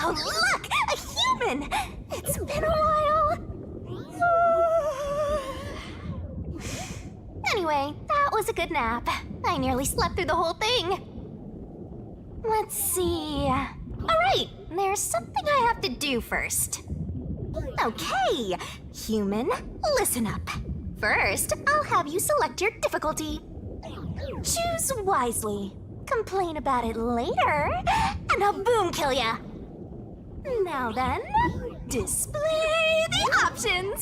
Oh, look! A human! It's been a while. Anyway, that was a good nap. I nearly slept through the whole thing. Let's see. Alright, there's something I have to do first. Okay, human, listen up. First, I'll have you select your difficulty. Choose wisely. Complain about it later, and I'll boom kill ya. Now then, display the options.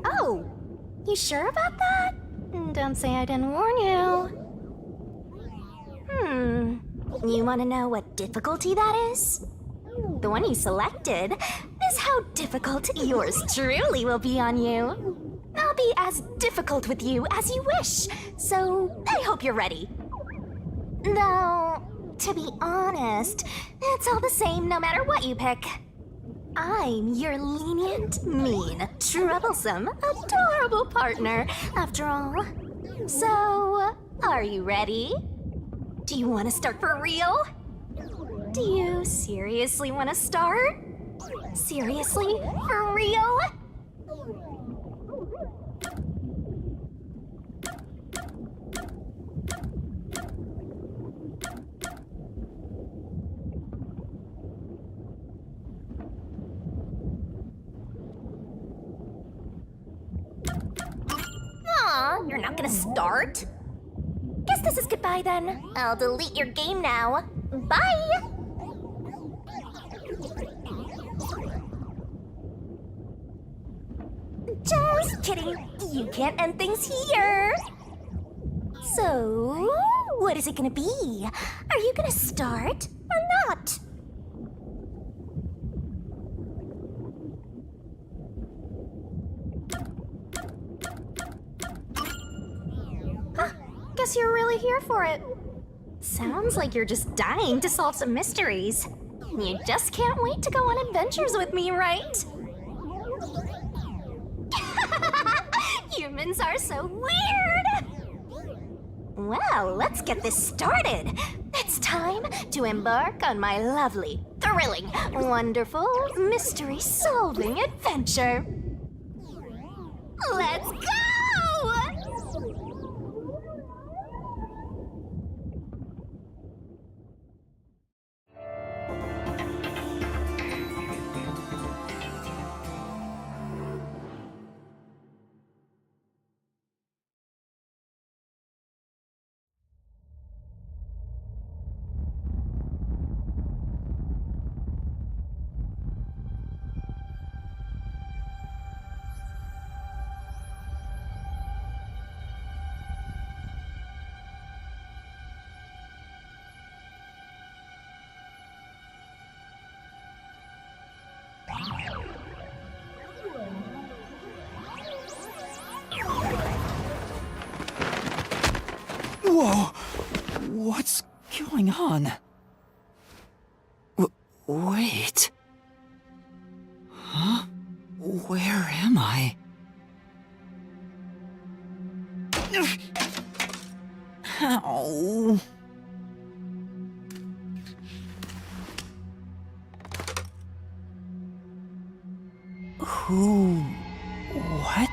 Oh, you sure about that? Don't say I didn't warn you. You want to know what difficulty that is? The one you selected is how difficult yours truly will be on you. I'll be as difficult with you as you wish, so I hope you're ready. Though, to be honest, it's all the same no matter what you pick. I'm your lenient, mean, troublesome, adorable partner, after all. So, are you ready? Do you want to start for real? Do you seriously want to start? Seriously? For real? Aw, you're not gonna start? Guess this is goodbye then. I'll delete your game now. Bye! Just kidding. You can't end things here. So, what is it gonna be? Are you gonna start or not? Guess you're really here for it. Sounds like you're just dying to solve some mysteries. You just can't wait to go on adventures with me, right? Humans are so weird! Well, let's get this started. It's time to embark on my lovely, thrilling, wonderful, mystery-solving adventure. Let's go! Whoa! What's going on? Wait. Huh? Where am I? Ow. Who? What?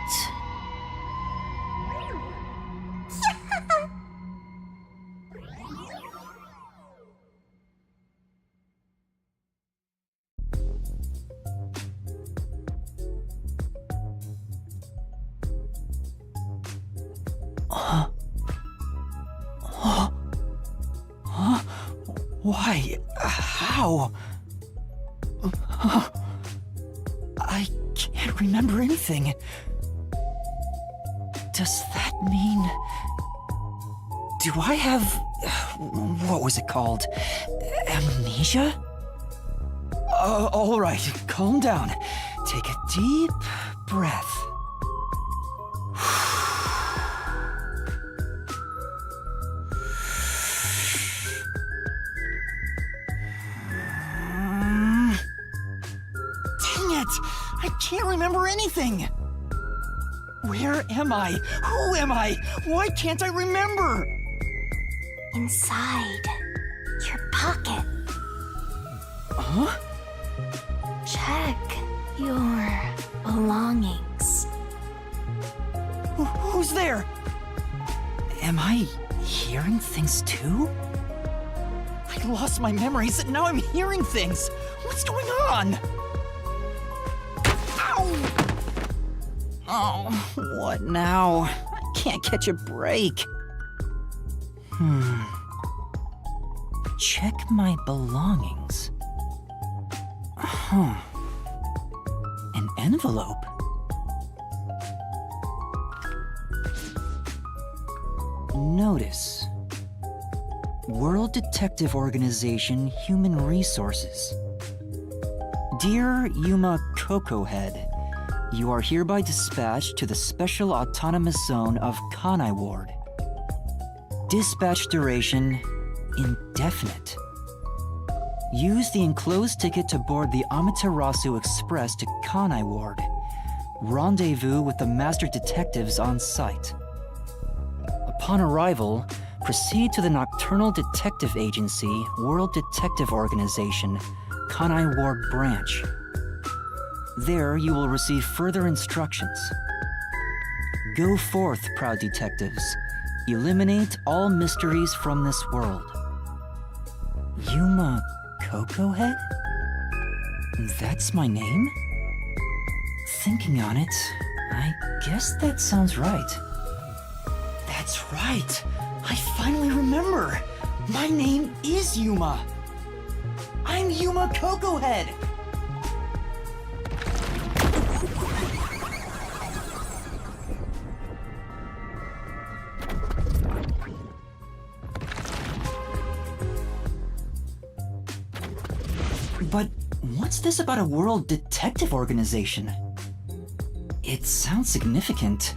Why? How? I can't remember anything. Does that mean... Do I have... What was it called? Amnesia? All right, calm down. Take a deep breath. Dang it! I can't remember anything! Where am I? Who am I? Why can't I remember? Inside your pocket. Huh? Check your belongings. Who's there? Am I hearing things too? I lost my memories and now I'm hearing things. What's going on? Ow! Oh, what now? I can't catch a break. Check my belongings. Huh. An envelope. Notice. World Detective Organization Human Resources. Dear Yuma Cocohead, you are hereby dispatched to the Special Autonomous Zone of Kanai Ward. Dispatch duration indefinite. Use the enclosed ticket to board the Amaterasu Express to Kanai Ward. Rendezvous with the master detectives on site. Upon arrival, proceed to the Nocturnal Detective Agency, World Detective Organization, Kanai Ward Branch. There you will receive further instructions. Go forth, proud detectives. Eliminate all mysteries from this world. Yuma Cocohead? That's my name? Thinking on it, I guess that sounds right. That's right! I finally remember! My name is Yuma! I'm Yuma Cocohead! But what's this about a world detective organization? It sounds significant.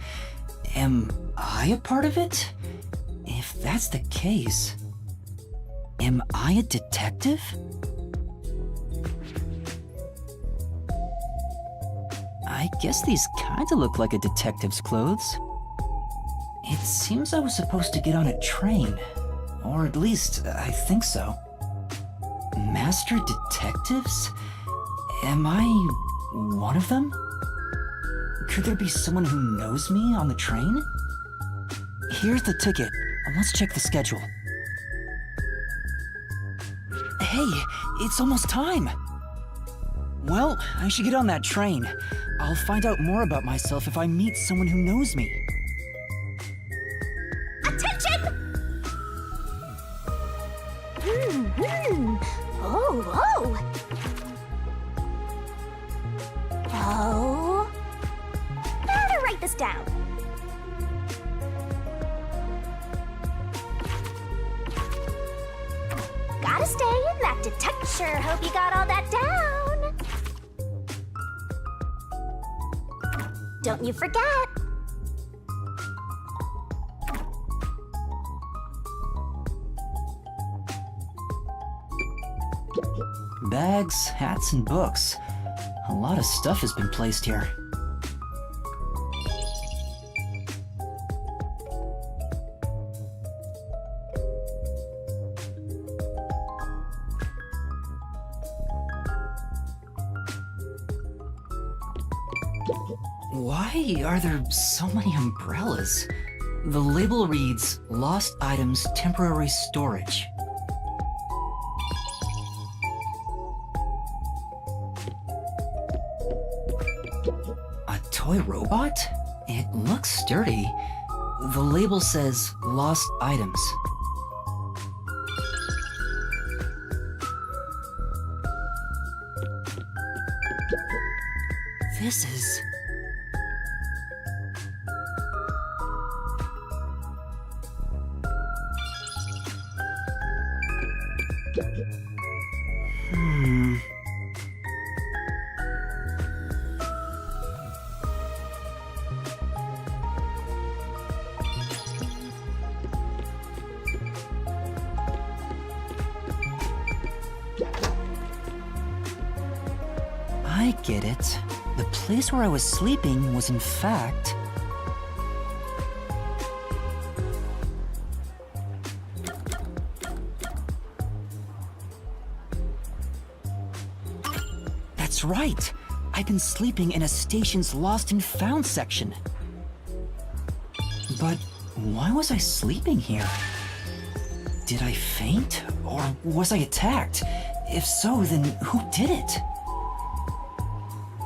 Am I a part of it? If that's the case, am I a detective? I guess these kinda look like a detective's clothes. It seems I was supposed to get on a train. Or at least, I think so. Master detectives? Am I one of them? Could there be someone who knows me on the train? Here's the ticket. Let's check the schedule. Hey, it's almost time. Well, I should get on that train. I'll find out more about myself if I meet someone who knows me. Attention! Oh. Better write this down. Gotta stay in that detective. Sure hope you got all that down. Don't you forget. Bags, hats, and books. A lot of stuff has been placed here. Why are there so many umbrellas? The label reads, Lost Items Temporary Storage. A toy robot? It looks sturdy. The label says lost items. This is... I get it. The place where I was sleeping was in fact... That's right! I've been sleeping in a station's lost and found section. But why was I sleeping here? Did I faint? Or was I attacked? If so, then who did it?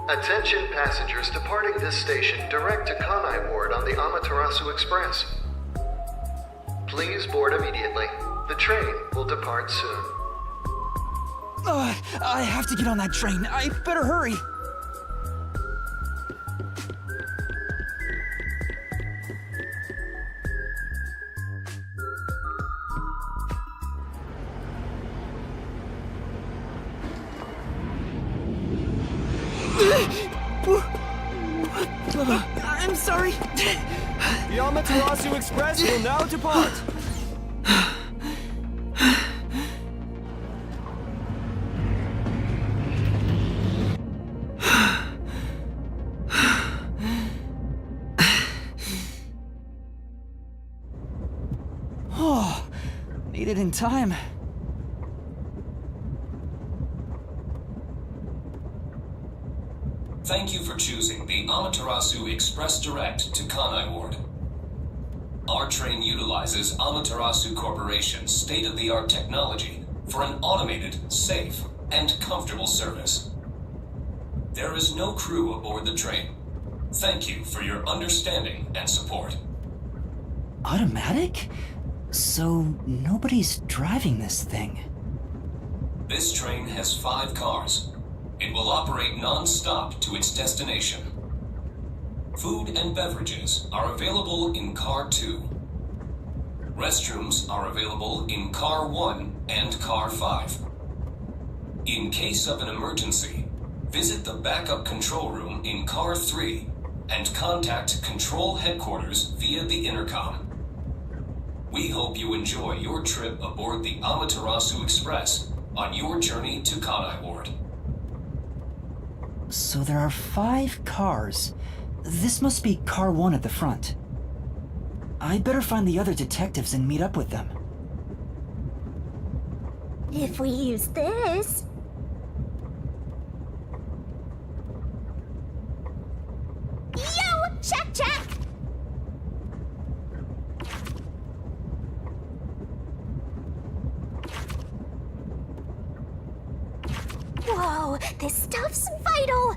Attention passengers departing this station direct to Kanai Ward on the Amaterasu Express. Please board immediately. The train will depart soon. I have to get on that train. I better hurry. I'm sorry. The Amaterasu Express will now depart. Oh, made it in time. Thank you for choosing the Amaterasu Express Direct to Kanai Ward. Our train utilizes Amaterasu Corporation's state-of-the-art technology for an automated, safe, and comfortable service. There is no crew aboard the train. Thank you for your understanding and support. Automatic? So nobody's driving this thing. This train has 5 cars. It will operate non-stop to its destination. Food and beverages are available in Car 2. Restrooms are available in Car 1 and Car 5. In case of an emergency, visit the backup control room in Car 3 and contact Control Headquarters via the intercom. We hope you enjoy your trip aboard the Amaterasu Express on your journey to Kanai Ward. So there are 5 cars. This must be Car 1 at the front. I'd better find the other detectives and meet up with them. If we use this... Yo! Check, check! Whoa, this stuff's vital!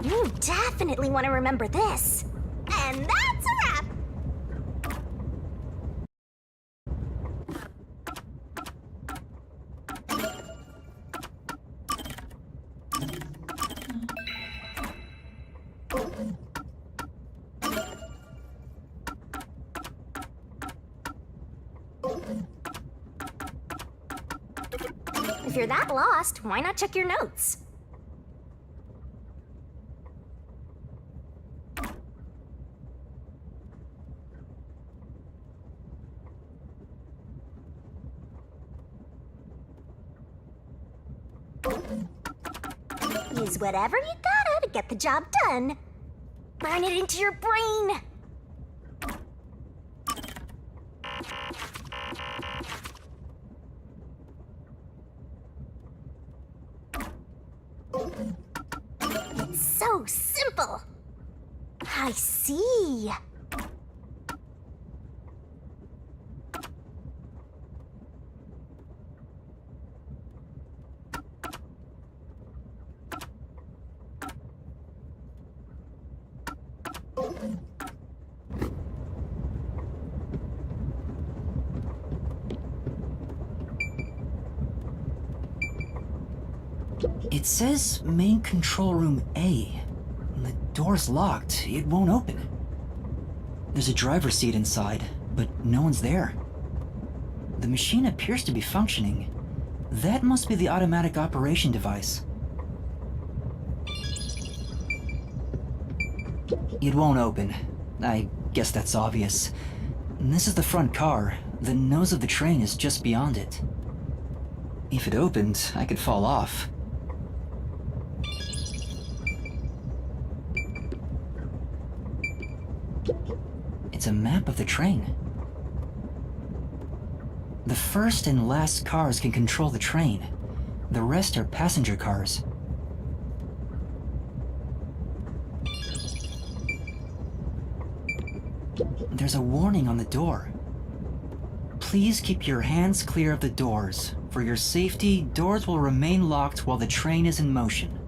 You definitely want to remember this. And that's a wrap! If you're that lost, why not check your notes? Use whatever you gotta to get the job done. Burn it into your brain. It's so simple. I see. It says main control room A. The door's locked. It won't open. There's a driver's seat inside, but no one's there. The machine appears to be functioning. That must be the automatic operation device. It won't open. I guess that's obvious. This is the front car. The nose of the train is just beyond it. If it opened, I could fall off. It's a map of the train. The first and last cars can control the train. The rest are passenger cars. There's a warning on the door. Please keep your hands clear of the doors. For your safety, doors will remain locked while the train is in motion.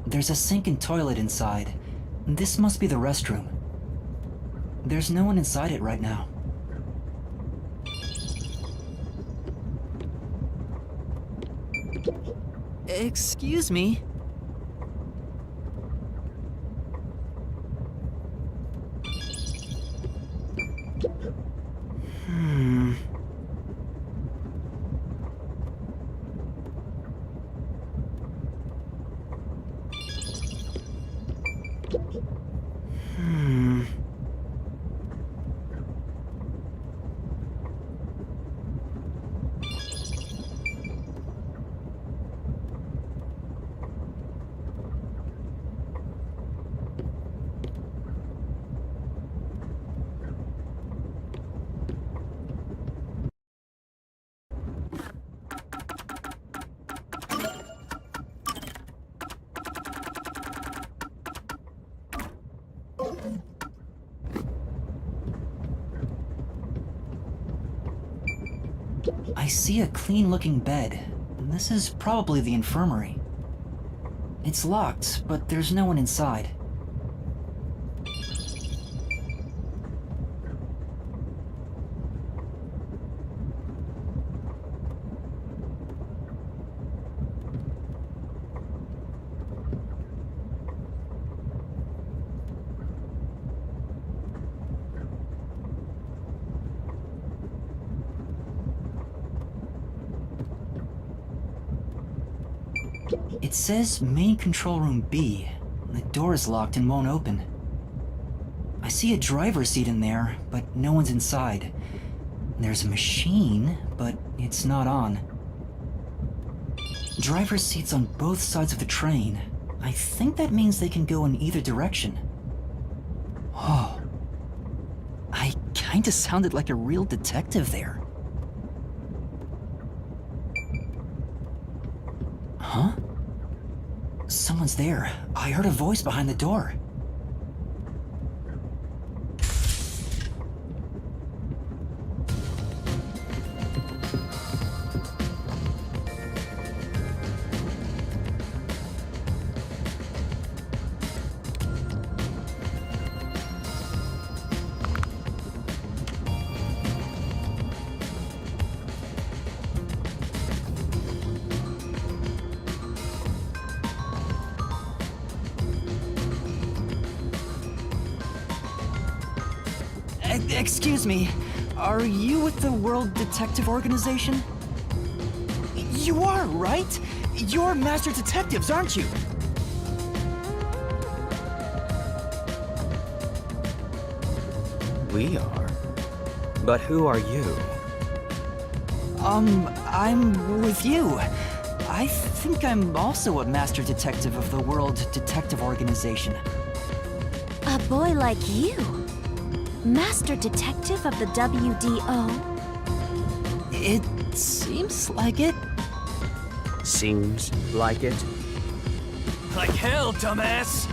There's a sink and toilet inside. This must be the restroom. There's no one inside it right now. Excuse me. I see a clean-looking bed. This is probably the infirmary. It's locked, but there's no one inside. It says main control room B. The door is locked and won't open. I see a driver's seat in there, but no one's inside. There's a machine, but it's not on. Driver's seats on both sides of the train. I think that means they can go in either direction. Oh. I kinda sounded like a real detective there. Huh? Someone's there. I heard a voice behind the door. Excuse me, are you with the World Detective Organization? You are, right? You're master detectives, aren't you? We are. But who are you? I'm with you. I think I'm also a master detective of the World Detective Organization. A boy like you? Master Detective of the WDO? It seems like it. Seems like it? Like hell, dumbass!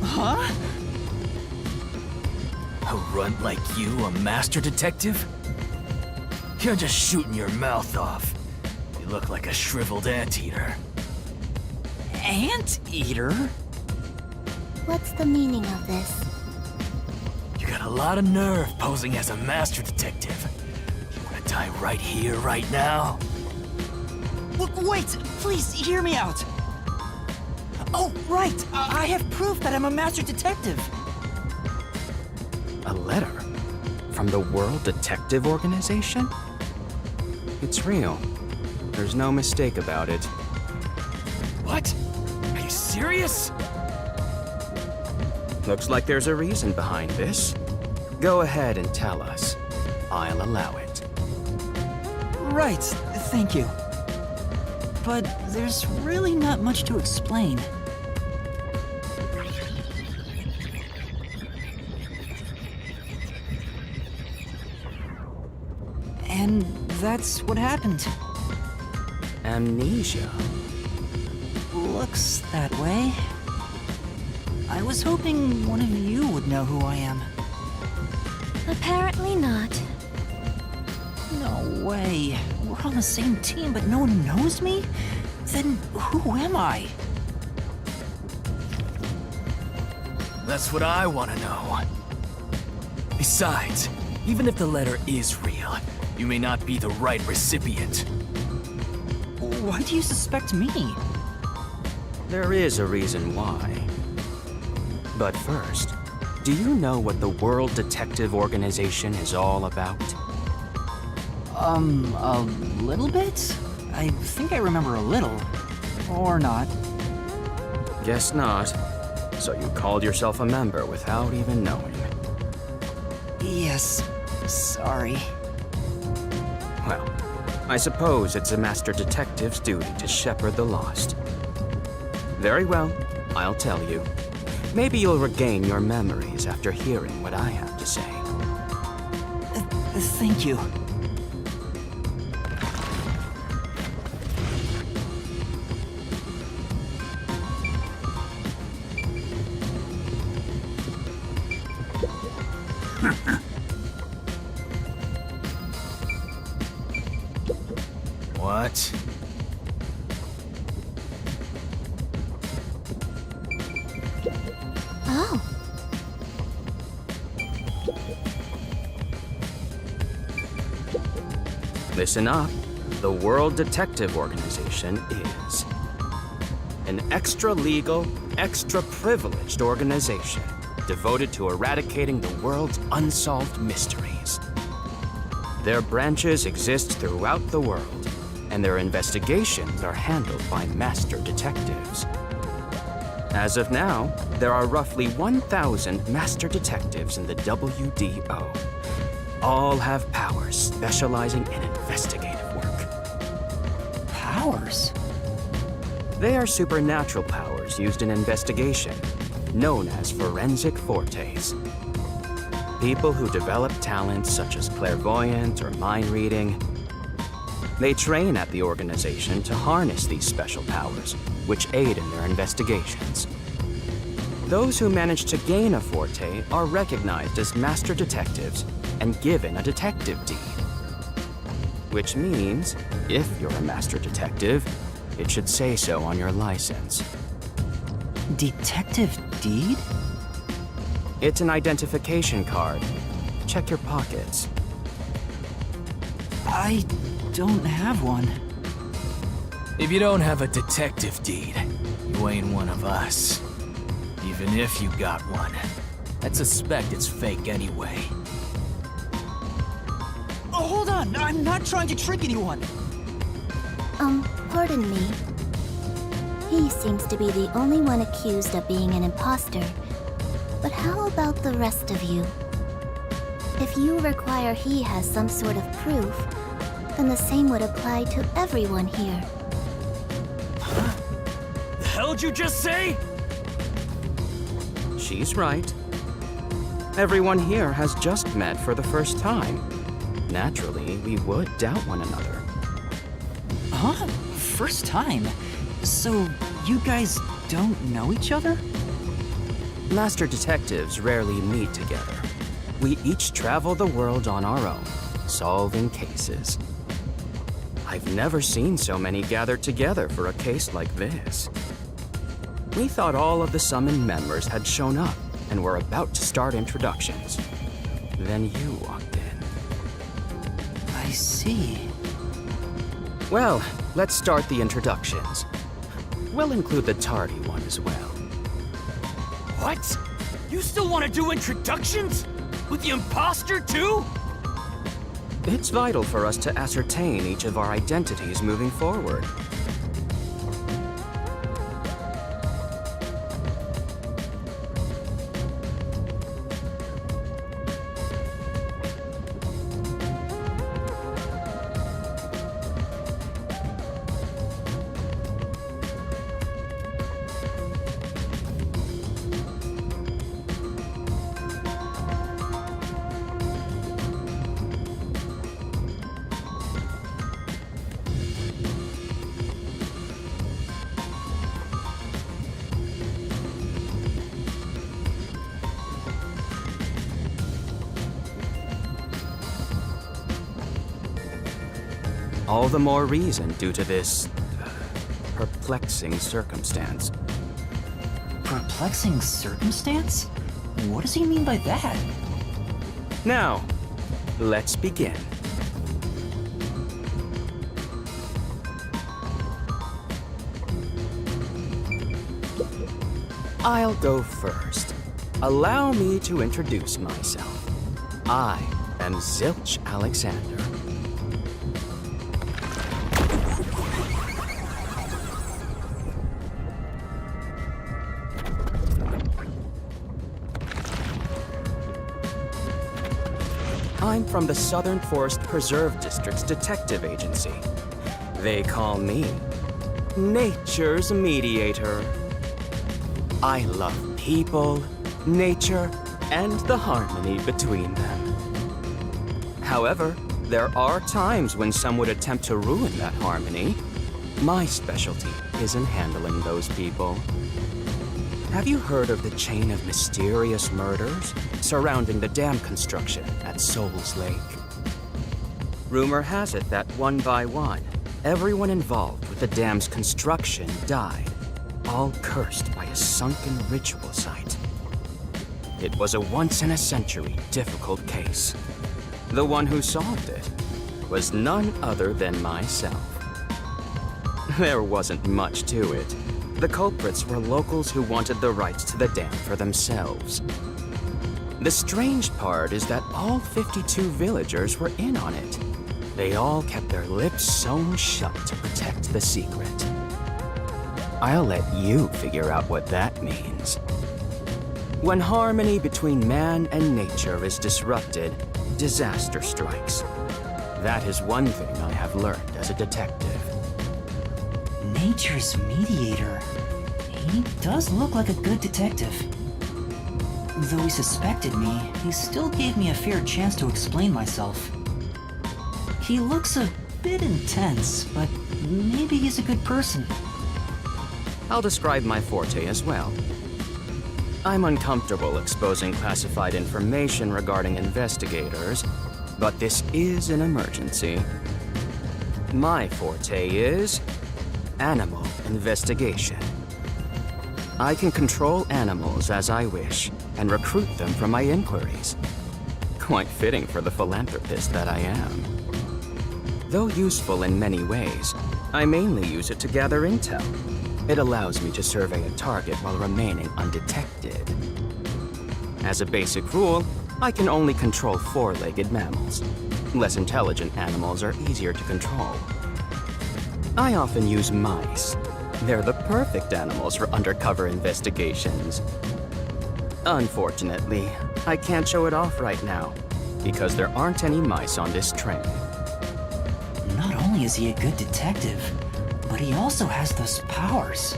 Huh? A runt like you, a master detective? You're just shooting your mouth off. You look like a shriveled anteater. Anteater? What's the meaning of this? got a lot of nerve posing as a master detective. You wanna die right here, right now? Look, wait! Please, hear me out! Oh, right! I have proof that I'm a master detective! A letter? From the World Detective Organization? It's real. There's no mistake about it. What? Are you serious? Looks like there's a reason behind this. Go ahead and tell us. I'll allow it. Right, thank you. But there's really not much to explain. And that's what happened. Amnesia. Looks that way. I was hoping one of you would know who I am. Apparently not. No way. We're on the same team, but no one knows me? Then who am I? That's what I want to know. Besides, even if the letter is real, you may not be the right recipient. Why do you suspect me? There is a reason why. But first, do you know what the World Detective Organization is all about? A little bit? I think I remember a little. Or not. Guess not. So you called yourself a member without even knowing. Yes. Sorry. Well, I suppose it's a master detective's duty to shepherd the lost. Very well, I'll tell you. Maybe you'll regain your memories after hearing what I have to say. Thank you. What? Oh. Listen up. The World Detective Organization is an extra-legal, extra-privileged organization devoted to eradicating the world's unsolved mysteries. Their branches exist throughout the world, and their investigations are handled by master detectives. As of now, there are roughly 1,000 master detectives in the WDO. All have powers specializing in investigative work. Powers? They are supernatural powers used in investigation, known as forensic fortes. People who develop talents such as clairvoyant or mind reading. They train at the organization to harness these special powers, which aid in their investigations. Those who manage to gain a forte are recognized as master detectives and given a detective deed. Which means, if you're a master detective, it should say so on your license. Detective deed? It's an identification card. Check your pockets. I don't have one. If you don't have a detective deed, you ain't one of us. Even if you got one, I'd suspect it's fake anyway. Oh, hold on! I'm not trying to trick anyone! Pardon me. He seems to be the only one accused of being an imposter. But how about the rest of you? If you require he has some sort of proof, then the same would apply to everyone here. The hell'd you just say? She's right. Everyone here has just met for the first time. Naturally, we would doubt one another. Huh? First time? So, you guys don't know each other? Master detectives rarely meet together. We each travel the world on our own, solving cases. I've never seen so many gathered together for a case like this. We thought all of the summoned members had shown up and were about to start introductions. then you walked in. I see. Well, let's start the introductions. We'll include the tardy one as well. What? You still want to do introductions? With the imposter, too? It's vital for us to ascertain each of our identities moving forward. All the more reason due to this perplexing circumstance. Perplexing circumstance? What does he mean by that? Now, let's begin. I'll go first. Allow me to introduce myself. I am Zilch Alexander. I'm from the Southern Forest Preserve District's detective agency. They call me Nature's Mediator. I love people, nature, and the harmony between them. However, there are times when some would attempt to ruin that harmony. My specialty is in handling those people. Have you heard of the chain of mysterious murders surrounding the dam construction at Souls Lake? Rumor has it that one by one, everyone involved with the dam's construction died, all cursed by a sunken ritual site. It was a once-in-a-century difficult case. The one who solved it was none other than myself. There wasn't much to it. The culprits were locals who wanted the rights to the dam for themselves. The strange part is that all 52 villagers were in on it. They all kept their lips sewn shut to protect the secret. I'll let you figure out what that means. When harmony between man and nature is disrupted, disaster strikes. That is one thing I have learned as a detective. Nature's mediator. He does look like a good detective. Though he suspected me, he still gave me a fair chance to explain myself. He looks a bit intense, but maybe he's a good person. I'll describe my forte as well. I'm uncomfortable exposing classified information regarding investigators, but this is an emergency. My forte is animal investigation. I can control animals as I wish and recruit them for my inquiries. Quite fitting for the philanthropist that I am. Though useful in many ways, I mainly use it to gather intel. It allows me to survey a target while remaining undetected. As a basic rule, I can only control four-legged mammals. Less intelligent animals are easier to control. I often use mice. They're the perfect animals for undercover investigations. Unfortunately, I can't show it off right now, because there aren't any mice on this train. Not only is he a good detective, but he also has those powers.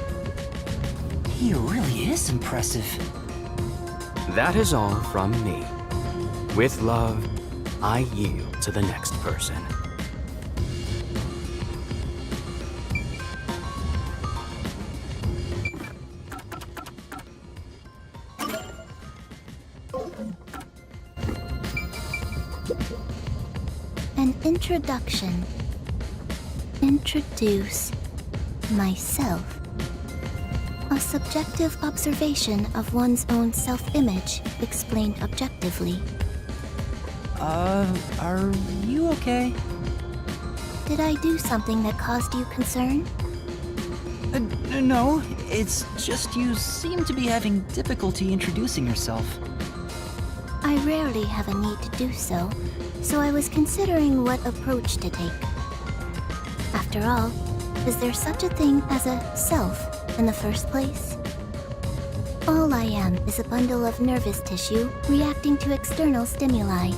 He really is impressive. That is all from me. With love, I yield to the next person. An introduction. Introduce myself. A subjective observation of one's own self-image explained objectively. Are you okay? Did I do something that caused you concern? No, it's just you seem to be having difficulty introducing yourself. I rarely have a need to do so, so I was considering what approach to take. After all, is there such a thing as a self in the first place? All I am is a bundle of nervous tissue reacting to external stimuli.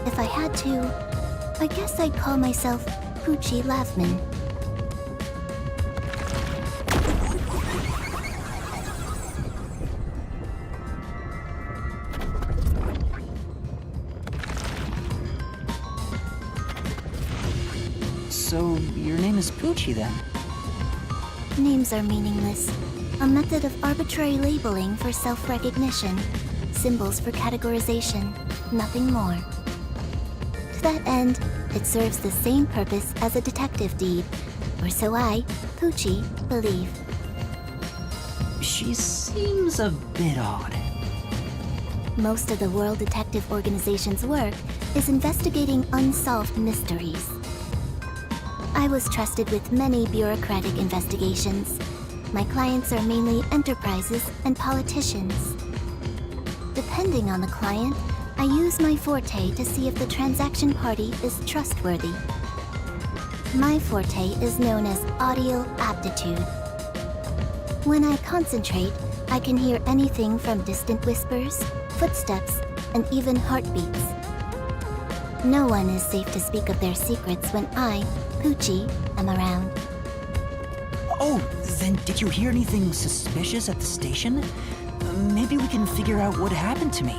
If I had to, I guess I'd call myself Poochie Lavman. So, your name is Poochie then? Names are meaningless. A method of arbitrary labeling for self-recognition. Symbols for categorization. Nothing more. To that end, it serves the same purpose as a detective deed, or so I, Poochie, believe. She seems a bit odd. Most of the World Detective Organization's work is investigating unsolved mysteries. I was trusted with many bureaucratic investigations. My clients are mainly enterprises and politicians. Depending on the client, I use my forte to see if the transaction party is trustworthy. My forte is known as audio aptitude. When I concentrate, I can hear anything from distant whispers, footsteps, and even heartbeats. No one is safe to speak of their secrets when I, Poochie, am around. Oh, then did you hear anything suspicious at the station? Maybe we can figure out what happened to me.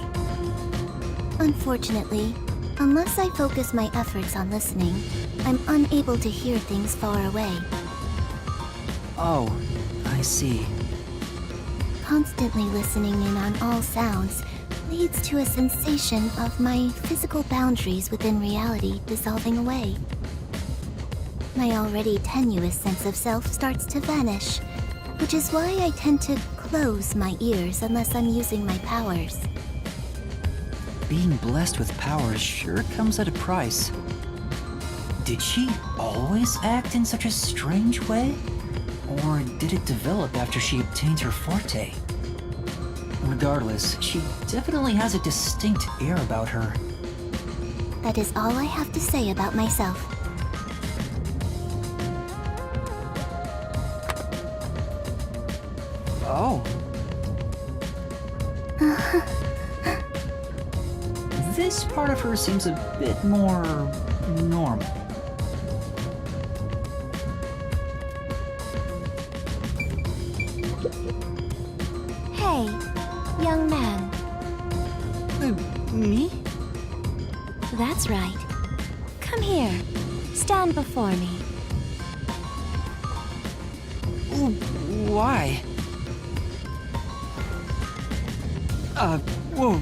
Unfortunately, unless I focus my efforts on listening, I'm unable to hear things far away. Oh, I see. Constantly listening in on all sounds leads to a sensation of my physical boundaries within reality dissolving away. My already tenuous sense of self starts to vanish, which is why I tend to close my ears unless I'm using my powers. Being blessed with powers sure comes at a price. Did she always act in such a strange way? Or did it develop after she obtained her forte? Regardless, she definitely has a distinct air about her. That is all I have to say about myself. Oh. This part of her seems a bit more normal. Hey, young man. Me? That's right. Come here. Stand before me. Why? Whoa.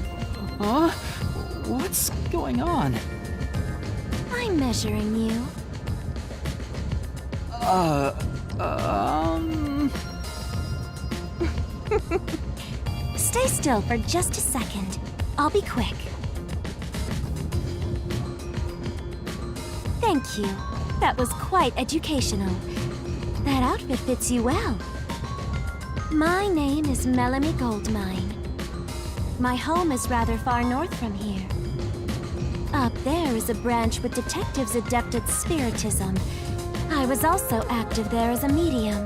Huh? What's going on? I'm measuring you. Stay still for just a second. I'll be quick. Thank you. That was quite educational. That outfit fits you well. My name is Melanie Goldmine. My home is rather far north from here. Up there is a branch with detectives adept at spiritism. I was also active there as a medium.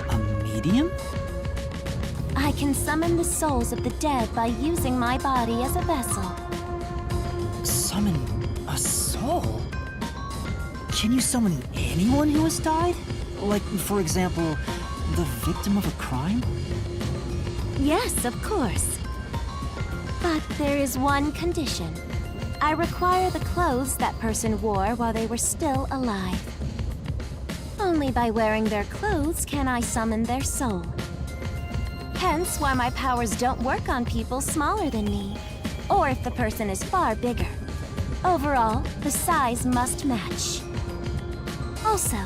A medium? I can summon the souls of the dead by using my body as a vessel. Summon a soul? Can you summon anyone who has died? Like, for example, the victim of a crime? Yes, of course. But there is one condition. I require the clothes that person wore while they were still alive. Only by wearing their clothes can I summon their soul. Hence why my powers don't work on people smaller than me, or if the person is far bigger. Overall, the size must match. Also,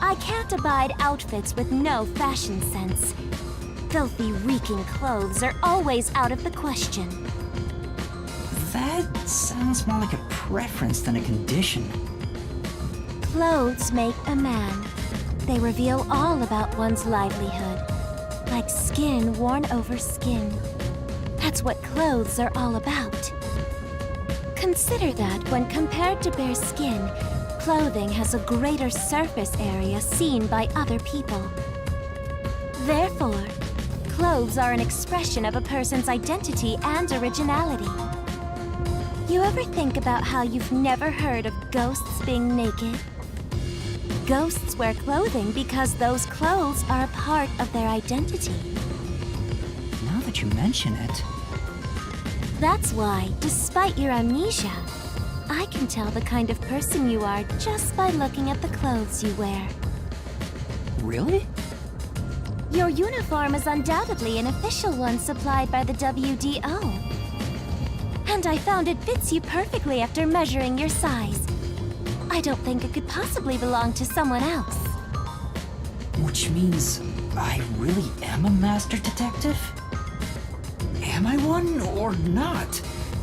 I can't abide outfits with no fashion sense. Filthy, reeking clothes are always out of the question. That sounds more like a preference than a condition. Clothes make a man. They reveal all about one's livelihood. Like skin worn over skin. That's what clothes are all about. Consider that when compared to bare skin, clothing has a greater surface area seen by other people. Therefore, clothes are an expression of a person's identity and originality. You ever think about how you've never heard of ghosts being naked? Ghosts wear clothing because those clothes are a part of their identity. Now that you mention it... That's why, despite your amnesia, I can tell the kind of person you are just by looking at the clothes you wear. Really? Your uniform is undoubtedly an official one supplied by the WDO. And I found it fits you perfectly after measuring your size. I don't think it could possibly belong to someone else. Which means I really am a master detective? Am I one or not?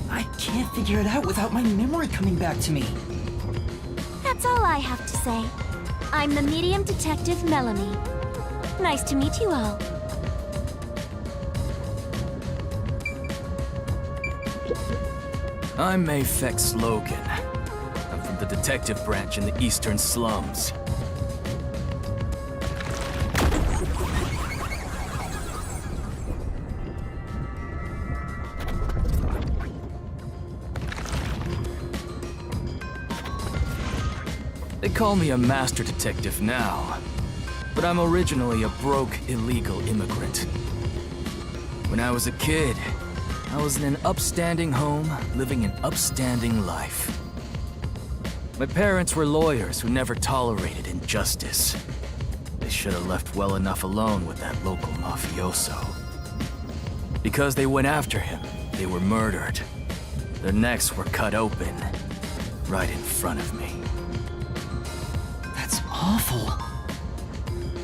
I can't figure it out without my memory coming back to me. That's all I have to say. I'm the medium detective Melanie. Nice to meet you all. I'm Mayfex Logan. I'm from the detective branch in the eastern slums. They call me a master detective now, but I'm originally a broke, illegal immigrant. When I was a kid, I was in an upstanding home, living an upstanding life. My parents were lawyers who never tolerated injustice. They should have left well enough alone with that local mafioso. Because they went after him, they were murdered. Their necks were cut open, right in front of me. That's awful.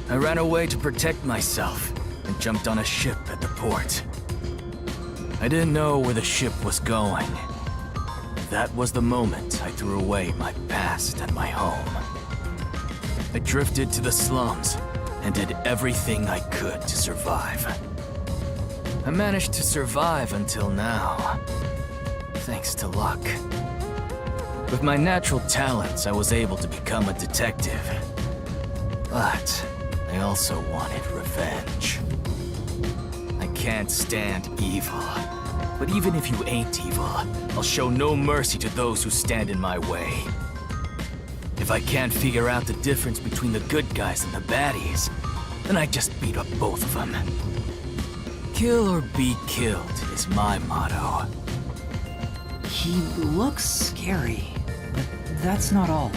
I ran away to protect myself and jumped on a ship at the port. I didn't know where the ship was going. That was the moment I threw away my past and my home. I drifted to the slums and did everything I could to survive. I managed to survive until now, thanks to luck. With my natural talents, I was able to become a detective. But I also wanted revenge. I can't stand evil. But even if you ain't evil, I'll show no mercy to those who stand in my way. If I can't figure out the difference between the good guys and the baddies, then I just beat up both of them. Kill or be killed is my motto. He looks scary, but that's not all.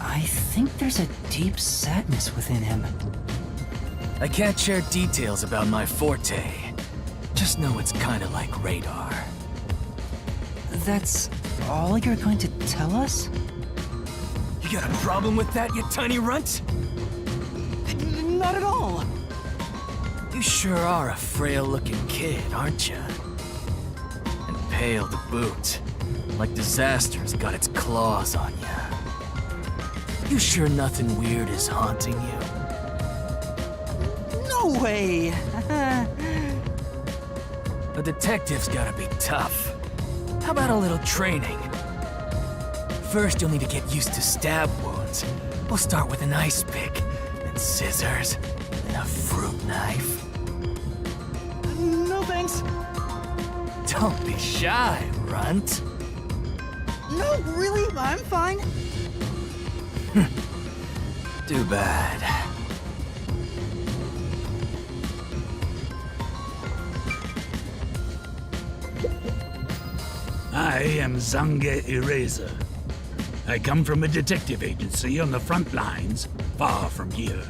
I think there's a deep sadness within him. I can't share details about my forte. Just know it's kinda like radar. That's all you're going to tell us? You got a problem with that, you tiny runt? Not at all. You sure are a frail-looking kid, aren't you? And pale to boot, like disaster's got its claws on you. You sure nothing weird is haunting you? No way! A detective's gotta be tough. How about a little training? First, you'll need to get used to stab wounds. We'll start with an ice pick, then scissors, then a fruit knife. No thanks. Don't be shy, runt. No, really, I'm fine. Too bad. I am Zange Eraser. I come from a detective agency on the front lines, far from here.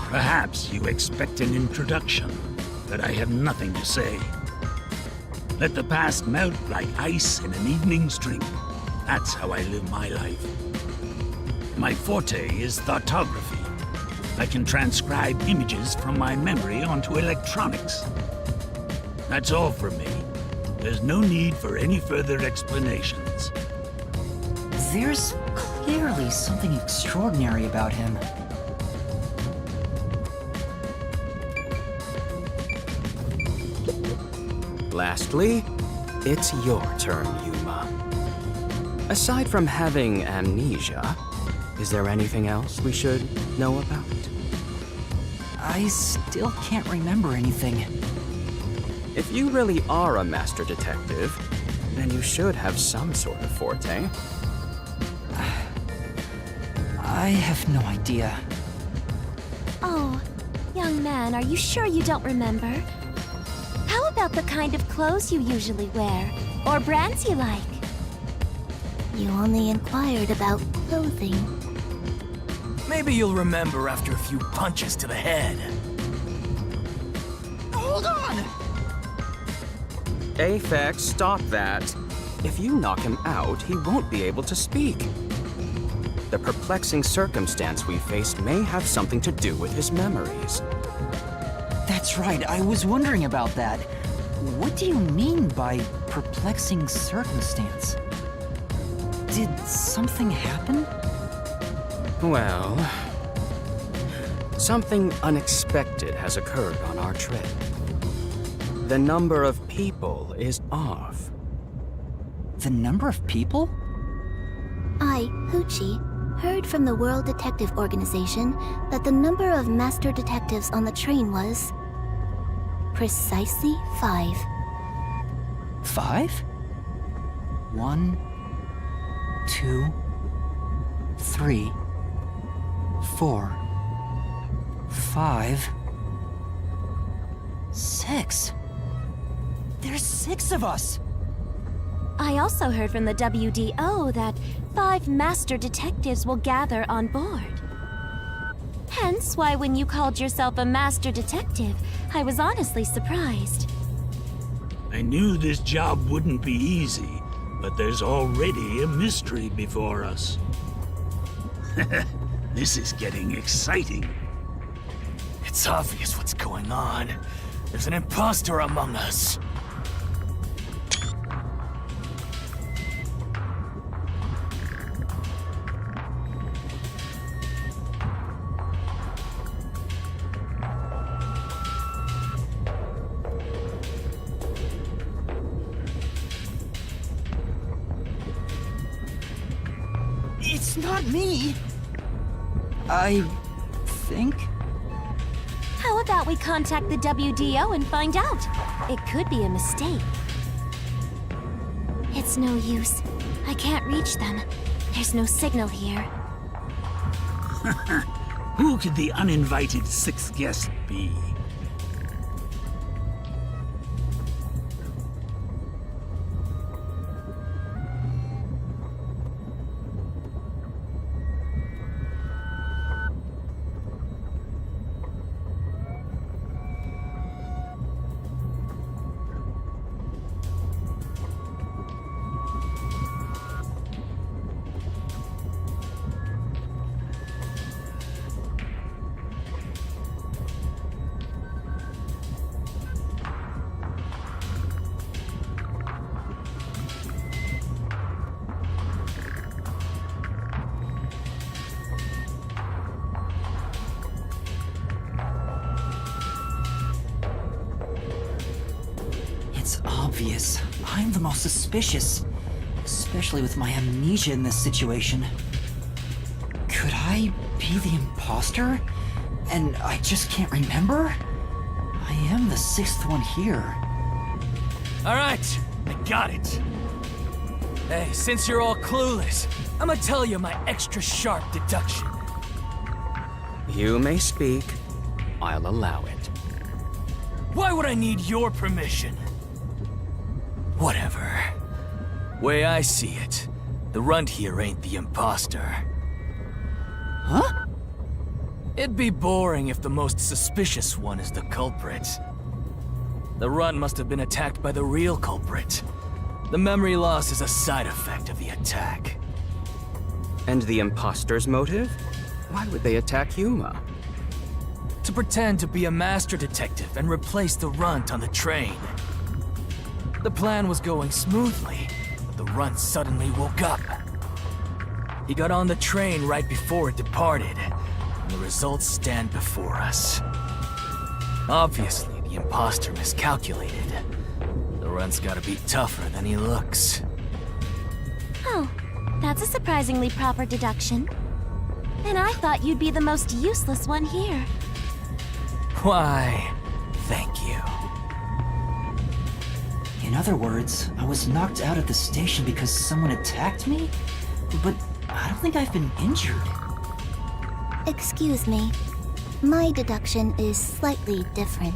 Perhaps you expect an introduction, but I have nothing to say. Let the past melt like ice in an evening's drink. That's how I live my life. My forte is thoughtography. I can transcribe images from my memory onto electronics. That's all for me. There's no need for any further explanations. There's clearly something extraordinary about him. Lastly, it's your turn, Yuma. Aside from having amnesia, is there anything else we should know about? I still can't remember anything. If you really are a master detective, then you should have some sort of forte. I have no idea. Oh, young man, are you sure you don't remember? How about the kind of clothes you usually wear? Or brands you like? You only inquired about clothing. Maybe you'll remember after a few punches to the head. Hold on! Aphex, stop that. If you knock him out, he won't be able to speak. The perplexing circumstance we faced may have something to do with his memories. That's right, I was wondering about that. What do you mean by perplexing circumstance? Did something happen? Well, something unexpected has occurred on our trip. The number of people is off. The number of people? I, Hoochie, heard from the World Detective Organization that the number of master detectives on the train was precisely 5. 5? 1, 2, 3, 4, 5, 6. There's 6 of us! I also heard from the WDO that 5 master detectives will gather on board. Hence why when you called yourself a master detective, I was honestly surprised. I knew this job wouldn't be easy, but there's already a mystery before us. This is getting exciting. It's obvious what's going on. There's an imposter among us. It's not me! I think? How about we contact the WDO and find out? It could be a mistake. It's no use. I can't reach them. There's no signal here. Who could the uninvited 6th guest be? It's obvious. I'm the most suspicious. Especially with my amnesia in this situation. Could I be the imposter? And I just can't remember? I am the 6th one here. Alright, I got it. Hey, since you're all clueless, I'ma tell you my extra sharp deduction. You may speak. I'll allow it. Why would I need your permission? Whatever. Way I see it, the runt here ain't the imposter. Huh? It'd be boring if the most suspicious one is the culprit. The run must have been attacked by the real culprit. The memory loss is a side effect of the attack. And the imposter's motive? Why would they attack Yuma? To pretend to be a master detective and replace the runt on the train. The plan was going smoothly, but the runt suddenly woke up. He got on the train right before it departed, and the results stand before us. Obviously, the imposter miscalculated. The runt's gotta be tougher than he looks. Oh, that's a surprisingly proper deduction. And I thought you'd be the most useless one here. Why, thank you. In other words, I was knocked out at the station because someone attacked me? But I don't think I've been injured. Excuse me. My deduction is slightly different.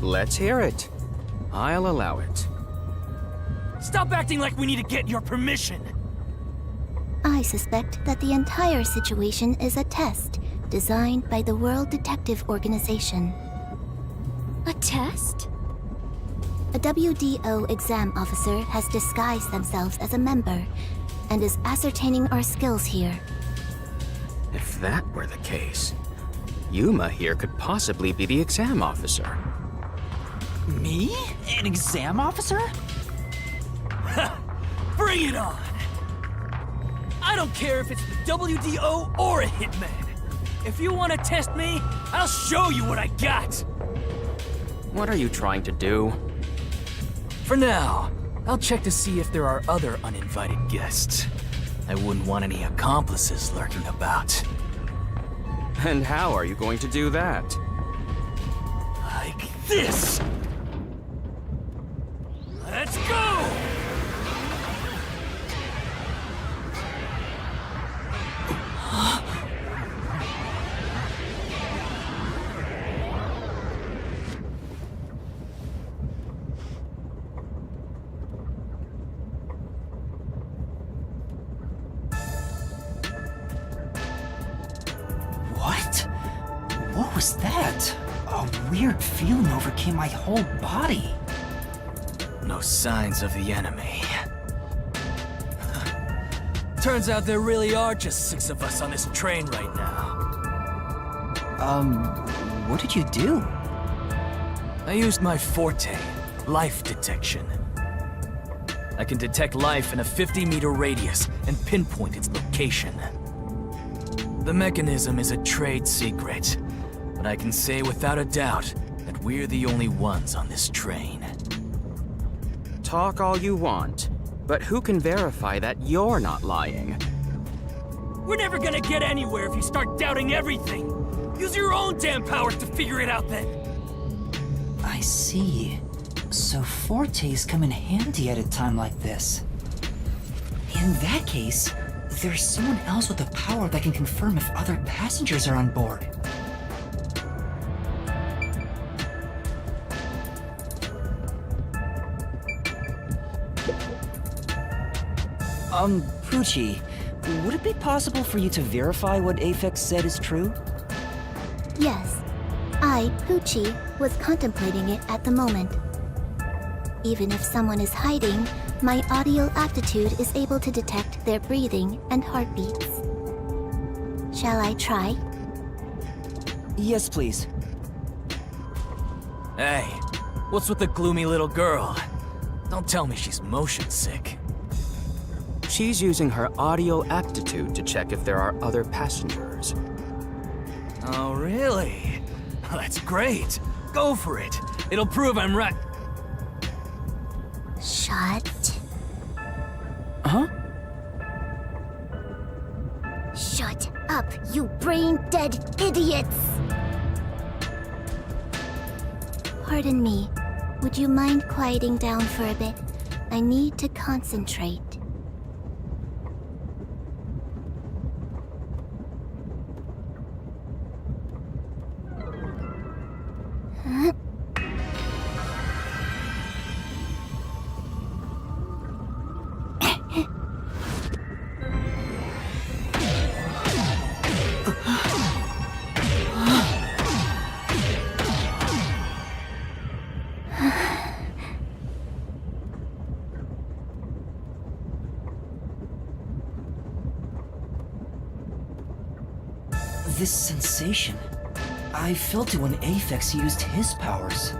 Let's hear it. I'll allow it. Stop acting like we need to get your permission! I suspect that the entire situation is a test designed by the World Detective Organization. A test? A WDO exam officer has disguised themselves as a member and is ascertaining our skills here. If that were the case, Yuma here could possibly be the exam officer. Me? An exam officer? Bring it on! I don't care if it's the WDO or a hitman. If you want to test me, I'll show you what I got! What are you trying to do? For now, I'll check to see if there are other uninvited guests. I wouldn't want any accomplices lurking about. And how are you going to do that? Like this! Let's go! What was that? A weird feeling overcame my whole body. No signs of the enemy. Turns out there really are just 6 of us on this train right now. What did you do? I used my forte, life detection. I can detect life in a 50-meter radius and pinpoint its location. The mechanism is a trade secret, but I can say without a doubt that we're the only ones on this train. Talk all you want, but who can verify that you're not lying? We're never gonna get anywhere if you start doubting everything. Use your own damn powers to figure it out then. I see. So fortes come in handy at a time like this. In that case, there's someone else with the power that can confirm if other passengers are on board. Poochie, would it be possible for you to verify what Aphex said is true? Yes, I, Poochie, was contemplating it at the moment. Even if someone is hiding, my audio aptitude is able to detect their breathing and heartbeats. Shall I try? Yes, please. Hey, what's with the gloomy little girl? Don't tell me she's motion sick. She's using her audio aptitude to check if there are other passengers. Oh, really? That's great. Go for it. It'll prove I'm right. Shut. Huh? Shut up, you brain-dead idiots! Pardon me. Would you mind quieting down for a bit? I need to concentrate. This sensation, I felt it when Aphex used his powers.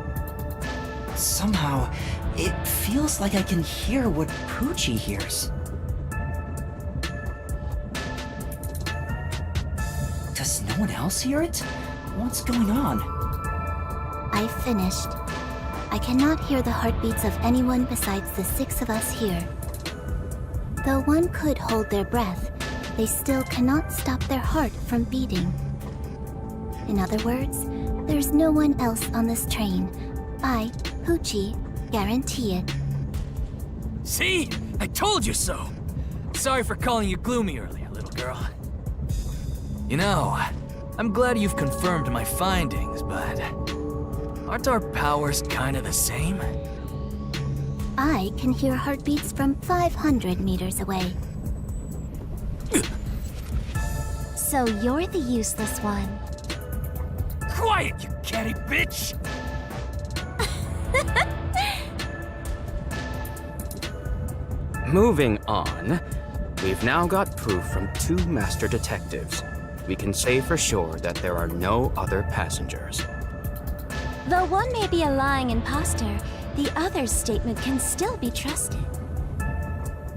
Somehow, it feels like I can hear what Poochie hears. Does no one else hear it? What's going on? I finished. I cannot hear the heartbeats of anyone besides the 6 of us here. Though one could hold their breath, they still cannot stop their heart from beating. In other words, there's no one else on this train. I, Poochie, guarantee it. See? I told you so! Sorry for calling you gloomy earlier, little girl. You know, I'm glad you've confirmed my findings, but aren't our powers kinda the same? I can hear heartbeats from 500 meters away. So you're the useless one. Quiet, you catty bitch! Moving on, we've now got proof from 2 master detectives. We can say for sure that there are no other passengers. Though one may be a lying imposter, the other's statement can still be trusted.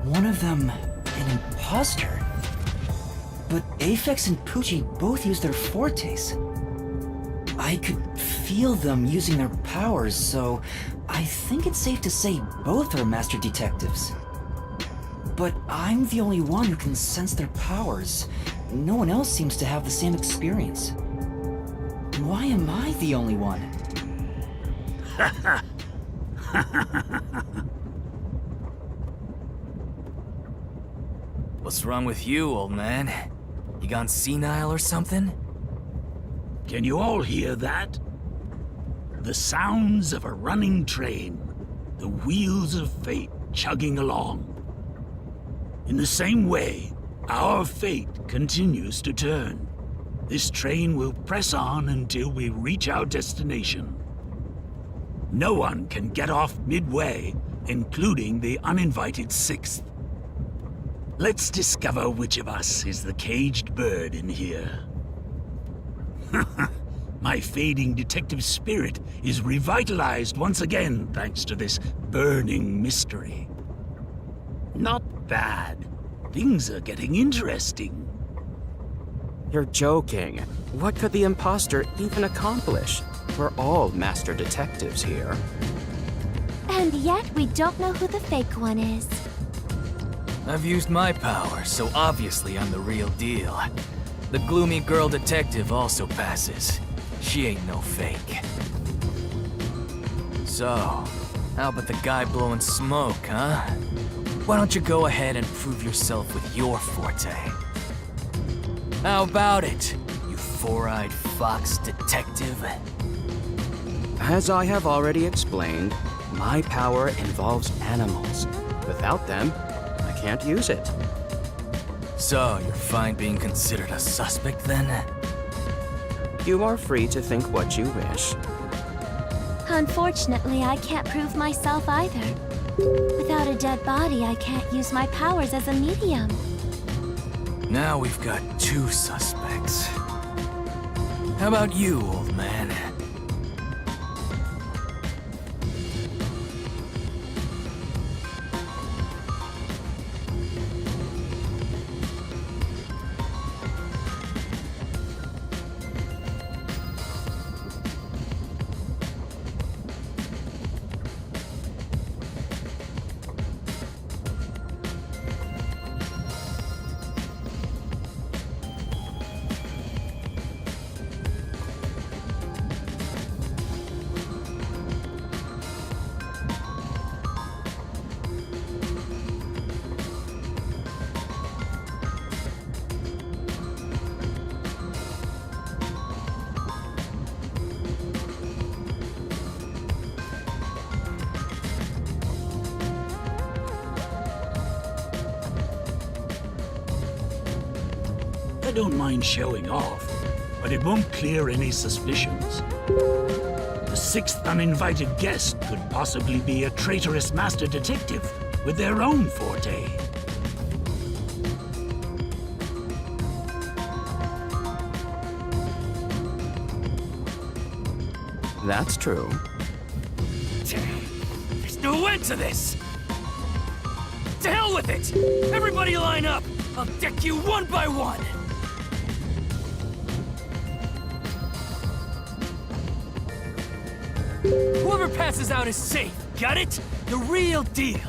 One of them, an imposter? But Aphex and Poochie both use their fortes. I could feel them using their powers, so I think it's safe to say both are master detectives. But I'm the only one who can sense their powers. No one else seems to have the same experience. Why am I the only one? What's wrong with you, old man? You gone senile or something? Can you all hear that? The sounds of a running train, the wheels of fate chugging along. In the same way, our fate continues to turn. This train will press on until we reach our destination. No one can get off midway, including the uninvited 6th. Let's discover which of us is the caged bird in here. My fading detective spirit is revitalized once again thanks to this burning mystery. Not bad. Things are getting interesting. You're joking. What could the imposter even accomplish? We're all master detectives here. And yet we don't know who the fake one is. I've used my powers, so obviously I'm the real deal. The gloomy girl detective also passes. She ain't no fake. So, how about the guy blowing smoke, huh? Why don't you go ahead and prove yourself with your forte? How about it, you four-eyed fox detective? As I have already explained, my power involves animals. Without them, I can't use it. So, you're fine being considered a suspect then? You are free to think what you wish. Unfortunately, I can't prove myself either. Without a dead body, I can't use my powers as a medium. Now we've got 2 suspects. How about you, old man? I don't mind showing off, but it won't clear any suspicions. The 6th uninvited guest could possibly be a traitorous master detective with their own forte. That's true. There's no end to this! To hell with it! Everybody line up! I'll deck you one by one! Whoever passes out is safe, got it? The real deal.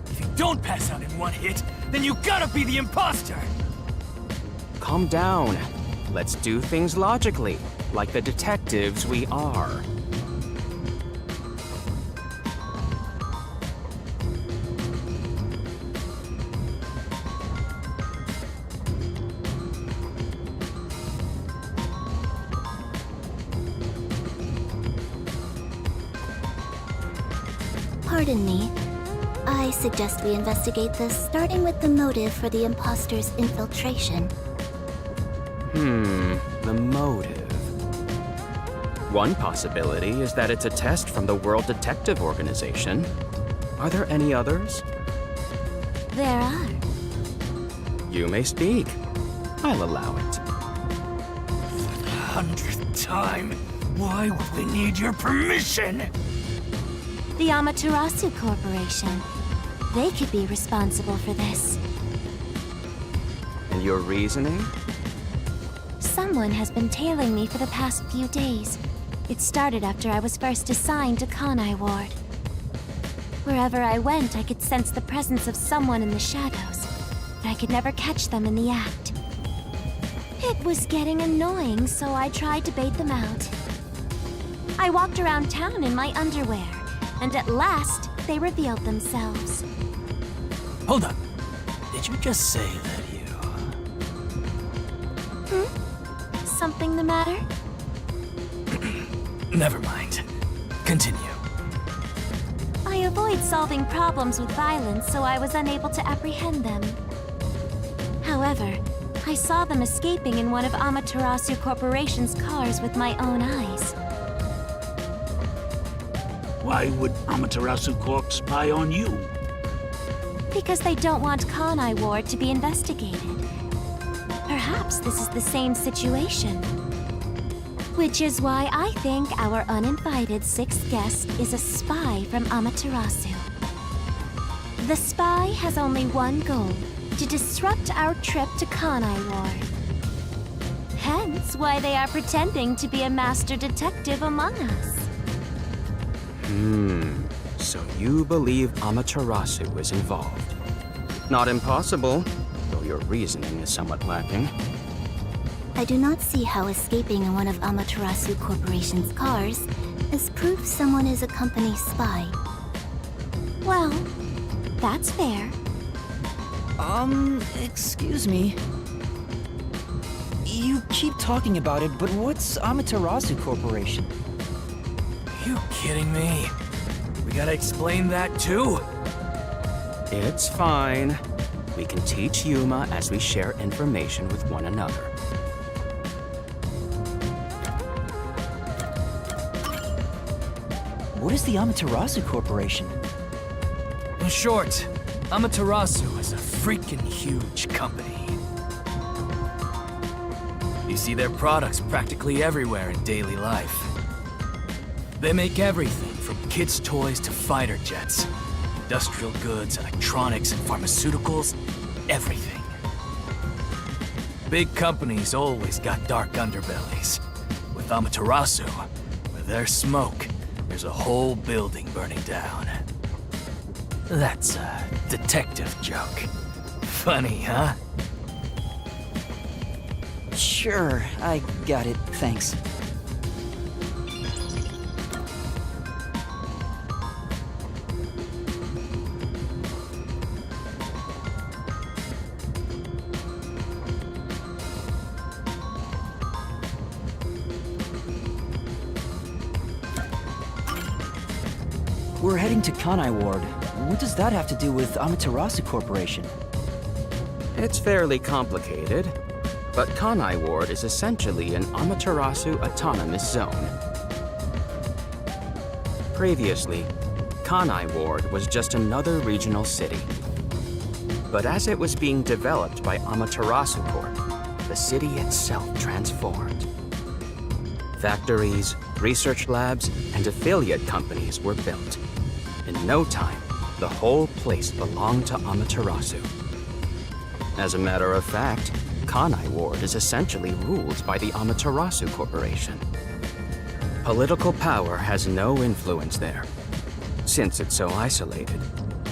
If you don't pass out in one hit, then you gotta be the imposter! Calm down. Let's do things logically, like the detectives we are. Pardon me. I suggest we investigate this, starting with the motive for the imposter's infiltration. The motive. One possibility is that it's a test from the World Detective Organization. Are there any others? There are. You may speak. I'll allow it. 100th time, why would they need your permission? The Amaterasu Corporation. They could be responsible for this. And your reasoning? Someone has been tailing me for the past few days. It started after I was first assigned to Kanai Ward. Wherever I went, I could sense the presence of someone in the shadows, but I could never catch them in the act. It was getting annoying, so I tried to bait them out. I walked around town in my underwear, and at last, they revealed themselves. Hold up. Did you just say that you... Something the matter? Never mind. Continue. I avoid solving problems with violence, so I was unable to apprehend them. However, I saw them escaping in one of Amaterasu Corporation's cars with my own eyes. Why would Amaterasu Corp spy on you? Because they don't want Kanai Ward to be investigated. Perhaps this is the same situation. Which is why I think our uninvited sixth guest is a spy from Amaterasu. The spy has only one goal, to disrupt our trip to Kanai Ward. Hence why they are pretending to be a master detective among us. So you believe Amaterasu is involved. Not impossible, though your reasoning is somewhat lacking. I do not see how escaping in one of Amaterasu Corporation's cars is proof someone is a company spy. Well, that's fair. Excuse me. You keep talking about it, but what's Amaterasu Corporation? You kidding me? We gotta explain that too? It's fine. We can teach Yuma as we share information with one another. What is the Amaterasu Corporation? In short, Amaterasu is a freaking huge company. You see their products practically everywhere in daily life. They make everything from kids' toys to fighter jets, industrial goods, electronics, and pharmaceuticals, everything. Big companies always got dark underbellies. With Amaterasu, where there's smoke, there's a whole building burning down. That's a detective joke. Funny, huh? Sure, I got it, thanks. We're heading to Kanai Ward. What does that have to do with Amaterasu Corporation? It's fairly complicated, but Kanai Ward is essentially an Amaterasu autonomous zone. Previously, Kanai Ward was just another regional city. But as it was being developed by Amaterasu Corp, the city itself transformed. Factories, research labs, and affiliate companies were built. In no time, the whole place belonged to Amaterasu. As a matter of fact, Kanai Ward is essentially ruled by the Amaterasu Corporation. Political power has no influence there. Since it's so isolated,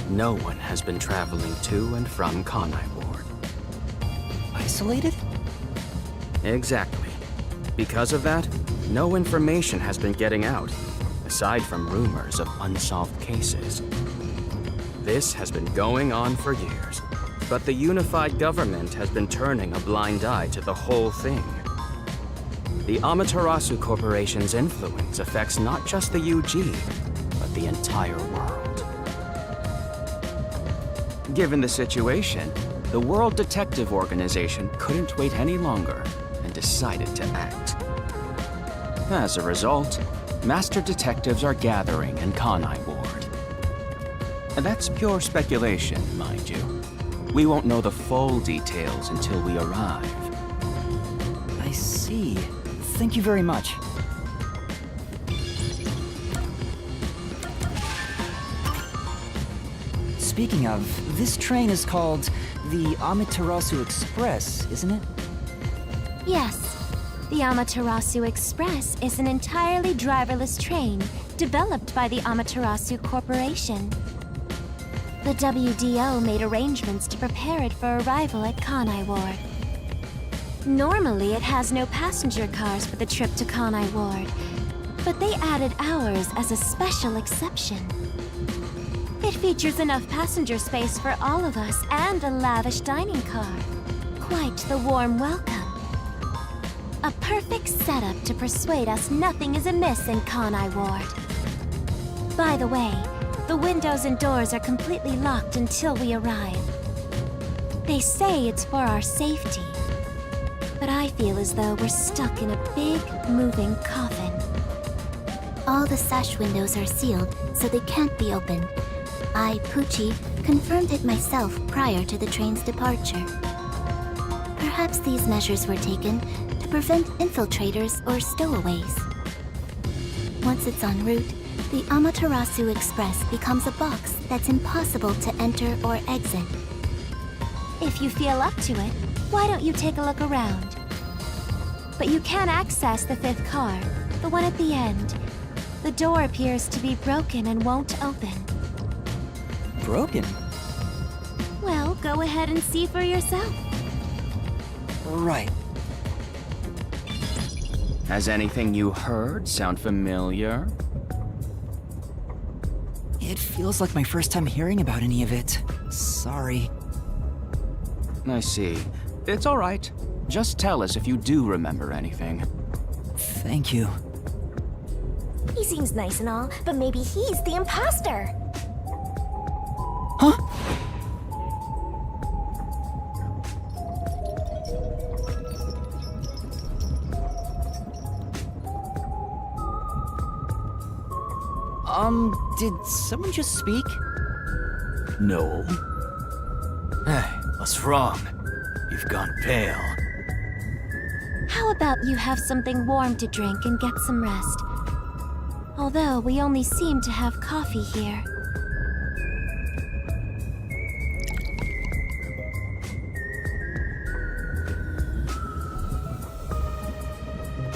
no one has been traveling to and from Kanai Ward. Isolated? Exactly. Because of that, no information has been getting out, aside from rumors of unsolved cases. This has been going on for years, but the unified government has been turning a blind eye to the whole thing. The Amaterasu Corporation's influence affects not just the UG, but the entire world. Given the situation, the World Detective Organization couldn't wait any longer and decided to act. As a result, master detectives are gathering in Kanai Ward. And that's pure speculation, mind you. We won't know the full details until we arrive. I see. Thank you very much. Speaking of, this train is called the Amaterasu Express, isn't it? Yes. The Amaterasu Express is an entirely driverless train developed by the Amaterasu Corporation. The WDO made arrangements to prepare it for arrival at Kanai Ward. Normally, it has no passenger cars for the trip to Kanai Ward, but they added ours as a special exception. It features enough passenger space for all of us and a lavish dining car. Quite the warm welcome. A perfect setup to persuade us nothing is amiss in Kanai Ward. By the way, the windows and doors are completely locked until we arrive. They say it's for our safety, but I feel as though we're stuck in a big, moving coffin. All the sash windows are sealed, so they can't be opened. I, Pucci, confirmed it myself prior to the train's departure. Perhaps these measures were taken to prevent infiltrators or stowaways. Once it's en route, the Amaterasu Express becomes a box that's impossible to enter or exit. If you feel up to it, why don't you take a look around? But you can access the fifth car, the one at the end. The door appears to be broken and won't open. Broken? Well, go ahead and see for yourself. Right. Has anything you heard sound familiar? It feels like my first time hearing about any of it. Sorry. I see. It's all right. Just tell us if you do remember anything. Thank you. He seems nice and all, but maybe he's the imposter. Huh? Did someone just speak? No. Hey, what's wrong? You've gone pale. How about you have something warm to drink and get some rest? Although we only seem to have coffee here.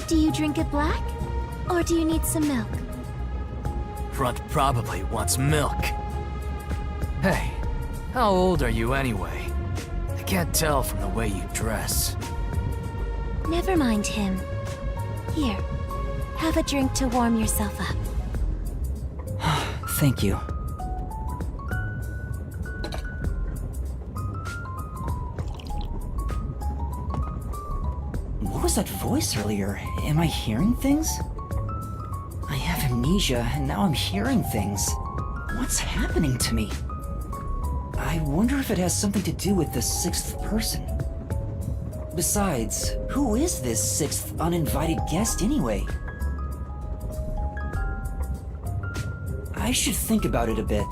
Do you drink it black? Or do you need some milk? Front probably wants milk. Hey, how old are you anyway? I can't tell from the way you dress. Never mind him. Here, have a drink to warm yourself up. Thank you. What was that voice earlier? Am I hearing things? I have amnesia, and now I'm hearing things. What's happening to me? I wonder if it has something to do with the sixth person. Besides, who is this sixth uninvited guest anyway? I should think about it a bit.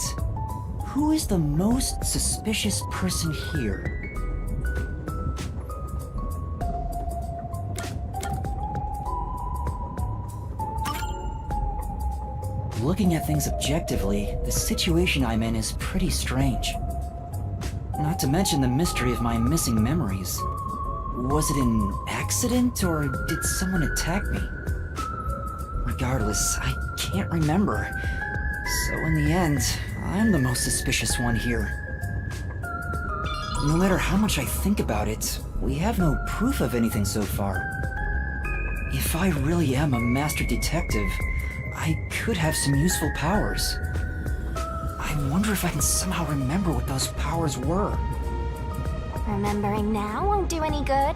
Who is the most suspicious person here? Looking at things objectively, the situation I'm in is pretty strange. Not to mention the mystery of my missing memories. Was it an accident, or did someone attack me? Regardless, I can't remember. So in the end, I'm the most suspicious one here. No matter how much I think about it, we have no proof of anything so far. If I really am a master detective, I could have some useful powers. I wonder if I can somehow remember what those powers were. Remembering now won't do any good.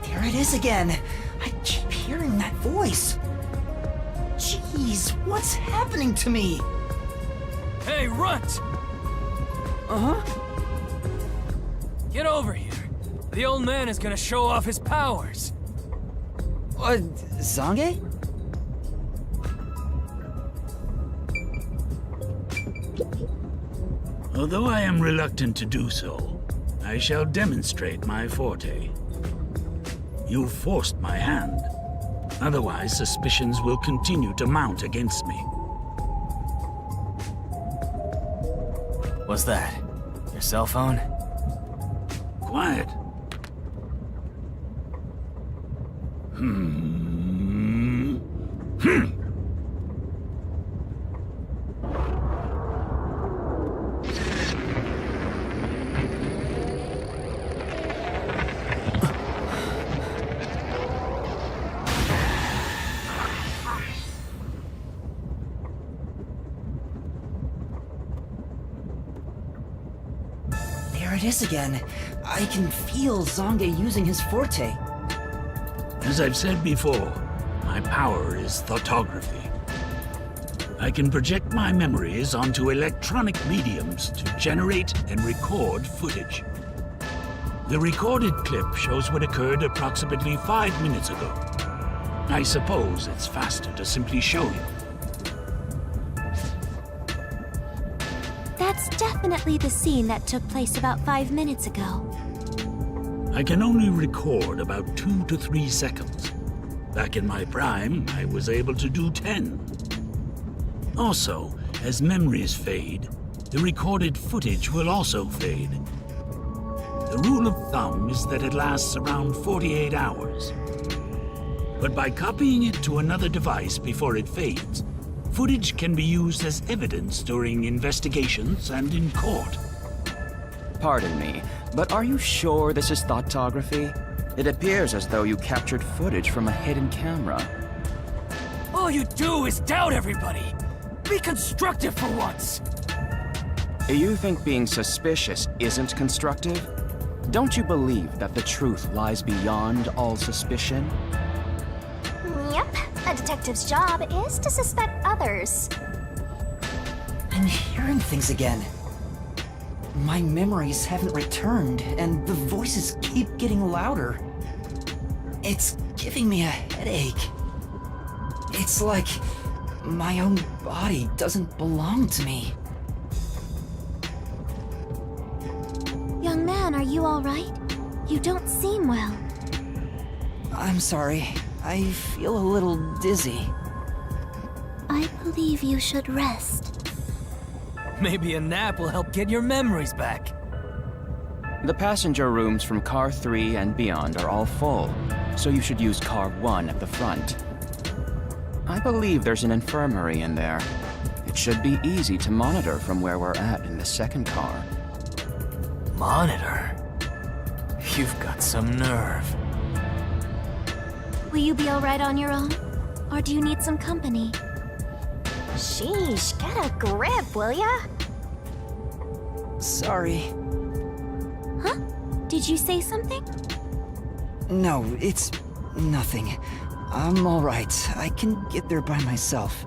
There it is again! I keep hearing that voice! Jeez, what's happening to me? Hey, Runt! Uh-huh? Get over here. The old man is gonna show off his powers. Zange? Although I am reluctant to do so, I shall demonstrate my forte. You've forced my hand. Otherwise, suspicions will continue to mount against me. What's that? Your cell phone? Quiet. There it is again. I can feel Zange using his forte. As I've said before, my power is thoughtography. I can project my memories onto electronic mediums to generate and record footage. The recorded clip shows what occurred approximately 5 minutes ago. I suppose it's faster to simply show you. That's definitely the scene that took place about 5 minutes ago. I can only record about 2 to 3 seconds. Back in my prime, I was able to do 10. Also, as memories fade, the recorded footage will also fade. The rule of thumb is that it lasts around 48 hours. But by copying it to another device before it fades, footage can be used as evidence during investigations and in court. Pardon me, but are you sure this is thoughtography? It appears as though you captured footage from a hidden camera. All you do is doubt everybody. Be constructive for once. You think being suspicious isn't constructive? Don't you believe that the truth lies beyond all suspicion? Yep, a detective's job is to suspect others. I'm hearing things again. My memories haven't returned, and the voices keep getting louder. It's giving me a headache. It's like my own body doesn't belong to me. Young man, are you all right? You don't seem well. I'm sorry. I feel a little dizzy. I believe you should rest. Maybe a nap will help get your memories back. The passenger rooms from Car 3 and beyond are all full, so you should use Car 1 at the front. I believe there's an infirmary in there. It should be easy to monitor from where we're at in the second car. Monitor? You've got some nerve. Will you be all right on your own? Or do you need some company? Sheesh, get a grip, will ya? Sorry. Huh? Did you say something? No, it's nothing. I'm all right. I can get there by myself.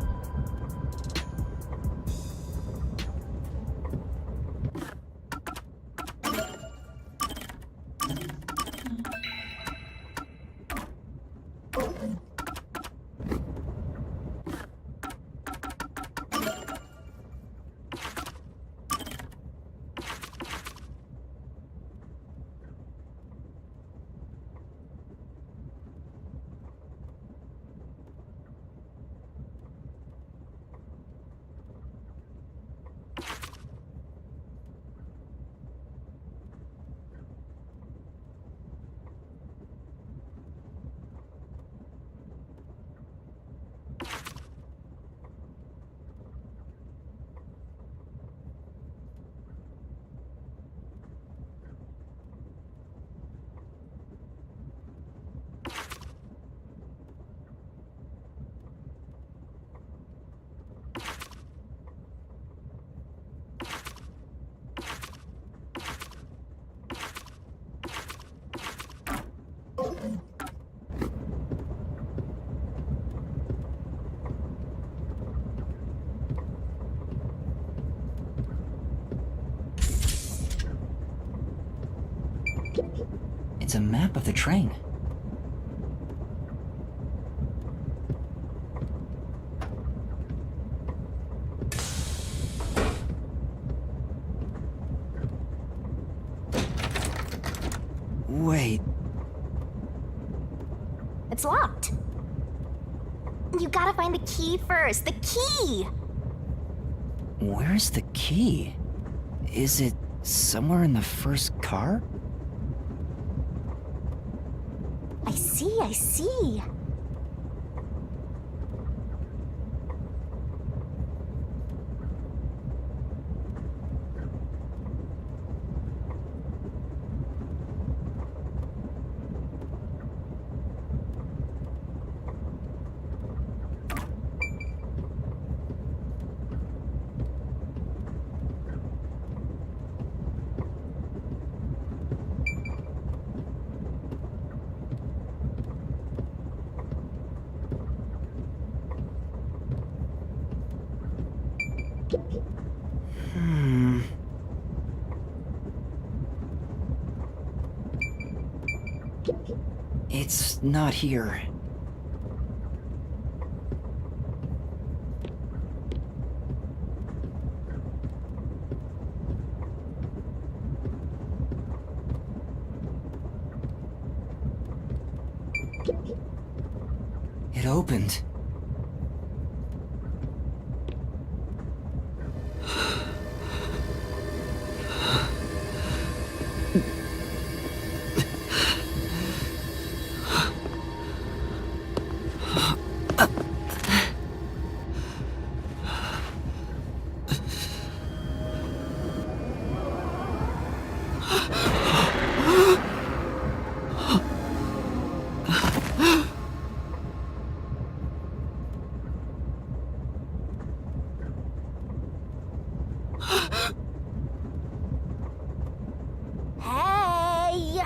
It's a map of the train. Wait, It's locked. You gotta find the key first. The key! where's the key? Is it somewhere in the first car? I see. It's not here. It opened. Hey!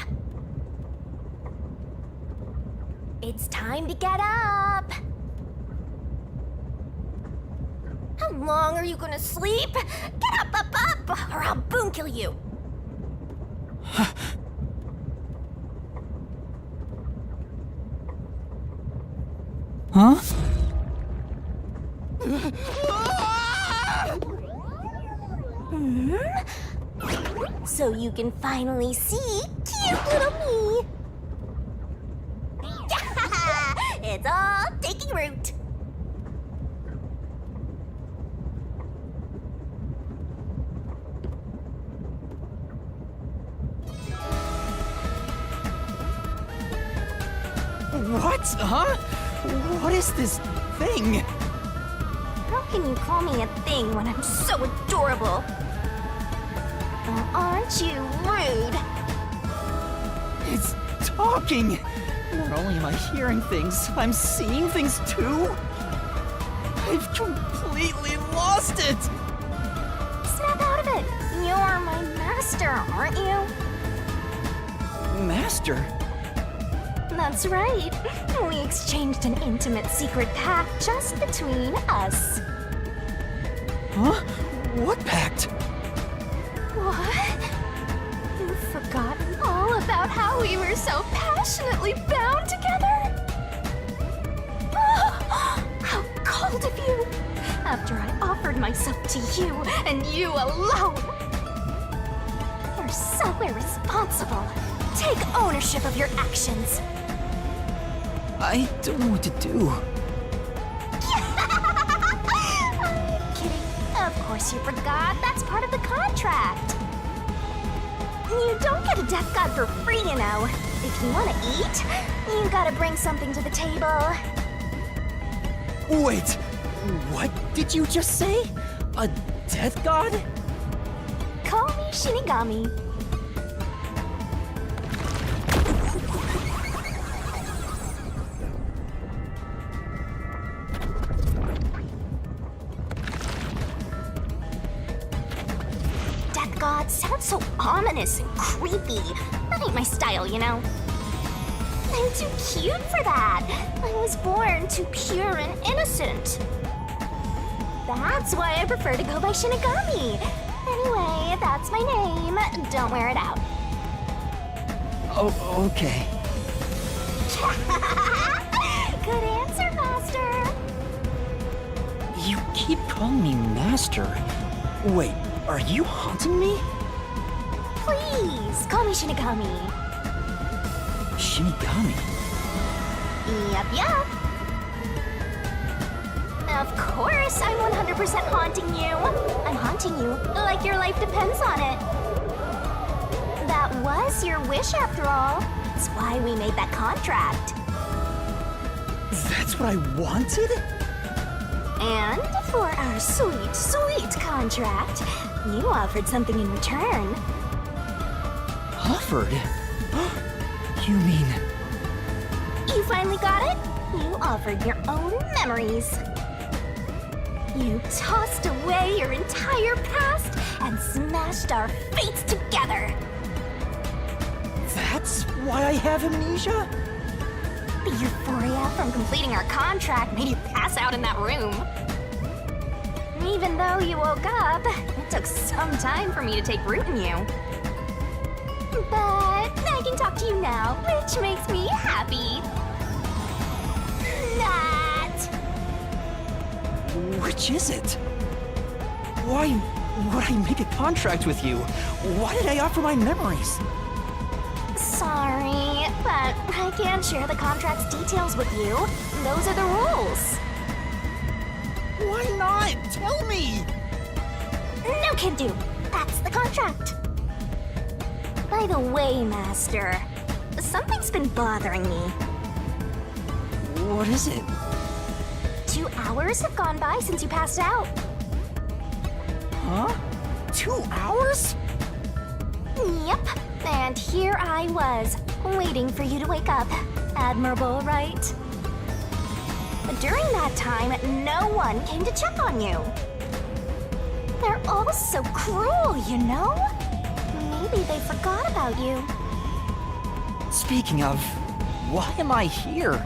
It's time to get up! How long are you gonna sleep? Get up, or I'll boom kill you! Huh? So you can finally see cute little me! It's all taking root! What? Huh? What is this thing? How can you call me a thing when I'm so adorable? Well, aren't you rude? It's talking! Not only am I hearing things, I'm seeing things too? I've completely lost it! Snap out of it! You're my master, aren't you? Master? That's right. We exchanged an intimate secret pact just between us. Huh? What pact? What? You've forgotten all about how we were so passionately bound together? How cold of you! After I offered myself to you, and you alone! You're so irresponsible. Take ownership of your actions. I don't know what to do. I'm kidding. Of course you forgot. That's part of the contract. You don't get a death god for free, you know. If you want to eat, you gotta bring something to the table. Wait! What did you just say? A death god? Call me Shinigami. Death god sounds so ominous and creepy. That ain't my style, you know. I'm too cute for that. I was born too pure and innocent. That's why I prefer to go by Shinigami. Anyway, that's my name. Don't wear it out. Oh, okay. Good answer, Master. You keep calling me Master. Wait, are you haunting me? Please, call me Shinigami. Shinigami? Yup. Of course, I'm 100% haunting you. I'm haunting you like your life depends on it. That was your wish after all. That's why we made that contract. That's what I wanted? And for our sweet, sweet contract, you offered something in return. Offered? You mean... You finally got it? You offered your own memories. You tossed away your entire past and smashed our fates together. That's why I have amnesia? The euphoria from completing our contract made you pass out in that room. Even though you woke up, it took some time for me to take root in you. But I can talk to you now, which makes me happy. That! Which is it? Why would I make a contract with you? Why did I offer my memories? Sorry, but I can't share the contract's details with you. Those are the rules. Why not? Tell me! No can do. That's the contract. By the way, Master, something's been bothering me. What is it? 2 hours have gone by since you passed out. Huh? 2 hours? Yep, and here I was, waiting for you to wake up. Admirable, right? During that time, no one came to check on you. They're all so cruel, you know? Maybe they forgot about you. Speaking of, why am I here?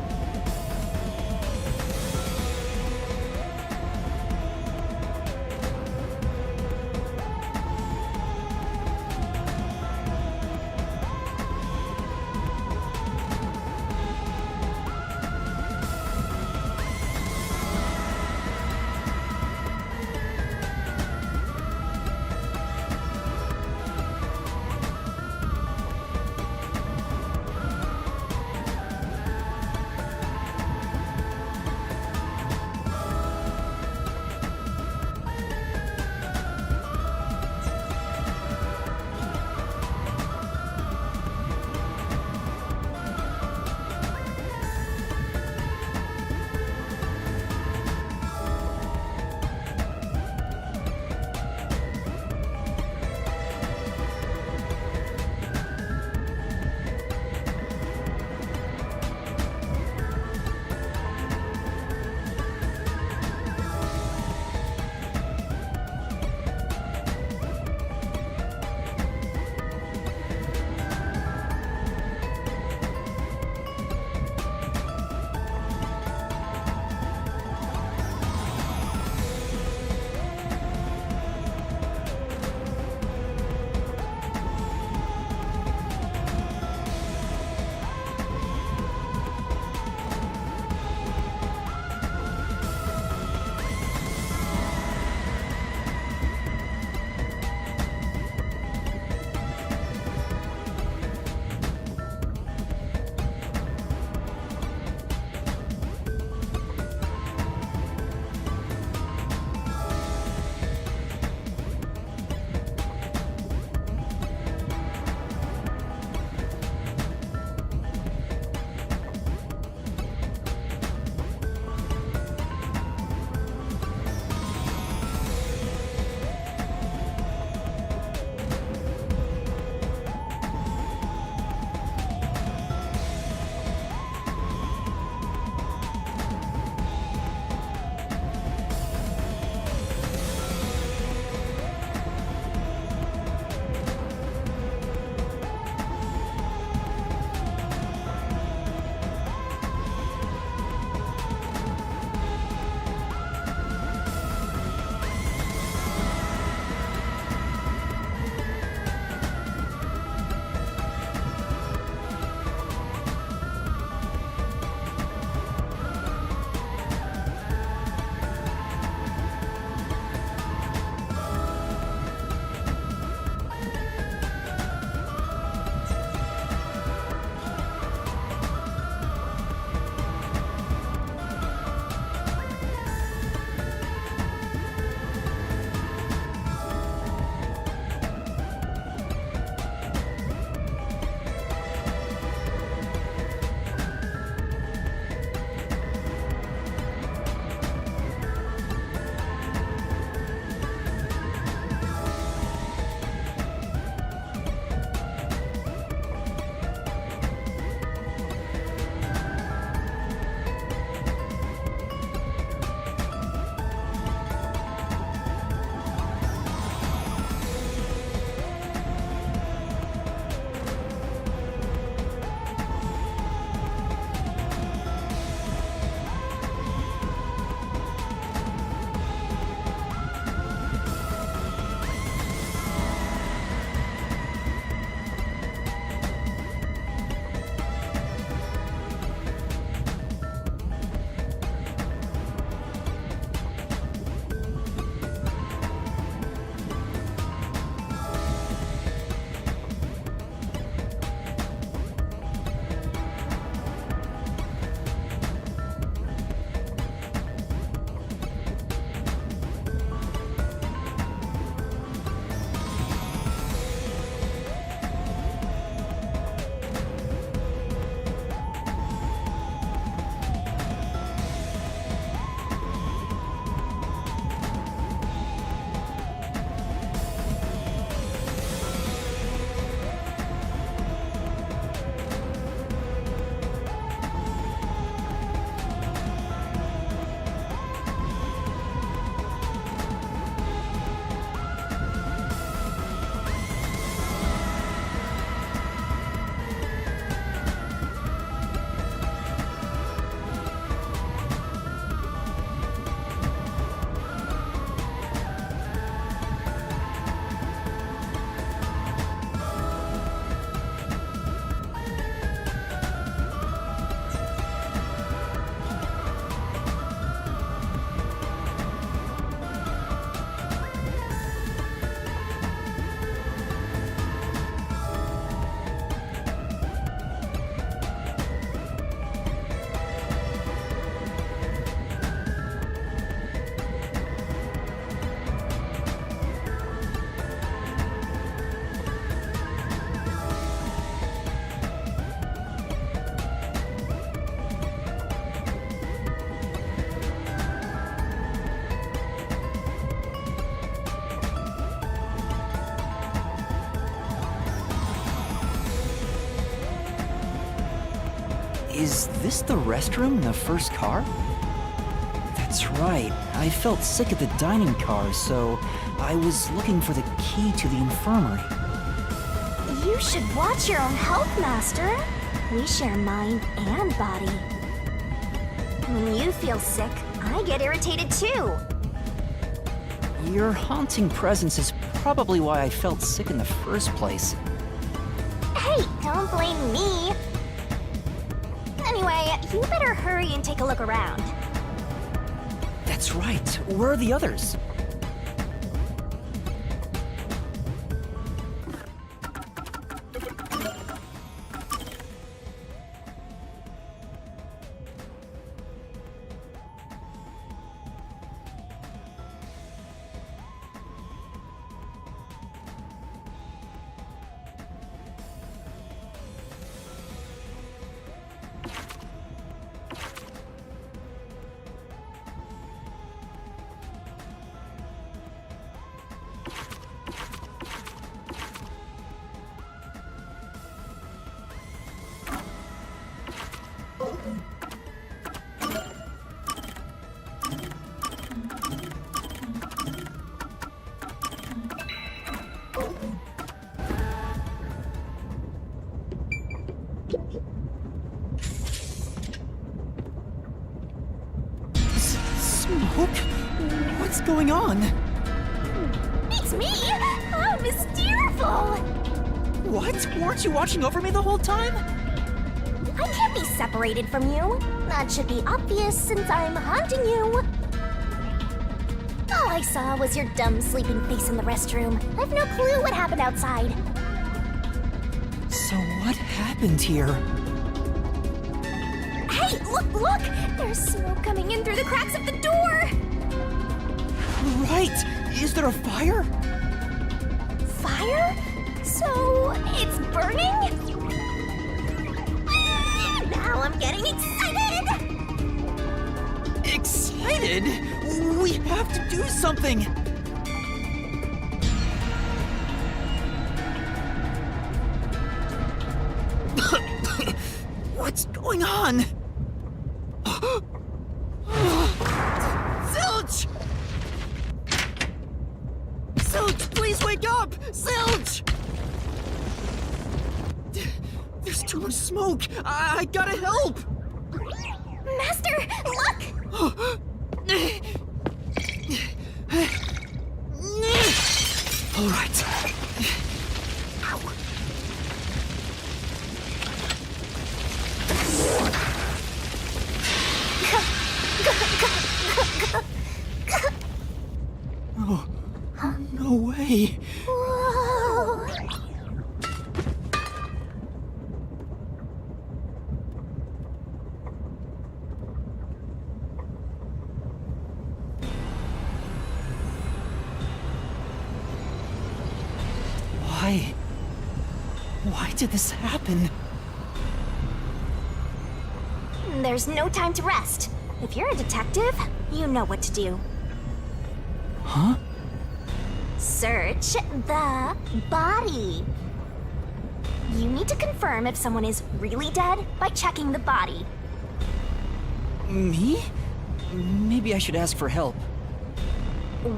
Is this the restroom in the first car? That's right. I felt sick at the dining car, so I was looking for the key to the infirmary. You should watch your own health, Master. We share mind and body. When you feel sick, I get irritated too. Your haunting presence is probably why I felt sick in the first place. Hey, don't blame me. Anyway, you better hurry and take a look around. That's right. Where are the others? Smoke? What's going on? It's me! How mysterious! What? Weren't you watching over me the whole time? I can't be separated from you. That should be obvious since I'm haunting you. All I saw was your dumb sleeping face in the restroom. I've no clue what happened outside. So what happened here? Hey, look! There's smoke coming in through the cracks of the door! Right! Is there a fire? Fire? So, it's burning? Now I'm getting excited! Excited? We have to do something! What's going on? Zilch! Zilch, please wake up! Zilch! There's too much smoke! I gotta help! Master, look! All right. Ow. Oh, no way. Whoa. Why did this happen? There's no time to rest. If you're a detective, you know what to do. Huh? Search the body. You need to confirm if someone is really dead by checking the body. Me? Maybe I should ask for help.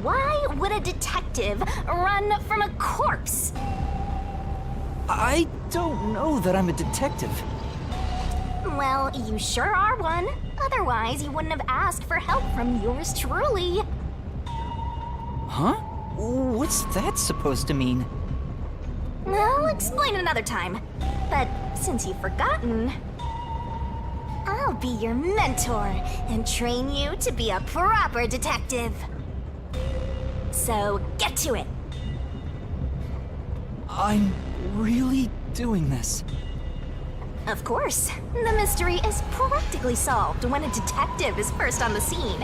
Why would a detective run from a corpse? I don't know that I'm a detective. Well, you sure are one. Otherwise, you wouldn't have asked for help from yours truly. Huh? What's that supposed to mean? I'll explain another time. But since you've forgotten, I'll be your mentor and train you to be a proper detective. So get to it. I'm really doing this. Of course, the mystery is practically solved when a detective is first on the scene.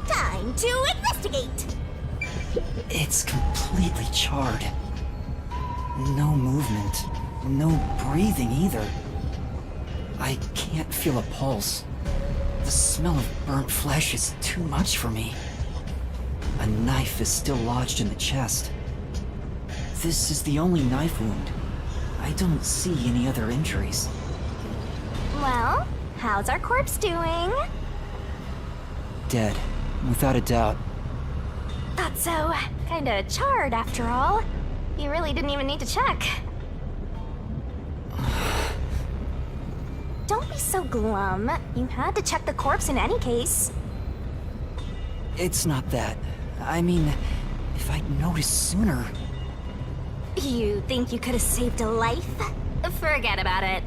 Time to investigate! It's completely charred. No movement. No breathing either. I can't feel a pulse. The smell of burnt flesh is too much for me. A knife is still lodged in the chest. This is the only knife wound. I don't see any other injuries. Well, how's our corpse doing? Dead, without a doubt. Thought so. Kinda charred after all. You really didn't even need to check. Don't be so glum. You had to check the corpse in any case. It's not that. I mean, if I'd noticed sooner... You think you could have saved a life? Forget about it.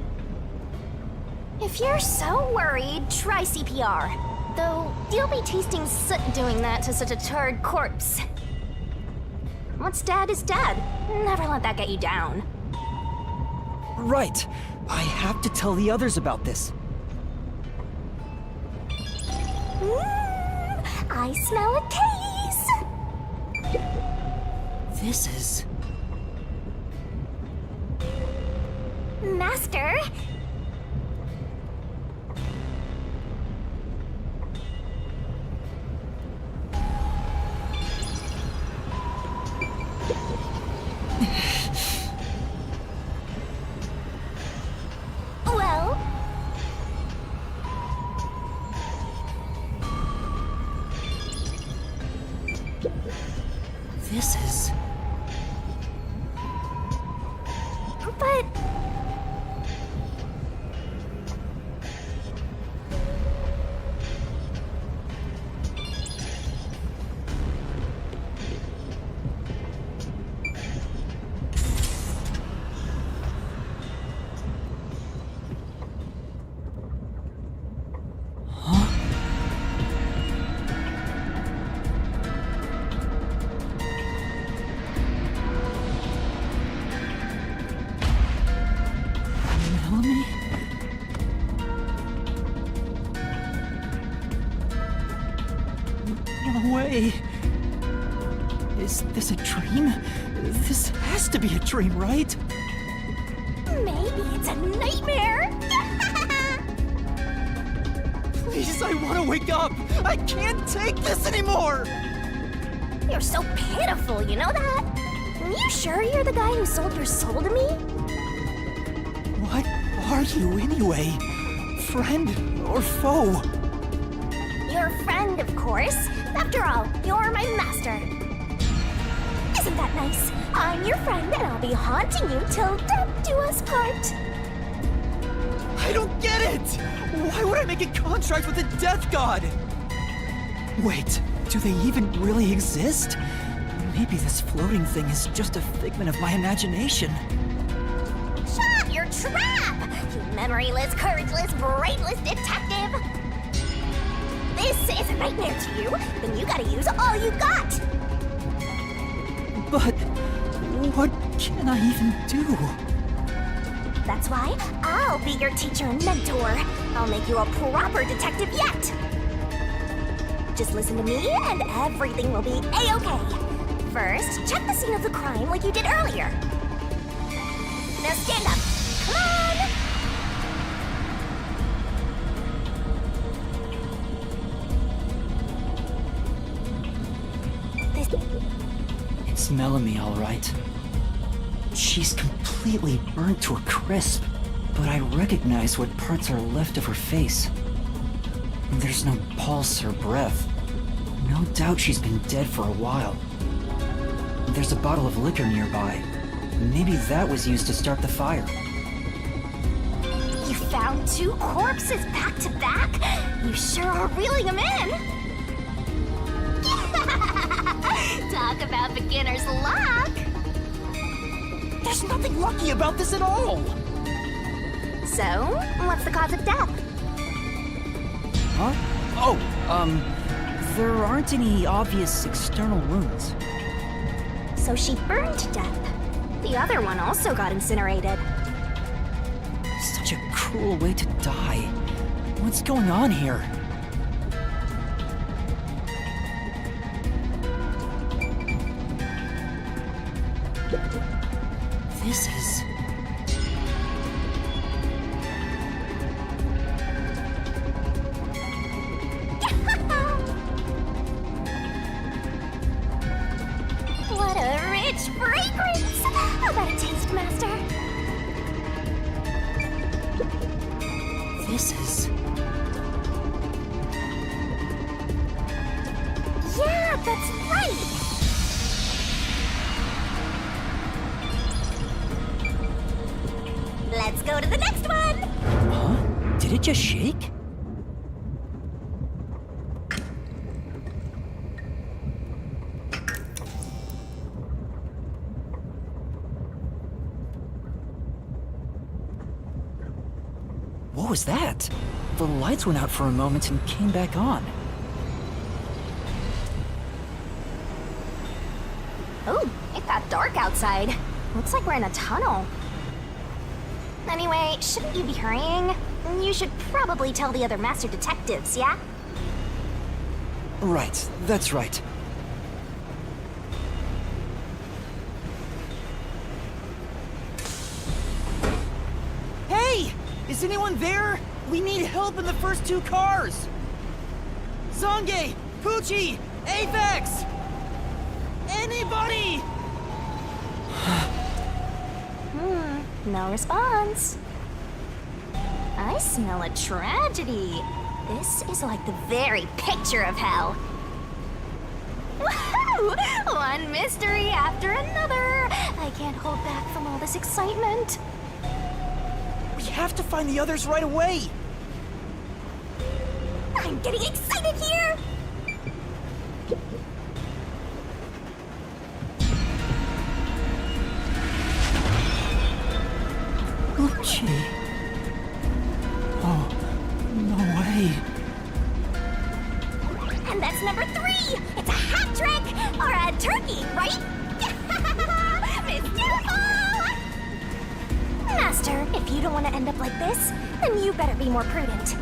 If you're so worried, try CPR. Though, you'll be tasting soot doing that to such a charred corpse. What's dead is dead. Never let that get you down. Right! I have to tell the others about this. I smell a case! This is... Master? Well? This is... But... Melanie? No way. Is this a dream? This has to be a dream, right? Maybe it's a nightmare! Please, I want to wake up! I can't take this anymore! You're so pitiful, you know that? You sure you're the guy who sold your soul to me? What are you anyway? Friend or foe? Your friend, of course. After all, you're my master. Isn't that nice? I'm your friend and I'll be haunting you till death do us part. I don't get it! Why would I make a contract with a death god? Wait, do they even really exist? Maybe this floating thing is just a figment of my imagination. Shut your trap! You memoryless, courageless, brainless detective! This is a nightmare to you, then you gotta use all you got! But what can I even do? That's why I'll be your teacher and mentor. I'll make you a proper detective yet! Just listen to me and everything will be A-okay. First, check the scene of the crime like you did earlier. Now stand up. Come on! It's Melanie, all right. She's completely burnt to a crisp, but I recognize what parts are left of her face. There's no pulse or breath. No doubt she's been dead for a while. There's a bottle of liquor nearby. Maybe that was used to start the fire. You found two corpses back to back? You sure are reeling them in! Talk about beginner's luck! There's nothing lucky about this at all! So, what's the cause of death? Huh? There aren't any obvious external wounds. So she burned to death. The other one also got incinerated. Such a cruel way to die. What's going on here? This is... that a taste, Master? This is... Yeah, that's right! Let's go to the next one! Huh? Did it just shake? What was that? The lights went out for a moment and came back on. Ooh, it got dark outside. Looks like we're in a tunnel. Anyway, shouldn't you be hurrying? You should probably tell the other master detectives, yeah? Right, that's right. Hey! Is anyone there? We need help in the first two cars! Zange! Poochie! Apex! Anybody! No response. I smell a tragedy. This is like the very picture of hell. Woohoo! One mystery after another. I can't hold back from all this excitement. We have to find the others right away! I'm getting excited here! Poochie. Oh, no way. And that's number 3! It's a hat trick! Or a turkey, right? Miss Beautiful! Master, if you don't want to end up like this, then you better be more prudent.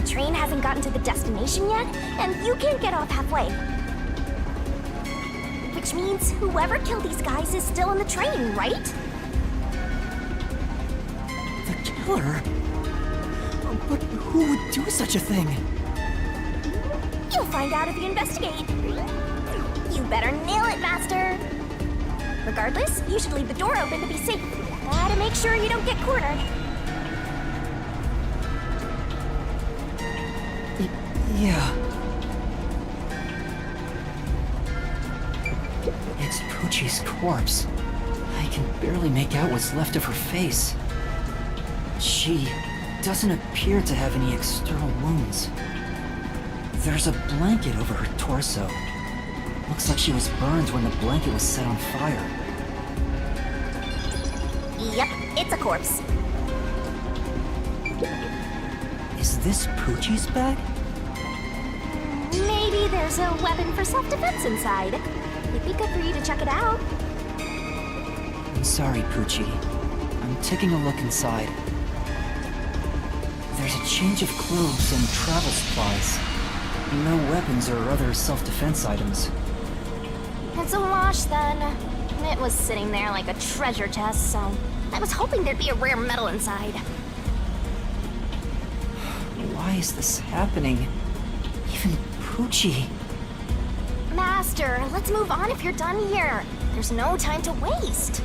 The train hasn't gotten to the destination yet, and you can't get off halfway. Which means whoever killed these guys is still in the train, right? The killer? But who would do such a thing? You'll find out if you investigate. You better nail it, Master. Regardless, you should leave the door open to be safe. Gotta make sure you don't get cornered. Yeah. It's Poochie's corpse. I can barely make out what's left of her face. She doesn't appear to have any external wounds. There's a blanket over her torso. Looks like she was burned when the blanket was set on fire. Yep, it's a corpse. Is this Poochie's bag? Maybe there's a weapon for self-defense inside. It'd be good for you to check it out. I'm sorry, Poochie. I'm taking a look inside. There's a change of clothes and travel supplies. No weapons or other self-defense items. It's a wash, then. It was sitting there like a treasure chest, so I was hoping there'd be a rare metal inside. Why is this happening? Even Poochie. Master, let's move on if you're done here. There's no time to waste.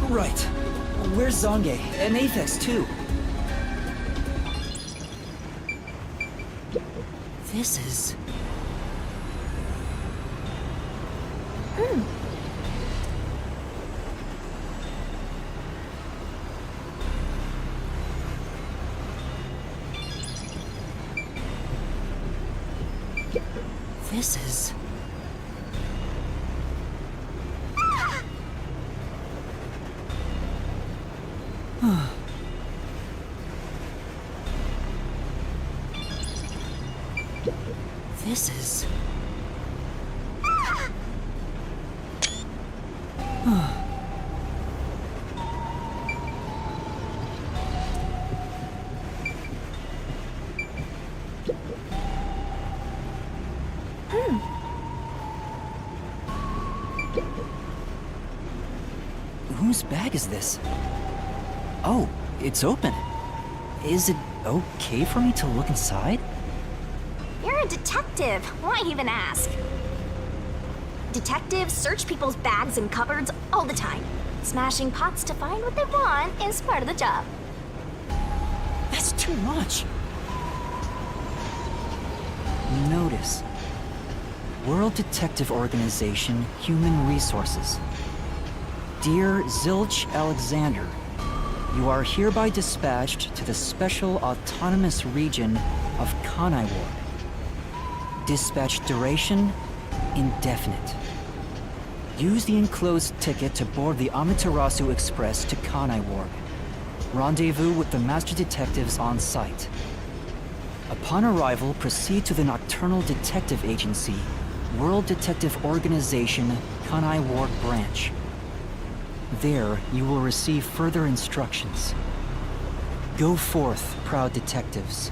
Right. Where's Zange? And Aphex, too. This is... This is... This is... Whose bag is this? Oh, it's open. Is it okay for me to look inside? You're a detective. Why even ask? Detectives search people's bags and cupboards all the time. Smashing pots to find what they want is part of the job. That's too much. Notice. World Detective Organization Human Resources. Dear Zilch Alexander, you are hereby dispatched to the Special Autonomous Region of Kanai Ward. Dispatch duration, indefinite. Use the enclosed ticket to board the Amaterasu Express to Kanai Ward. Rendezvous with the Master Detectives on site. Upon arrival, proceed to the Nocturnal Detective Agency, World Detective Organization, Kanai Ward Branch. There, you will receive further instructions. Go forth, proud detectives.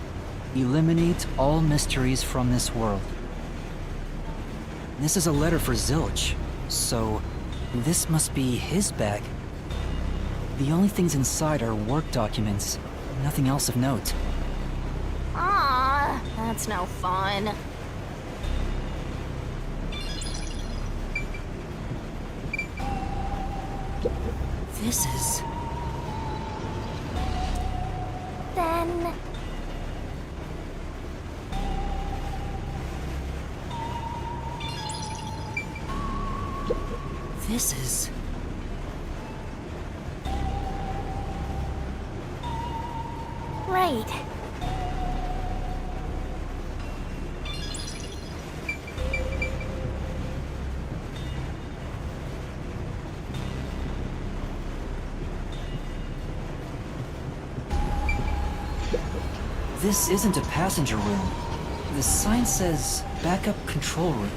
Eliminate all mysteries from this world. This is a letter for Zilch, so this must be his bag. The only things inside are work documents, nothing else of note. Ah, that's no fun. This is... Then... This is... Right. This isn't a passenger room. The sign says backup control room.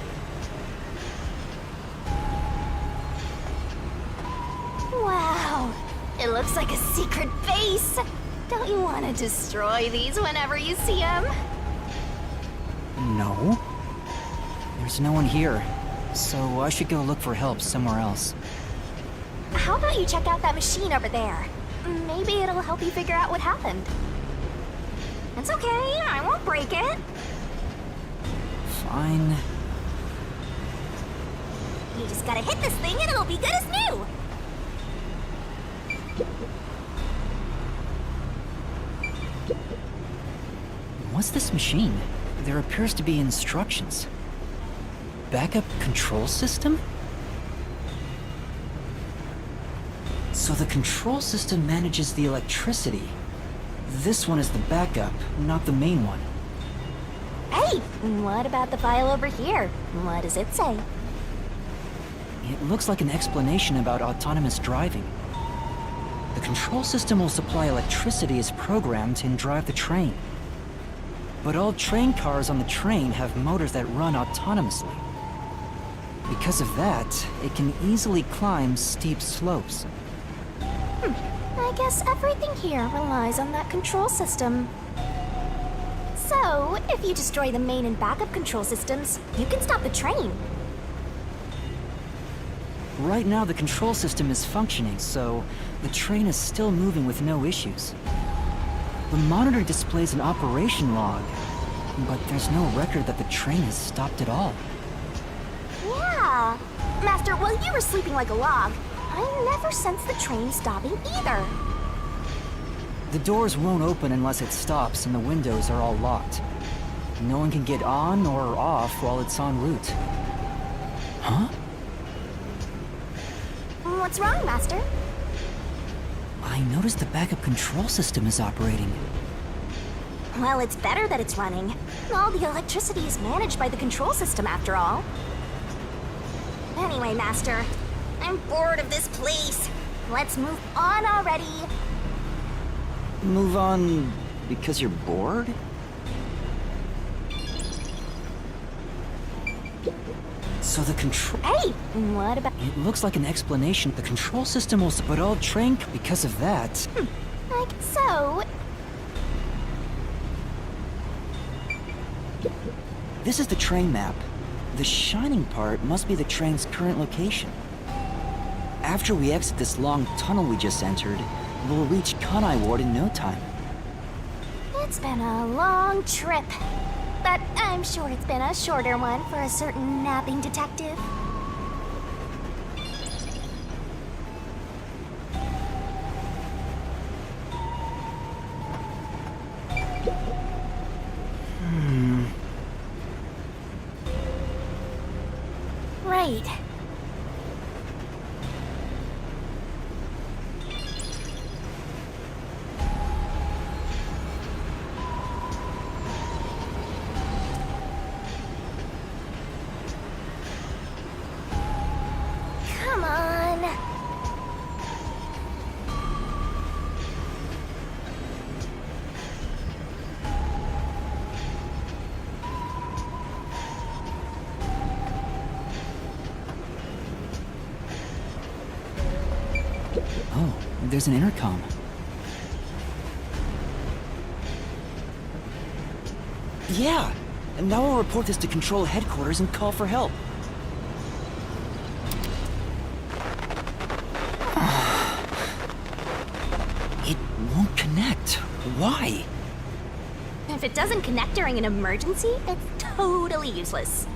Wow. It looks like a secret base. Don't you want to destroy these whenever you see them? No. There's no one here, so I should go look for help somewhere else. How about you check out that machine over there? Maybe it'll help you figure out what happened. It's okay, I won't break it. Fine. You just gotta hit this thing and it'll be good as new! What's this machine? There appears to be instructions. Backup control system? So the control system manages the electricity. This one is the backup, not the main one. Hey, what about the file over here? What does it say? It looks like an explanation about autonomous driving. The control system will supply electricity as programmed and drive the train. But all train cars on the train have motors that run autonomously. Because of that, it can easily climb steep slopes. I guess everything here relies on that control system. So, if you destroy the main and backup control systems, you can stop the train. Right now, the control system is functioning, so the train is still moving with no issues. The monitor displays an operation log, but there's no record that the train has stopped at all. Yeah. Master, while you were sleeping like a log, I never sensed the train stopping either. The doors won't open unless it stops, and the windows are all locked. No one can get on or off while it's en route. Huh? What's wrong, Master? I noticed the backup control system is operating. Well, it's better that it's running. All the electricity is managed by the control system, after all. Anyway, Master, I'm bored of this place. Let's move on already. Move on because you're bored? So the control... Hey, what about... It looks like an explanation. The control system will... But all train... Because of that... Like so... This is the train map. The shining part must be the train's current location. After we exit this long tunnel we just entered, we'll reach Kanai Ward in no time. It's been a long trip. But I'm sure it's been a shorter one for a certain napping detective. Right. Come on. Oh, there's an intercom. Yeah! And now we'll report this to Control Headquarters and call for help. It won't connect. Why? If it doesn't connect during an emergency, it's totally useless.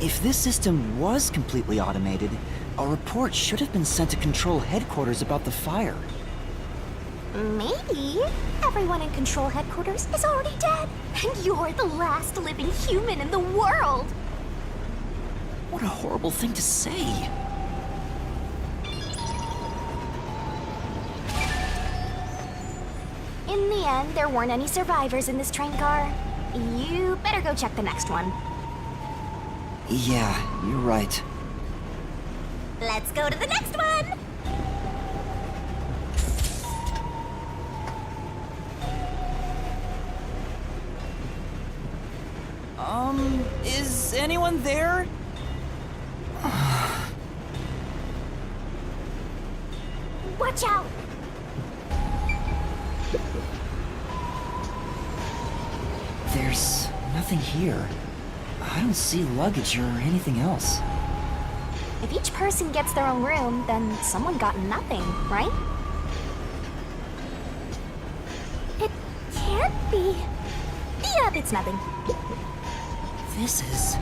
If this system was completely automated, a report should have been sent to Control Headquarters about the fire. Maybe everyone in Control Headquarters is already dead, and you're the last living human in the world. What a horrible thing to say. In the end, there weren't any survivors in this train car. You better go check the next one. Yeah, you're right. Let's go to the next one! Is anyone there? Watch out! nothing here. I don't see luggage or anything else. If each person gets their own room, then someone got nothing, right? It can't be. Yep, it's nothing. This is...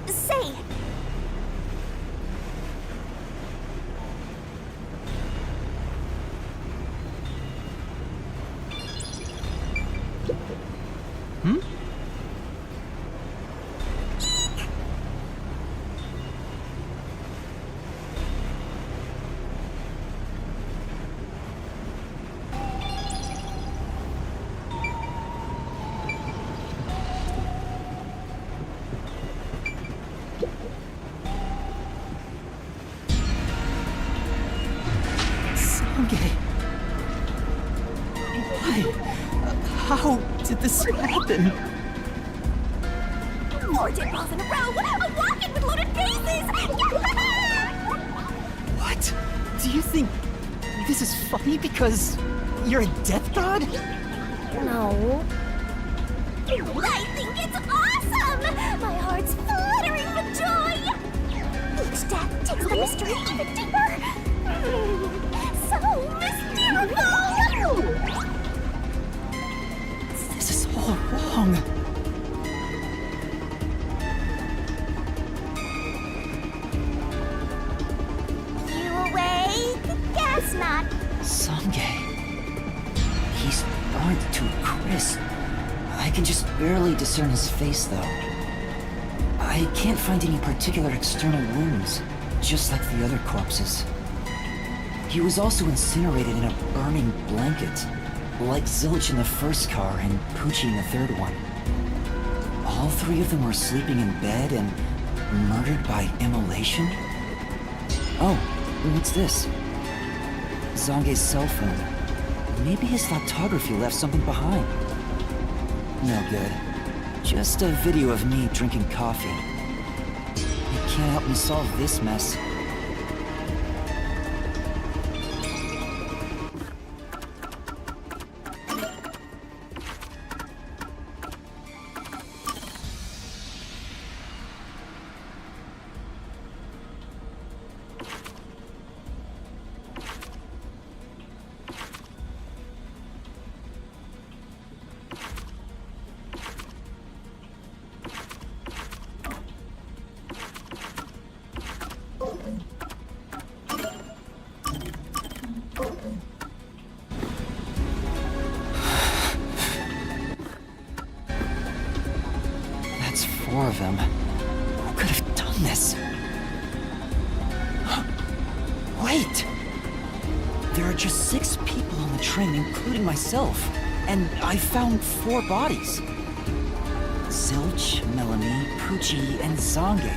Say, Hmm? Sange. Why? How did this happen? 4 dead balls in a row! A rocket with loaded bases! What? Do you think this is funny because you're a death god? No. I think it's awesome! My heart's fluttering with joy! Each death takes the mystery even deeper! So mystical! This is all wrong. You awake? Guess not. Sange. He's burnt to a crisp. I can just barely discern his face, though. I can't find any particular external wounds, just like the other corpses. He was also incinerated in a burning blanket, like Zilch in the first car and Poochie in the third one. All 3 of them were sleeping in bed and murdered by immolation? Oh, what's this? Zange's cell phone. Maybe his photography left something behind. No good. Just a video of me drinking coffee. It can't help me solve this mess. That's 4 of them. Who could have done this? Wait! There are just 6 people on the train, including myself. And I found 4 bodies. Zilch, Melanie, Poochie, and Zange.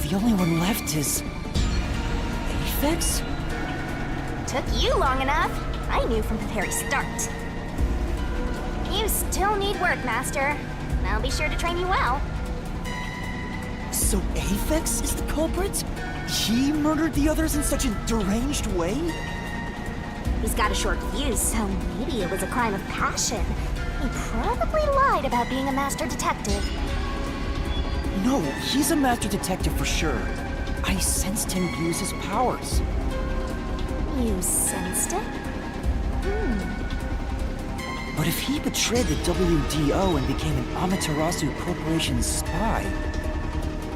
The only one left is... Aphex? Took you long enough. I knew from the very start. You still need work, Master. I'll be sure to train you well. So Aphex is the culprit? He murdered the others in such a deranged way? He's got a short fuse, so maybe it was a crime of passion. He probably lied about being a master detective. No, he's a master detective for sure. I sensed him use his powers. You sensed it? But if he betrayed the WDO and became an Amaterasu Corporation spy,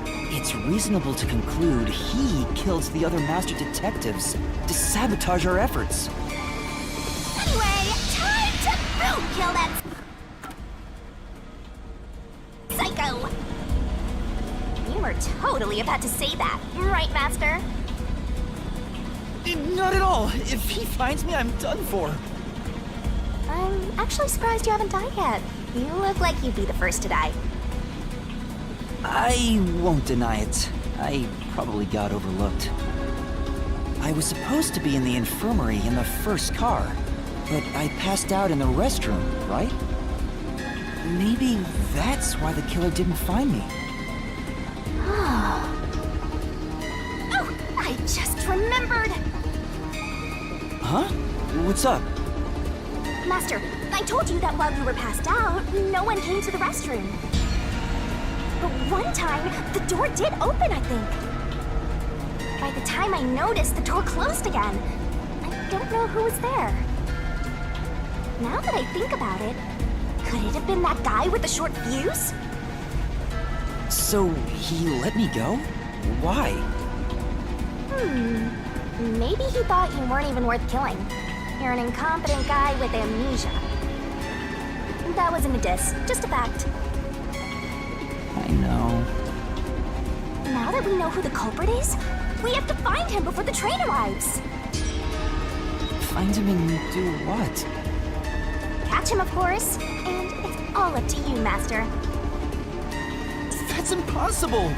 it's reasonable to conclude he killed the other master detectives to sabotage our efforts. Anyway, time to boom kill that psycho! You were totally about to say that, right, Master? Not at all. If he finds me, I'm done for. I'm actually surprised you haven't died yet. You look like you'd be the first to die. I won't deny it. I probably got overlooked. I was supposed to be in the infirmary in the first car, but I passed out in the restroom, right? Maybe that's why the killer didn't find me. Oh, I just remembered! Huh? What's up? Master, I told you that while you were passed out, no one came to the restroom. But one time, the door did open, I think. By the time I noticed, the door closed again. I don't know who was there. Now that I think about it, could it have been that guy with the short fuse? So he let me go? Why? Maybe he thought you weren't even worth killing. You're an incompetent guy with amnesia. That wasn't a diss, just a fact. I know. Now that we know who the culprit is, we have to find him before the train arrives. Find him and do what? Catch him, of course, and it's all up to you, Master. That's impossible!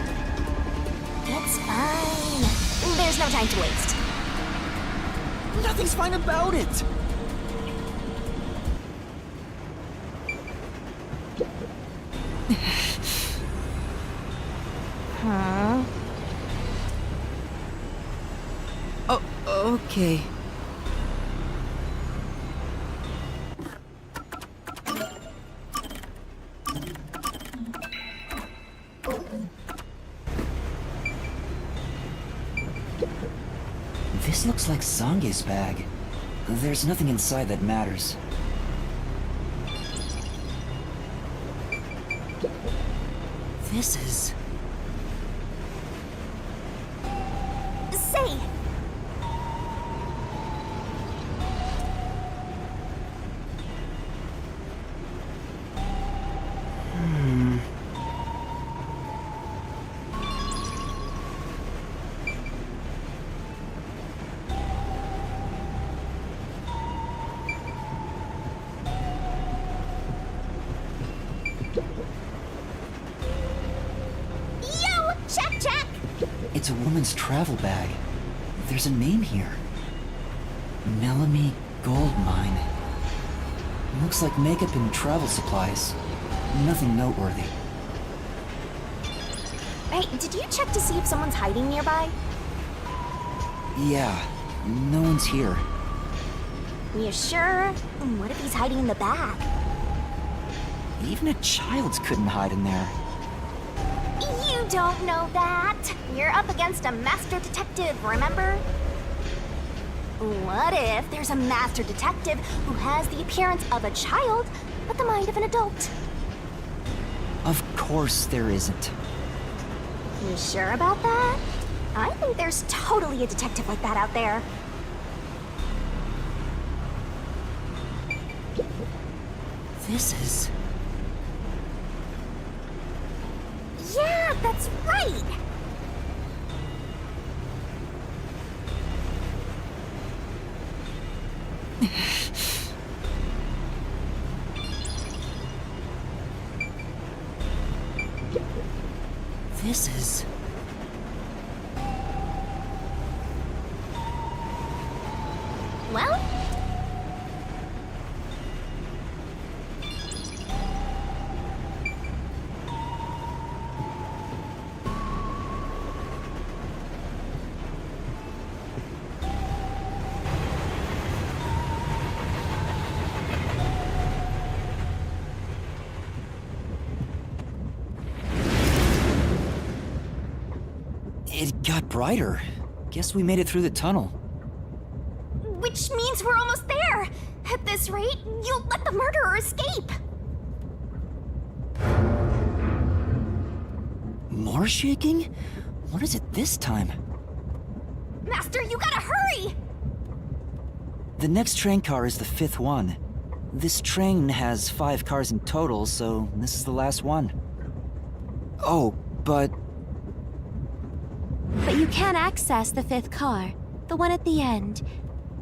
It's fine. There's no time to waste. Nothing's fine about it! Huh? Oh, okay. This looks like Zange's bag. There's nothing inside that matters. This is... Say! Yo! Check, check! It's a woman's travel bag. There's a name here. Melanie Goldmine. Looks like makeup and travel supplies. Nothing noteworthy. Hey, did you check to see if someone's hiding nearby? Yeah, no one's here. You sure? What if he's hiding in the bag? Even a child couldn't hide in there. You don't know that. You're up against a master detective, remember? What if there's a master detective who has the appearance of a child, but the mind of an adult? Of course there isn't. You sure about that? I think there's totally a detective like that out there. This is... Yeah, that's right! This is... Well, It got brighter. Guess we made it through the tunnel. which means we're almost there. At this rate, you'll let the murderer escape. More shaking? What is it this time? Master, you gotta hurry! The next train car is the 5th one. This train has 5 cars in total, so this is the last one. Oh, but... But you can't access the 5th car, the one at the end.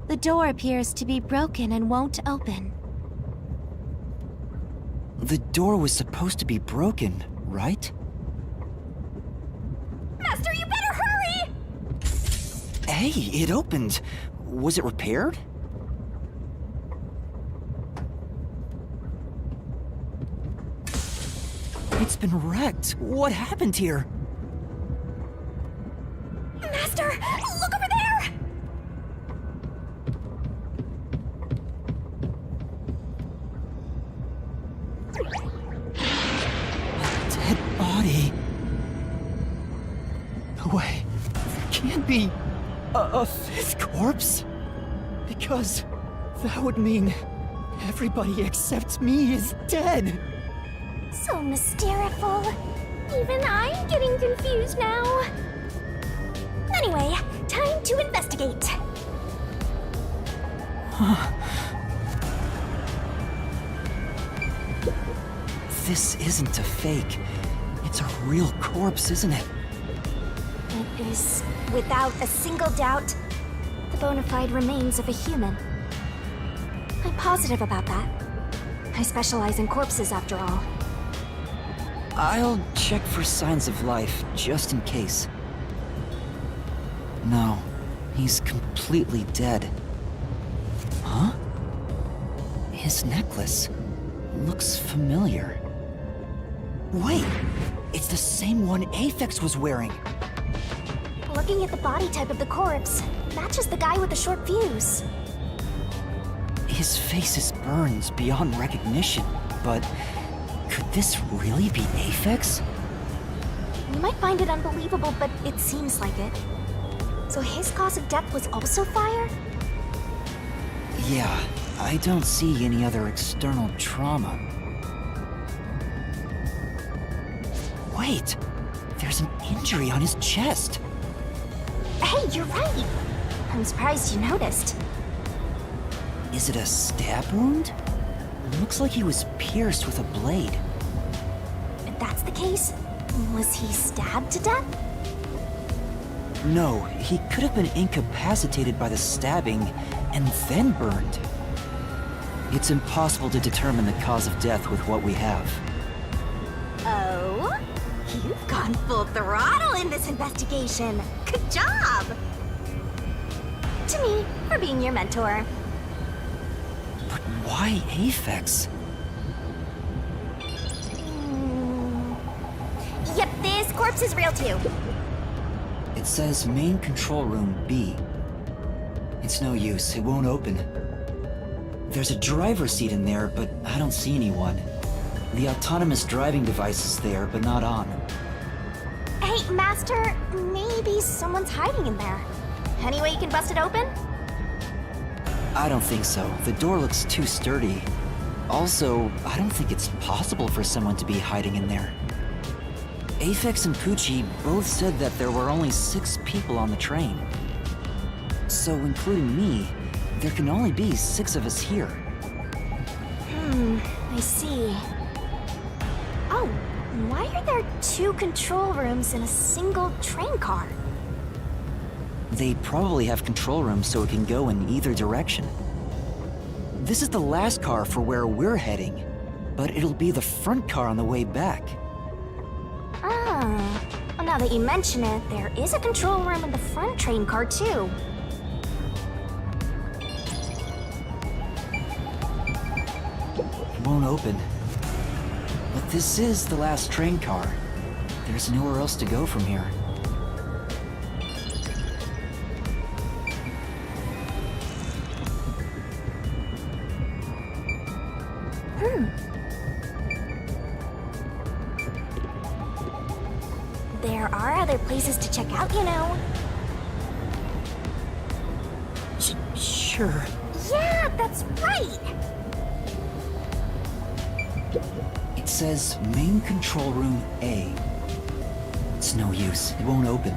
The door appears to be broken and won't open. the door was supposed to be broken, right? Master, you Hey, it opened. Was it repaired? It's been wrecked. What happened here? Master, look over there! A dead body. No way. There can't be a fifth corpse. Because that would mean everybody except me is dead. So mysteriful. Even I'm getting confused now. Anyway, time to investigate. This isn't a fake. It's a real corpse, isn't it? It is, without a single doubt, the bona fide remains of a human. I'm positive about that. I specialize in corpses, after all. I'll check for signs of life, just in case. No, he's completely dead. Huh? His necklace looks familiar. Wait, it's the same one Aphex was wearing. Looking at the body type of the corpse, matches the guy with the short fuse. His face is burned beyond recognition, but could this really be Aphex? You might find it unbelievable, but it seems like it. So his cause of death was also fire? Yeah, I don't see any other external trauma. Wait, there's an injury on his chest. Hey, you're right! I'm surprised you noticed. Is it a stab wound? Looks like he was pierced with a blade. If that's the case, was he stabbed to death? No, he could have been incapacitated by the stabbing and then burned. It's impossible to determine the cause of death with what we have. Oh? You've gone full throttle in this investigation. Good job! To me, for being your mentor. But why Aphex? Yep, this corpse is real too. It says main control room B. It's no use, it won't open. There's a driver's seat in there, but I don't see anyone. The autonomous driving device is there, but not on. Hey, Master, maybe someone's hiding in there. Any way you can bust it open? I don't think so. The door looks too sturdy. Also, I don't think it's possible for someone to be hiding in there. Aphex and Poochie both said that there were only 6 people on the train. So, including me, there can only be 6 of us here. I see. Oh, why are there 2 control rooms in a single train car? They probably have control rooms so it can go in either direction. This is the last car for where we're heading, but it'll be the front car on the way back. Ah, well, now that you mention it, there is a control room in the front train car too. It won't open. But this is the last train car. There's nowhere else to go from here. There are other places to check out, you know. Sure. Yeah, that's right! It says main control room A. It's no use. It won't open.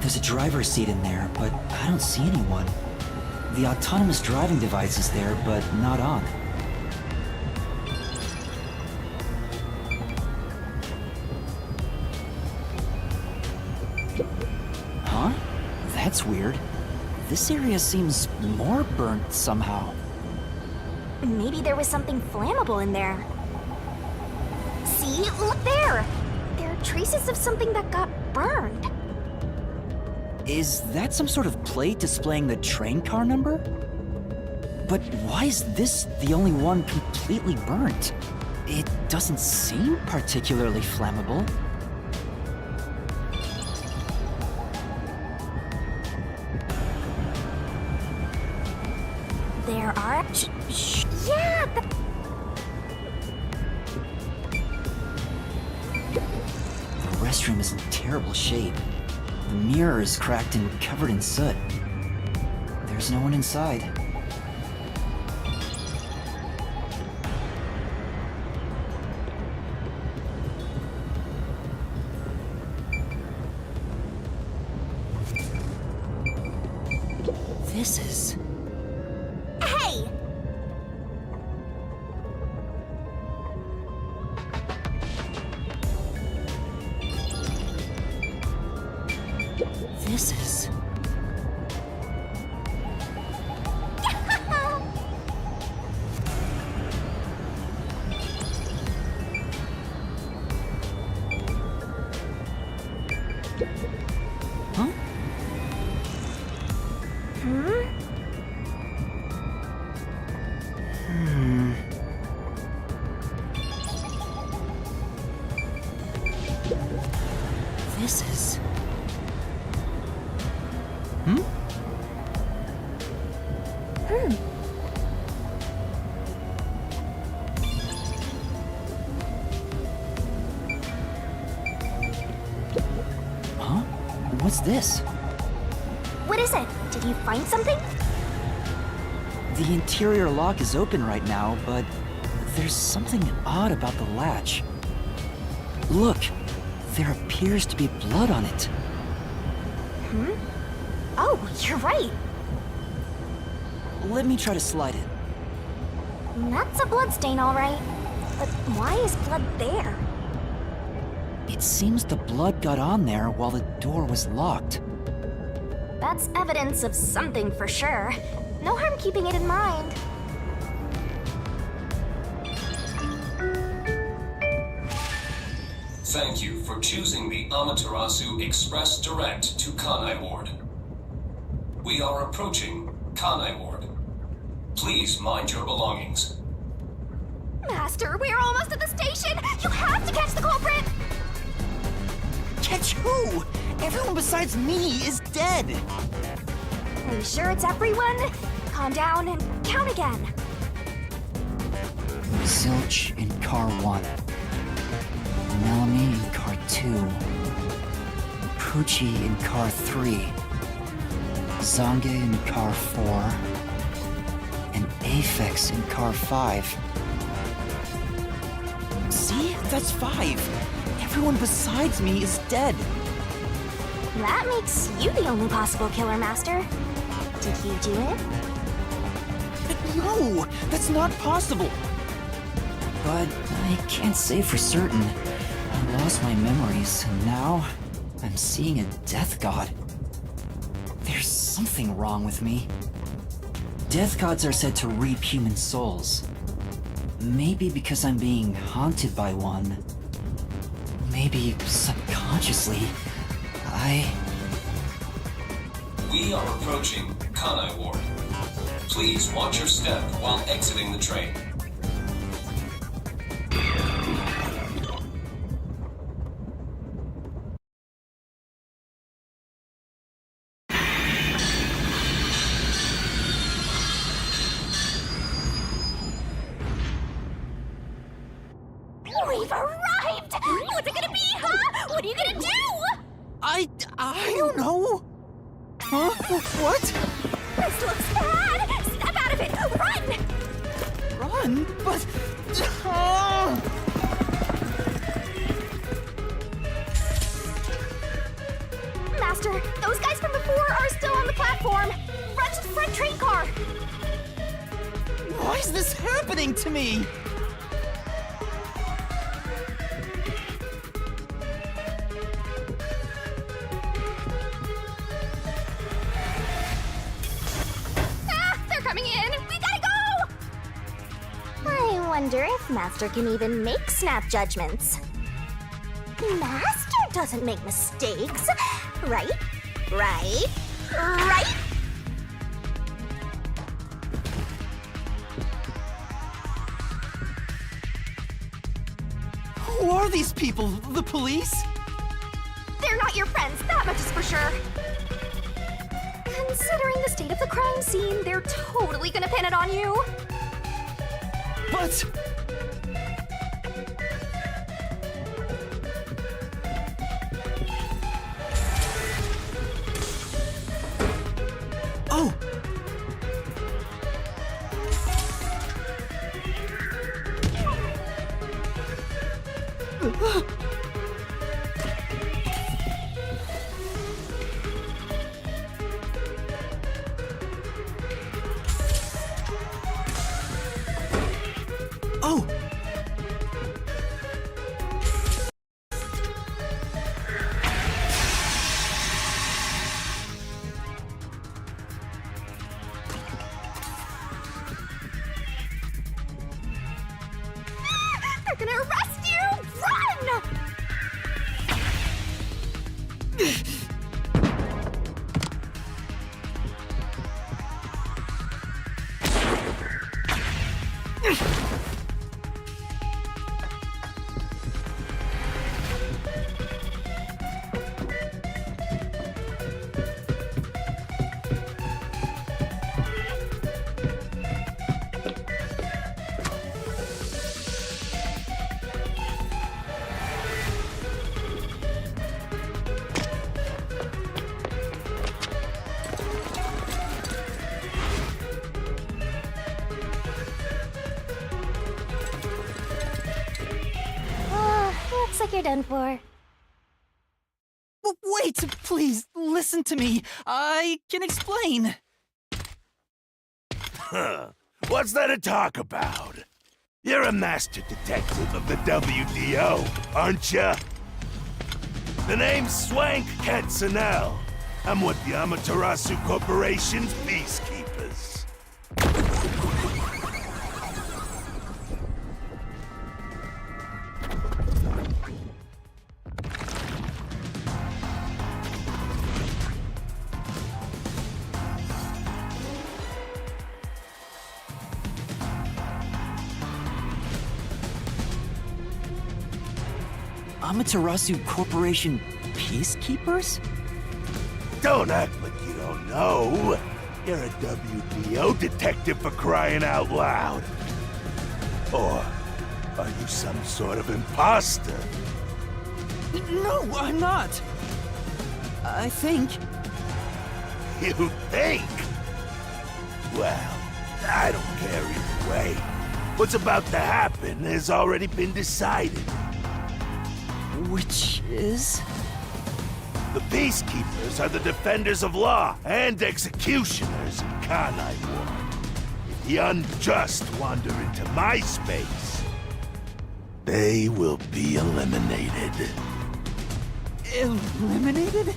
There's a driver's seat in there, but I don't see anyone. The autonomous driving device is there, but not on. Huh? That's weird. This area seems more burnt somehow. Maybe there was something flammable in there. See? Look there! There are traces of something that got burned. Is that some sort of plate displaying the train car number? But why is this the only one completely burnt? It doesn't seem particularly flammable. There are. Yeah. The restroom is in terrible shape. The mirror is cracked and covered in soot. There's no one inside. This is... Hey! This is... Huh? This is... Huh? What's this? What is it? Did you find something? The interior lock is open right now, but there's something odd about the latch. Look, there appears to be blood on it. Oh, you're right. Let me try to slide it. That's a bloodstain, all right. But why is blood there? It seems the blood got on there while the door was locked. That's evidence of something for sure. No harm keeping it in mind. Thank you for choosing the Amaterasu Express Direct to Kanai Ward. We are approaching Kanai Ward. Please mind your belongings. Master, we're almost at the station! You have to catch the culprit! Catch who? Everyone besides me is dead! Are you sure it's everyone? Calm down and count again. Zilch in car 1. Melanie in car 2. Poochie in car 3. Zange in car 4. And Aphex in car 5. See? That's 5! Everyone besides me is dead! That makes you the only possible killer, Master. Did you do it? No! That's not possible! But I can't say for certain. I lost my memories, and now I'm seeing a death god. There's something wrong with me. Death gods are said to reap human souls. Maybe because I'm being haunted by one. Maybe subconsciously, We are approaching Kanai Ward. Please watch your step while exiting the train. We've arrived! What's it gonna be, huh? What are you gonna do? I don't know. Huh? What? This looks bad! Step out of it! Run! Run? But... Master, those guys from before are still on the platform. Run to the front train car. Why is this happening to me? They're coming in! We gotta go! I wonder if Master can even make snap judgments. Master doesn't make mistakes, right? Right? Right? Who are these people? The police? They're not your friends, that much is for sure. Considering the state of the crime scene, they're totally gonna pin it on you. But... Oh! Oh! They're gonna arrest you! Run! Looks like you're done for. Wait, please, listen to me. I can explain. Huh. What's there to talk about? You're a master detective of the WDO, aren't ya? The name's Swank Katzenel. I'm with the Amaterasu Corporation's peacekeepers. Amaterasu Corporation peacekeepers? Don't act like you don't know. You're a WDO detective for crying out loud. Or are you some sort of imposter? No, I'm not. I think... You think? Well, I don't care either way. What's about to happen has already been decided. Which is? The Peacekeepers are the defenders of law and executioners in Kanai Ward. If the unjust wander into my space, they will be eliminated. Eliminated?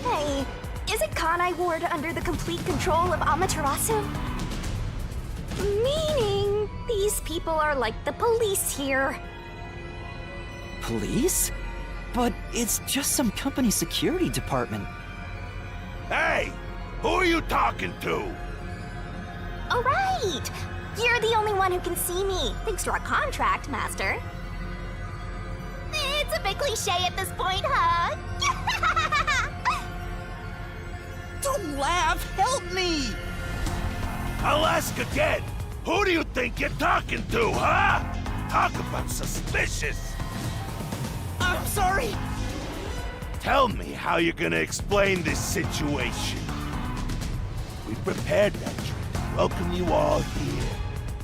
Hey, isn't Kanai Ward under the complete control of Amaterasu? Meaning, these people are like the police here. Police? But it's just some company security department. Hey! Who are you talking to? Oh, right! You're the only one who can see me, thanks to our contract, Master. It's a bit cliche at this point, huh? Don't laugh! Help me! I'll ask again. Who do you think you're talking to, huh? Talk about suspicious. I'm sorry! Tell me how you're gonna explain this situation. We prepared that trip to welcome you all here,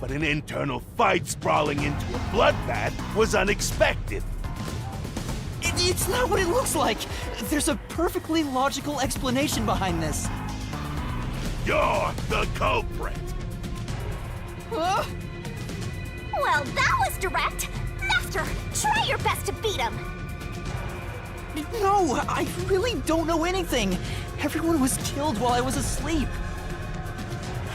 but an internal fight sprawling into a bloodbath was unexpected. It's not what it looks like! There's a perfectly logical explanation behind this. You're the culprit. Huh? Well, that was direct! Master, try your best to beat him! No, I really don't know anything. Everyone was killed while I was asleep.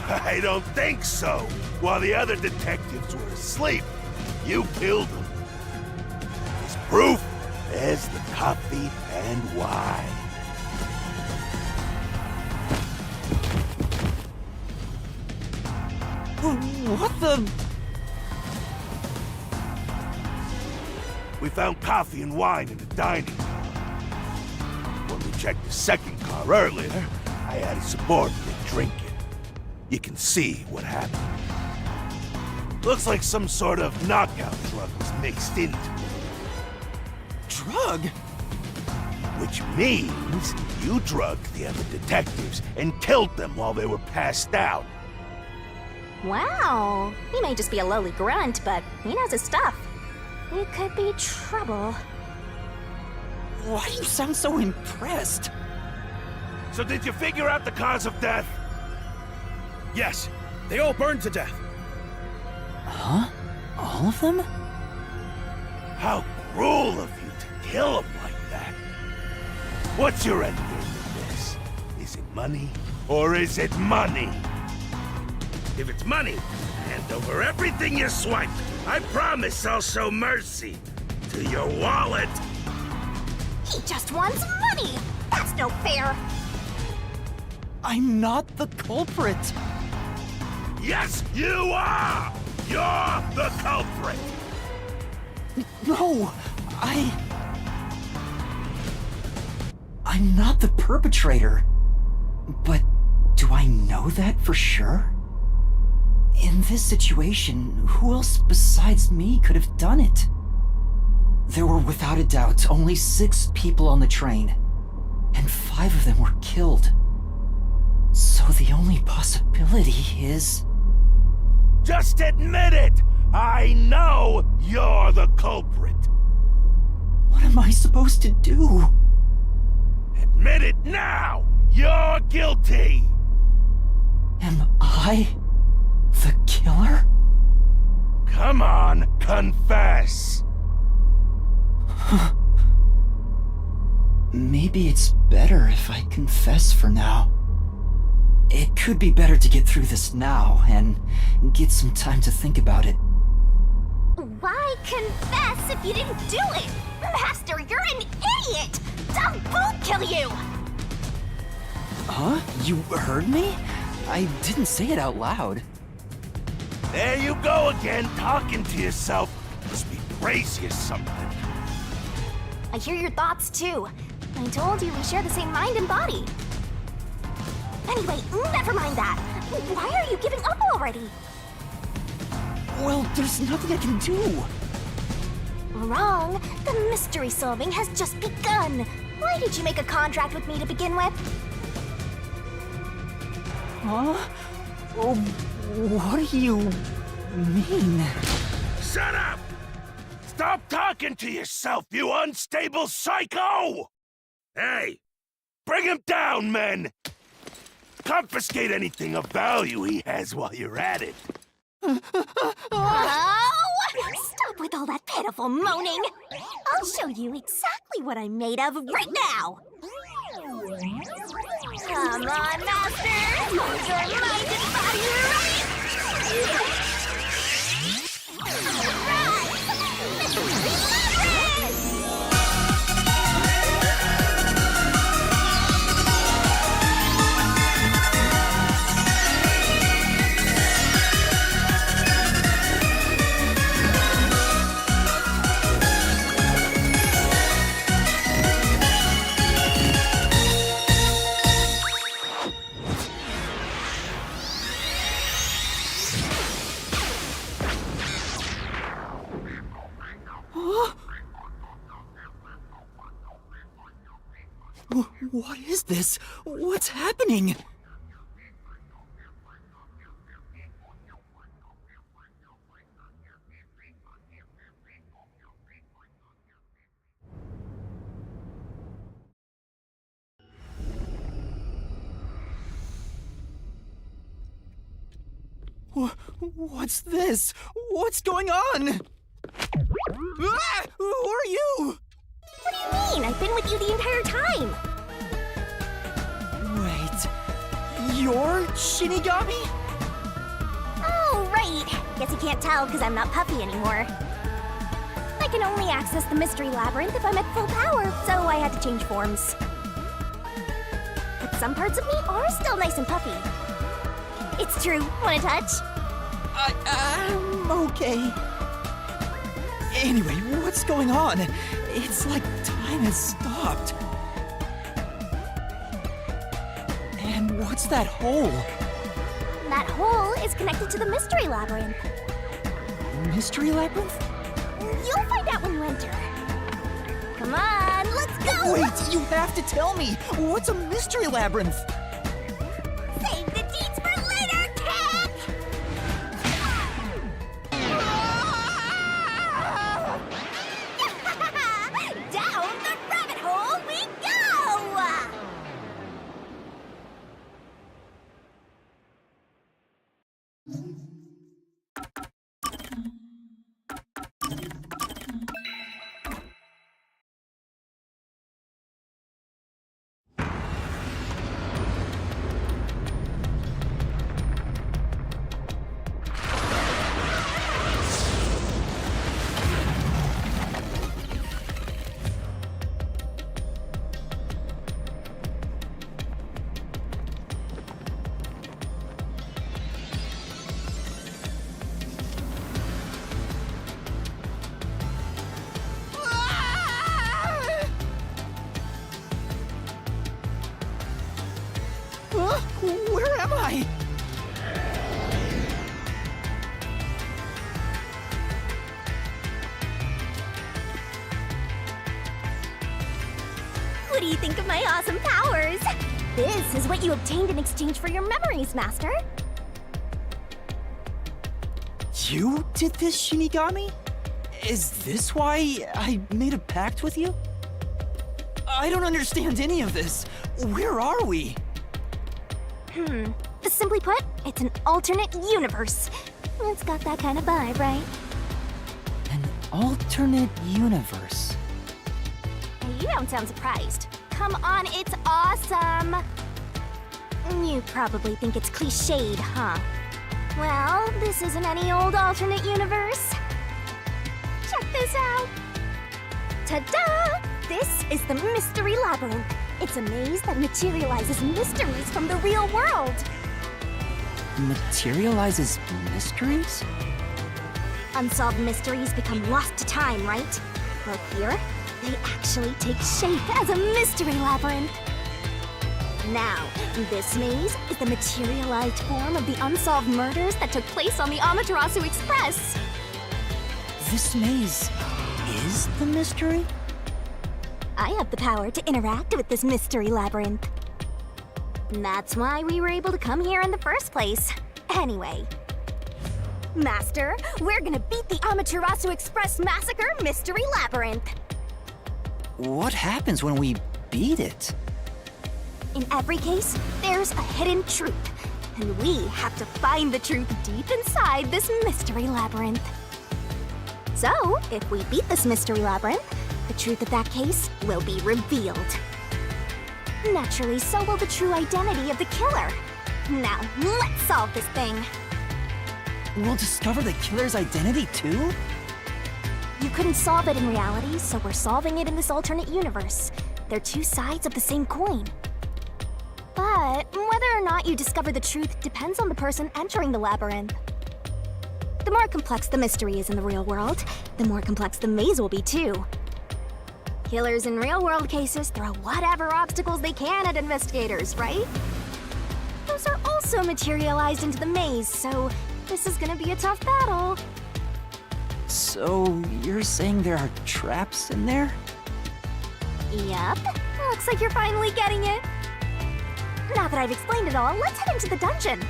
I don't think so. While the other detectives were asleep, you killed them. As proof, there's the coffee and wine. What the? We found coffee and wine in the dining room. When we checked the second car earlier, I had a subordinate drinking. You can see what happened. Looks like some sort of knockout drug was mixed into it. Drug? Which means you drugged the other detectives and killed them while they were passed out. Wow. He may just be a lowly grunt, but he knows his stuff. It could be trouble. Why do you sound so impressed? So did you figure out the cause of death? Yes, they all burned to death. Huh? All of them? How cruel of you to kill them like that. What's your end game with this? Is it money, or is it money? If it's money, hand over everything you swiped. I promise I'll show mercy to your wallet. He just wants money! That's no fair! I'm not the culprit. Yes, you are! You're the culprit! No, I'm not the perpetrator. But do I know that for sure? In this situation, who else besides me could have done it? There were without a doubt only 6 people on the train, and 5 of them were killed. So the only possibility is... Just admit it! I know you're the culprit! What am I supposed to do? Admit it now! You're guilty! Am I the killer? Come on, confess! Maybe it's better if I confess for now. It could be better to get through this now and get some time to think about it. Why confess if you didn't do it? Master, you're an idiot! Dumb won't kill you! Huh? You heard me? I didn't say it out loud. There you go again, talking to yourself. Must be crazy or something. I hear your thoughts too. I told you we share the same mind and body. Anyway, never mind that. Why are you giving up already? Well, there's nothing I can do. Wrong. The mystery solving has just begun. Why did you make a contract with me to begin with? Huh? Oh, what do you mean? Shut up! Stop talking to yourself, you unstable psycho! Hey, bring him down, men! Confiscate anything of value he has while you're at it. Oh! Stop with all that pitiful moaning! I'll show you exactly what I'm made of right now! Come on, Master! Hold your mind and body right! What is this? What's happening? What's this? What's going on? Ah! Who are you? What do you mean? I've been with you the entire time! Wait, you're Shinigami? Oh, right! Guess you can't tell because I'm not Puffy anymore. I can only access the Mystery Labyrinth if I'm at full power, so I had to change forms. But some parts of me are still nice and puffy. It's true. Wanna touch? I'm okay. Anyway, what's going on? It's like time has stopped. And what's that hole? That hole is connected to the Mystery Labyrinth. Mystery Labyrinth? You'll find out when you enter. Come on, let's go! Wait, you have to tell me! What's a Mystery Labyrinth? Save the deeds for later, kid! Down the rabbit hole we go! Huh? Where am I? What do you think of my awesome powers? This is what you obtained in exchange for your memories, Master. You did this, Shinigami? Is this why I made a pact with you? I don't understand any of this. Where are we? Simply put, it's an alternate universe. It's got that kind of vibe, right? An alternate universe. You don't sound surprised. Come on, it's awesome! You probably think it's cliched, huh? Well, this isn't any old alternate universe. Check this out! Ta-da! This is the Mystery Labyrinth. It's a maze that materializes mysteries from the real world. Materializes mysteries? Unsolved mysteries become lost to time, right? Well, here, they actually take shape as a mystery labyrinth. Now, this maze is the materialized form of the unsolved murders that took place on the Amaterasu Express. This maze is the mystery? I have the power to interact with this mystery labyrinth. That's why we were able to come here in the first place. Anyway, Master, we're gonna beat the Amaterasu Express Massacre Mystery Labyrinth. What happens when we beat it? In every case, there's a hidden truth, and we have to find the truth deep inside this mystery labyrinth. So, if we beat this mystery labyrinth, the truth of that case will be revealed. Naturally, so will the true identity of the killer. Now, let's solve this thing. We'll discover the killer's identity too? You couldn't solve it in reality, so we're solving it in this alternate universe. They're two sides of the same coin. But whether or not you discover the truth depends on the person entering the labyrinth. The more complex the mystery is in the real world, the more complex the maze will be too. Killers in real-world cases throw whatever obstacles they can at investigators, right? Those are also materialized into the maze, so this is gonna be a tough battle. So, you're saying there are traps in there? Yep. Looks like you're finally getting it. Now that I've explained it all, let's head into the dungeon.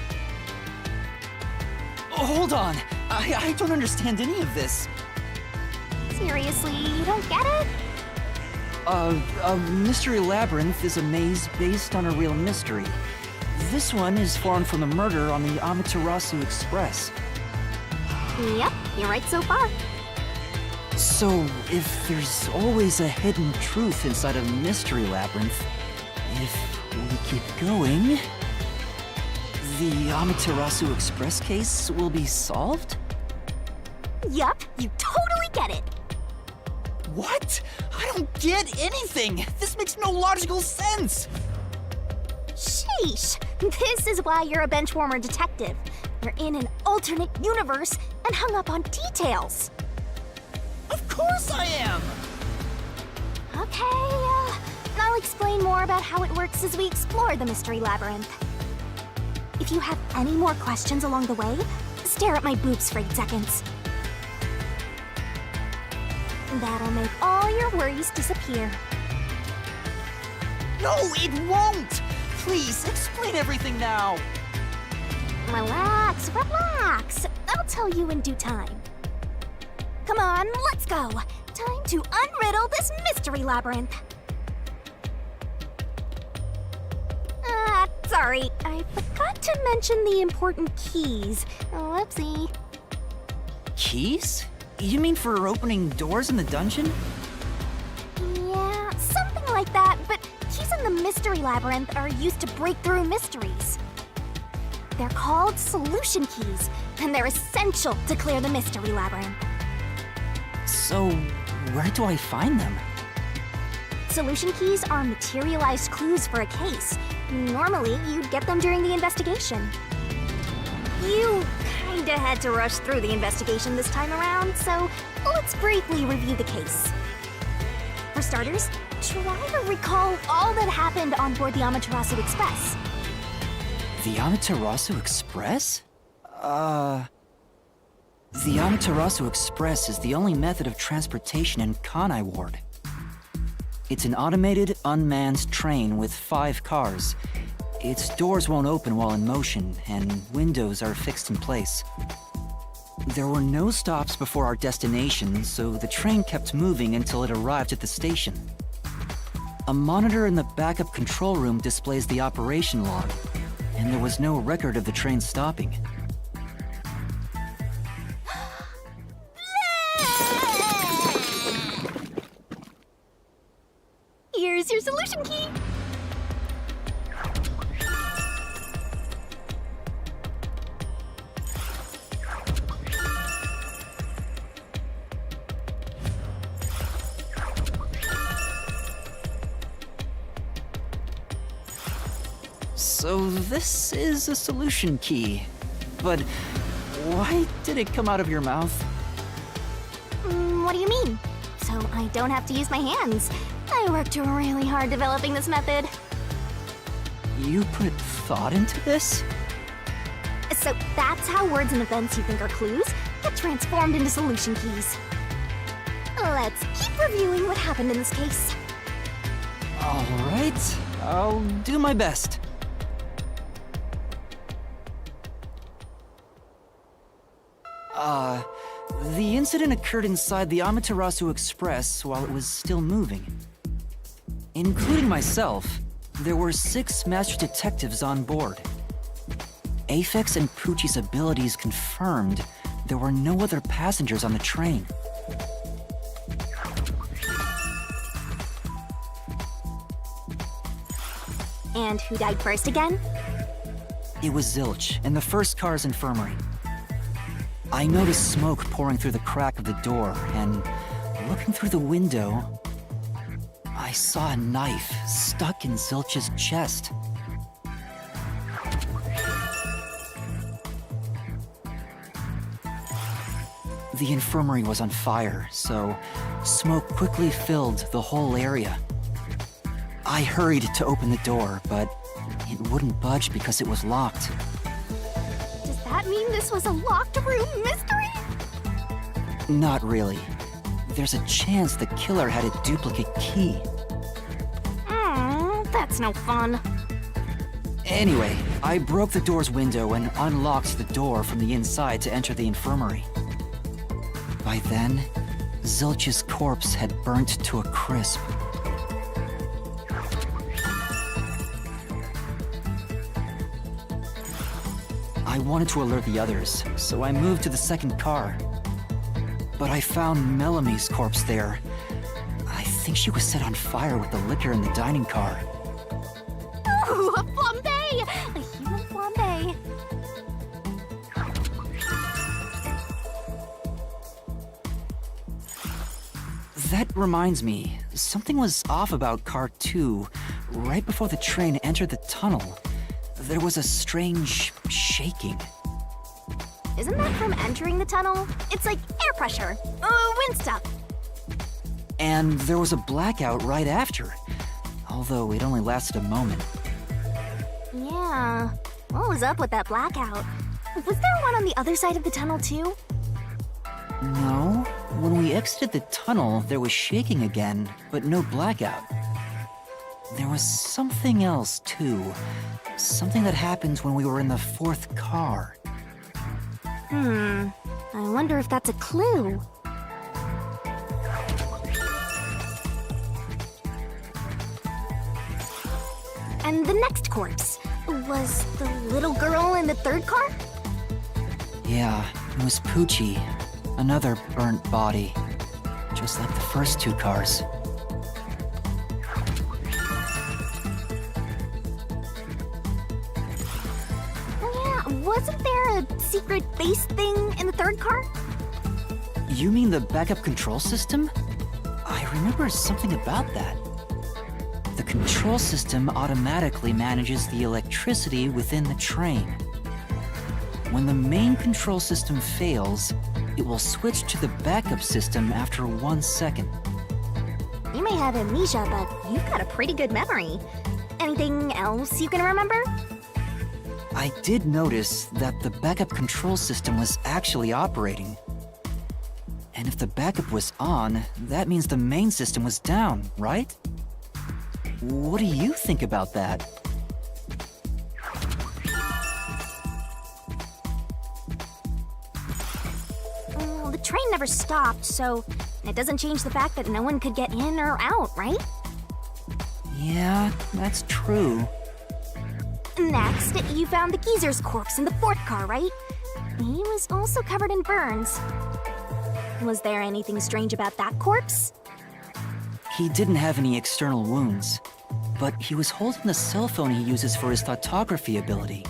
Hold on! I don't understand any of this. Seriously, you don't get it? A mystery labyrinth is a maze based on a real mystery. This one is formed from the murder on the Amaterasu Express. Yep, you're right so far. So, if there's always a hidden truth inside a mystery labyrinth, if we keep going, the Amaterasu Express case will be solved? Yup, you totally get it. What? I don't get anything! This makes no logical sense! Sheesh. This is why you're a benchwarmer detective. You're in an alternate universe and hung up on details. Of course I am! Okay, I'll explain more about how it works as we explore the Mystery Labyrinth. If you have any more questions along the way, stare at my boobs for 8 seconds. That'll make all your worries disappear. No, it won't! Please, explain everything now! Relax, relax. I'll tell you in due time. Come on, let's go. Time to unriddle this Mystery Labyrinth. Sorry, I forgot to mention the important keys. Whoopsie. Keys? You mean for opening doors in the dungeon? Yeah, something like that, but keys in the Mystery Labyrinth are used to break through mysteries. They're called solution keys, and they're essential to clear the Mystery Labyrinth. So, where do I find them? Solution keys are materialized clues for a case. Normally, you'd get them during the investigation. You kinda had to rush through the investigation this time around, so let's briefly review the case. For starters, try to recall all that happened on board the Amaterasu Express. The Amaterasu Express? The Amaterasu Express is the only method of transportation in Kanai Ward. It's an automated, unmanned train with 5 cars. Its doors won't open while in motion, and windows are fixed in place. There were no stops before our destination, so the train kept moving until it arrived at the station. A monitor in the backup control room displays the operation log, and there was no record of the train stopping. Here's your solution key. So this is a solution key. But why did it come out of your mouth? What do you mean? So I don't have to use my hands. I worked really hard developing this method. You put thought into this? So that's how words and events you think are clues get transformed into solution keys. Let's keep reviewing what happened in this case. All right, I'll do my best. The incident occurred inside the Amaterasu Express while it was still moving. Including myself, there were 6 master detectives on board. Aphex and Poochie's abilities confirmed there were no other passengers on the train. And who died first again? It was Zilch in the first car's infirmary. I noticed smoke pouring through the crack of the door, and looking through the window, I saw a knife stuck in Zilch's chest. The infirmary was on fire, so smoke quickly filled the whole area. I hurried to open the door, but it wouldn't budge because it was locked. Does that mean this was a locked room mystery? Not really. There's a chance the killer had a duplicate key. That's no fun. Anyway, I broke the door's window and unlocked the door from the inside to enter the infirmary. By then, Zilch's corpse had burnt to a crisp. I wanted to alert the others, so I moved to the second car. But I found Melamie's corpse there. I think she was set on fire with the liquor in the dining car. Ooh, a flambe! A human flambe. That reminds me, something was off about Car 2. Right before the train entered the tunnel, there was a strange shaking. Isn't that from entering the tunnel? It's like air pressure. Wind stuff. And there was a blackout right after, although it only lasted a moment. Yeah. What was up with that blackout? Was there one on the other side of the tunnel too? No, when we exited the tunnel, there was shaking again, but no blackout. There was something else too. Something that happened when we were in the fourth car. I wonder if that's a clue. And the next corpse was the little girl in the third car? Yeah, it was Poochie. Another burnt body. Just like the first two cars. Oh yeah, wasn't there a secret base thing in the third car? You mean the backup control system? I remember something about that. The control system automatically manages the electricity within the train. When the main control system fails, it will switch to the backup system after 1 second. You may have amnesia, but you've got a pretty good memory. Anything else you can remember? I did notice that the backup control system was actually operating. And if the backup was on, that means the main system was down, right? What do you think about that? Well, the train never stopped, so it doesn't change the fact that no one could get in or out, right? Yeah, that's true. Next, you found the geezer's corpse in the fourth car, right? He was also covered in burns. Was there anything strange about that corpse? He didn't have any external wounds, but he was holding the cell phone he uses for his photography ability.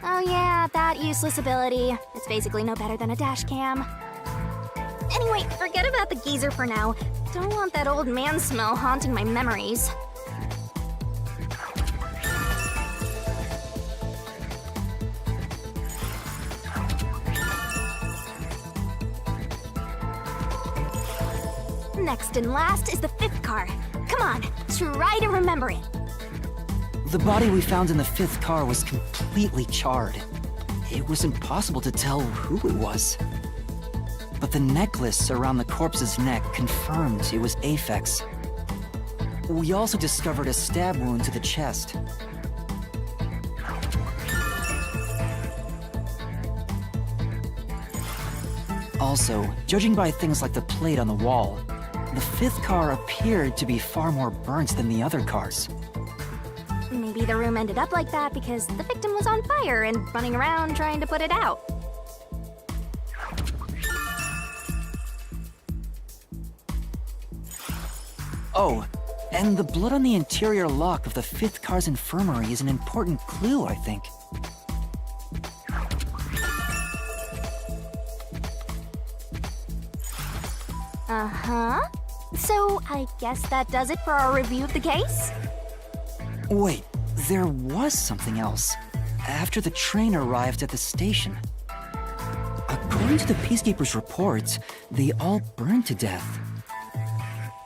Oh yeah, that useless ability. It's basically no better than a dash cam. Anyway, forget about the geezer for now. Don't want that old man smell haunting my memories. Next and last is the fifth car. Come on, try to remember it. The body we found in the fifth car was completely charred. It was impossible to tell who it was. But the necklace around the corpse's neck confirmed it was Aphex. We also discovered a stab wound to the chest. Also, judging by things like the plate on the wall, the fifth car appeared to be far more burnt than the other cars. Maybe the room ended up like that because the victim was on fire and running around trying to put it out. Oh, and the blood on the interior lock of the fifth car's infirmary is an important clue, I think. Uh-huh. So, I guess that does it for our review of the case? Wait, there was something else. After the train arrived at the station. According to the Peacekeepers' reports, they all burned to death.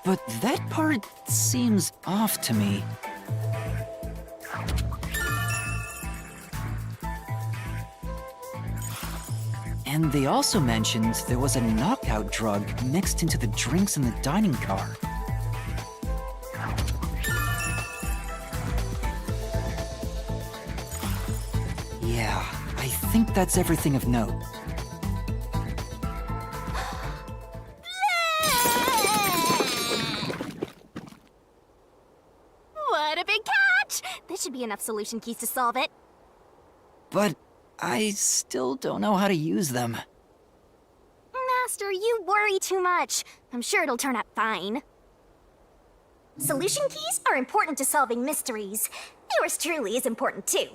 But that part seems off to me. And they also mentioned there was a knockout drug mixed into the drinks in the dining car. Yeah, I think that's everything of note. What a big catch! This should be enough solution keys to solve it. But I still don't know how to use them. Master, you worry too much. I'm sure it'll turn out fine. Solution keys are important to solving mysteries. Yours truly is important too.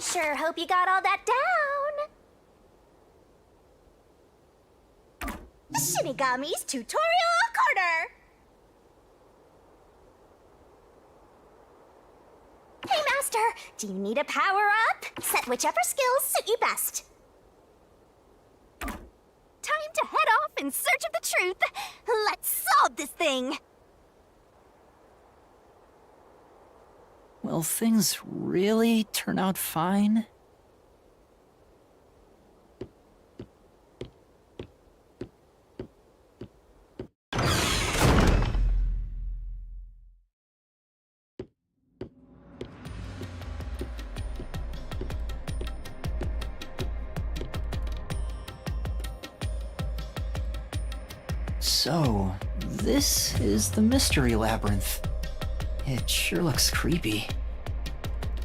Sure hope you got all that down. Shinigami's Tutorial Corner! Hey, Master! Master, do you need a power-up? Set whichever skills suit you best. Time to head off in search of the truth. Let's solve this thing. Will things really turn out fine? So, this is the Mystery Labyrinth. It sure looks creepy.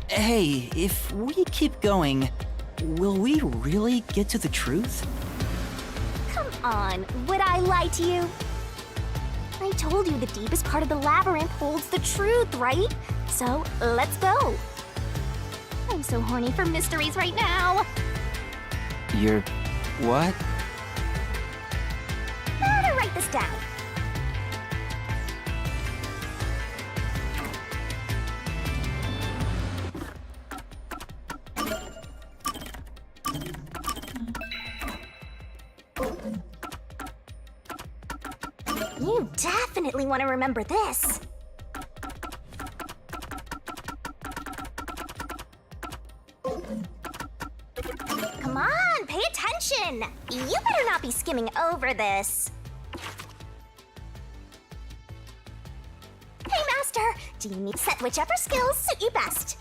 Hey, if we keep going, will we really get to the truth? Come on, would I lie to you? I told you the deepest part of the labyrinth holds the truth, right? So, let's go. I'm so horny for mysteries right now. You're... what? Better write this down. You definitely want to remember this. Come on, pay attention! You better not be skimming over this. Hey, Master, do you need set whichever skills suit you best?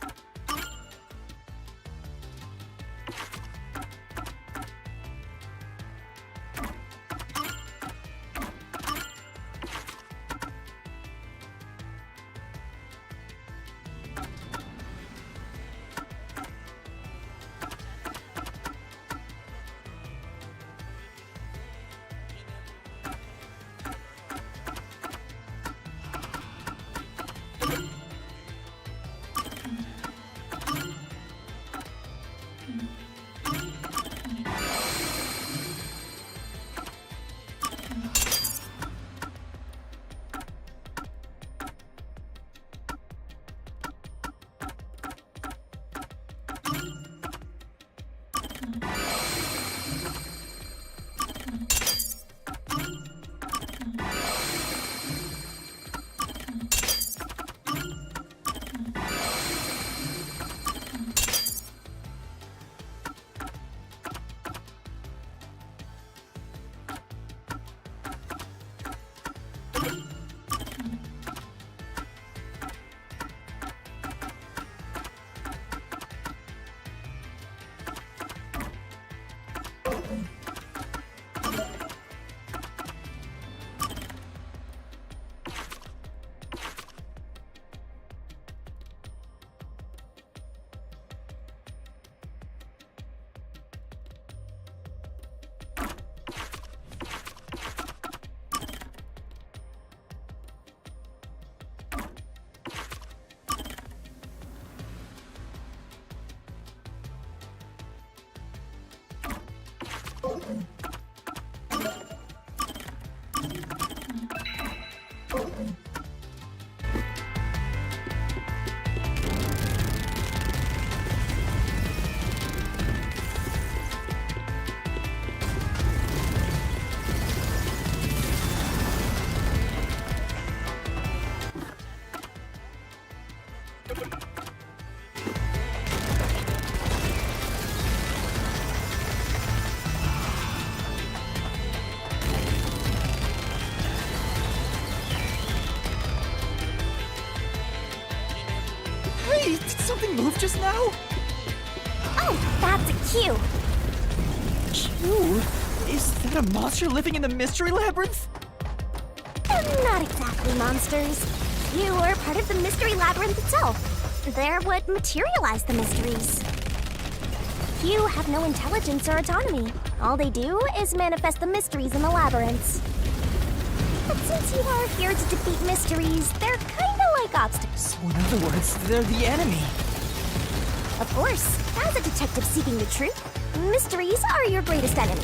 Hey, did something move just now? Oh, that's a cue. Q? Is that a monster living in the Mystery Labyrinth? They're not exactly monsters. You are part of the Mystery Labyrinth itself. They're what materialize the mysteries. Few have no intelligence or autonomy. All they do is manifest the mysteries in the labyrinths. But since you are here to defeat mysteries, they're kinda like obstacles. So in other words, they're the enemy. Of course, as a detective seeking the truth, mysteries are your greatest enemy.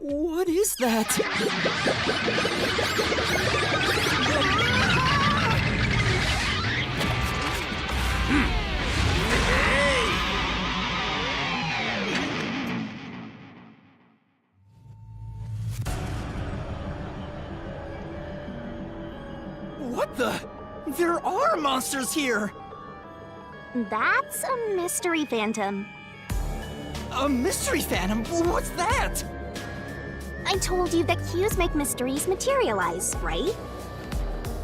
What is that? What the? There are monsters here! That's a mystery phantom. A mystery phantom? What's that? I told you that cues make mysteries materialize, right?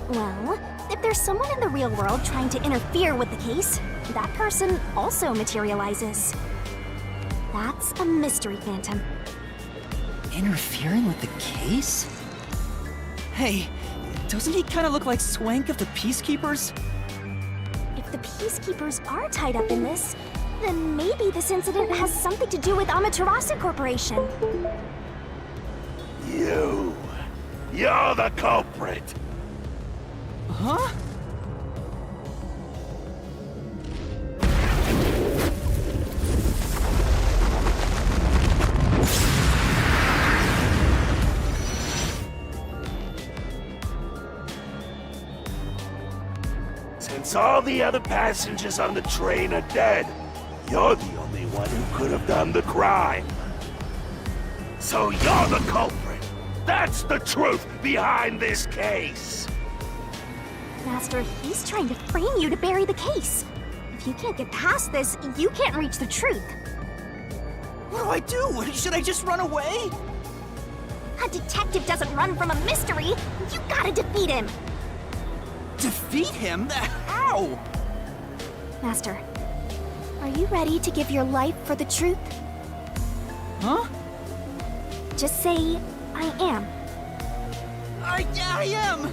Well, if there's someone in the real world trying to interfere with the case, that person also materializes. That's a mystery phantom. Interfering with the case? Hey, doesn't he kind of look like Swank of the Peacekeepers? If the Peacekeepers are tied up in this, then maybe this incident has something to do with Amaterasu Corporation. You're the culprit! Huh? Since all the other passengers on the train are dead, you're the only one who could have done the crime. So you're the culprit! That's the truth behind this case! Master, he's trying to frame you to bury the case. If you can't get past this, you can't reach the truth. What do I do? Should I just run away? A detective doesn't run from a mystery. You gotta defeat him. Defeat him? How? Master, are you ready to give your life for the truth? Huh? Just say, I am. I am!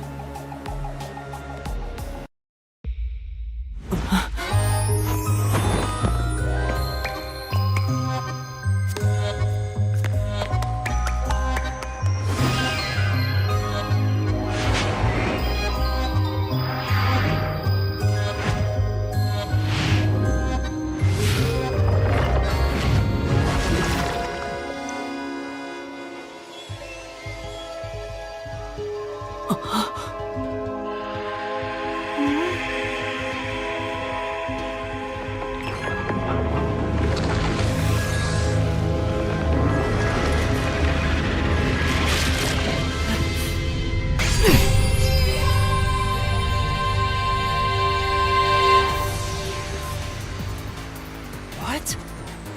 What?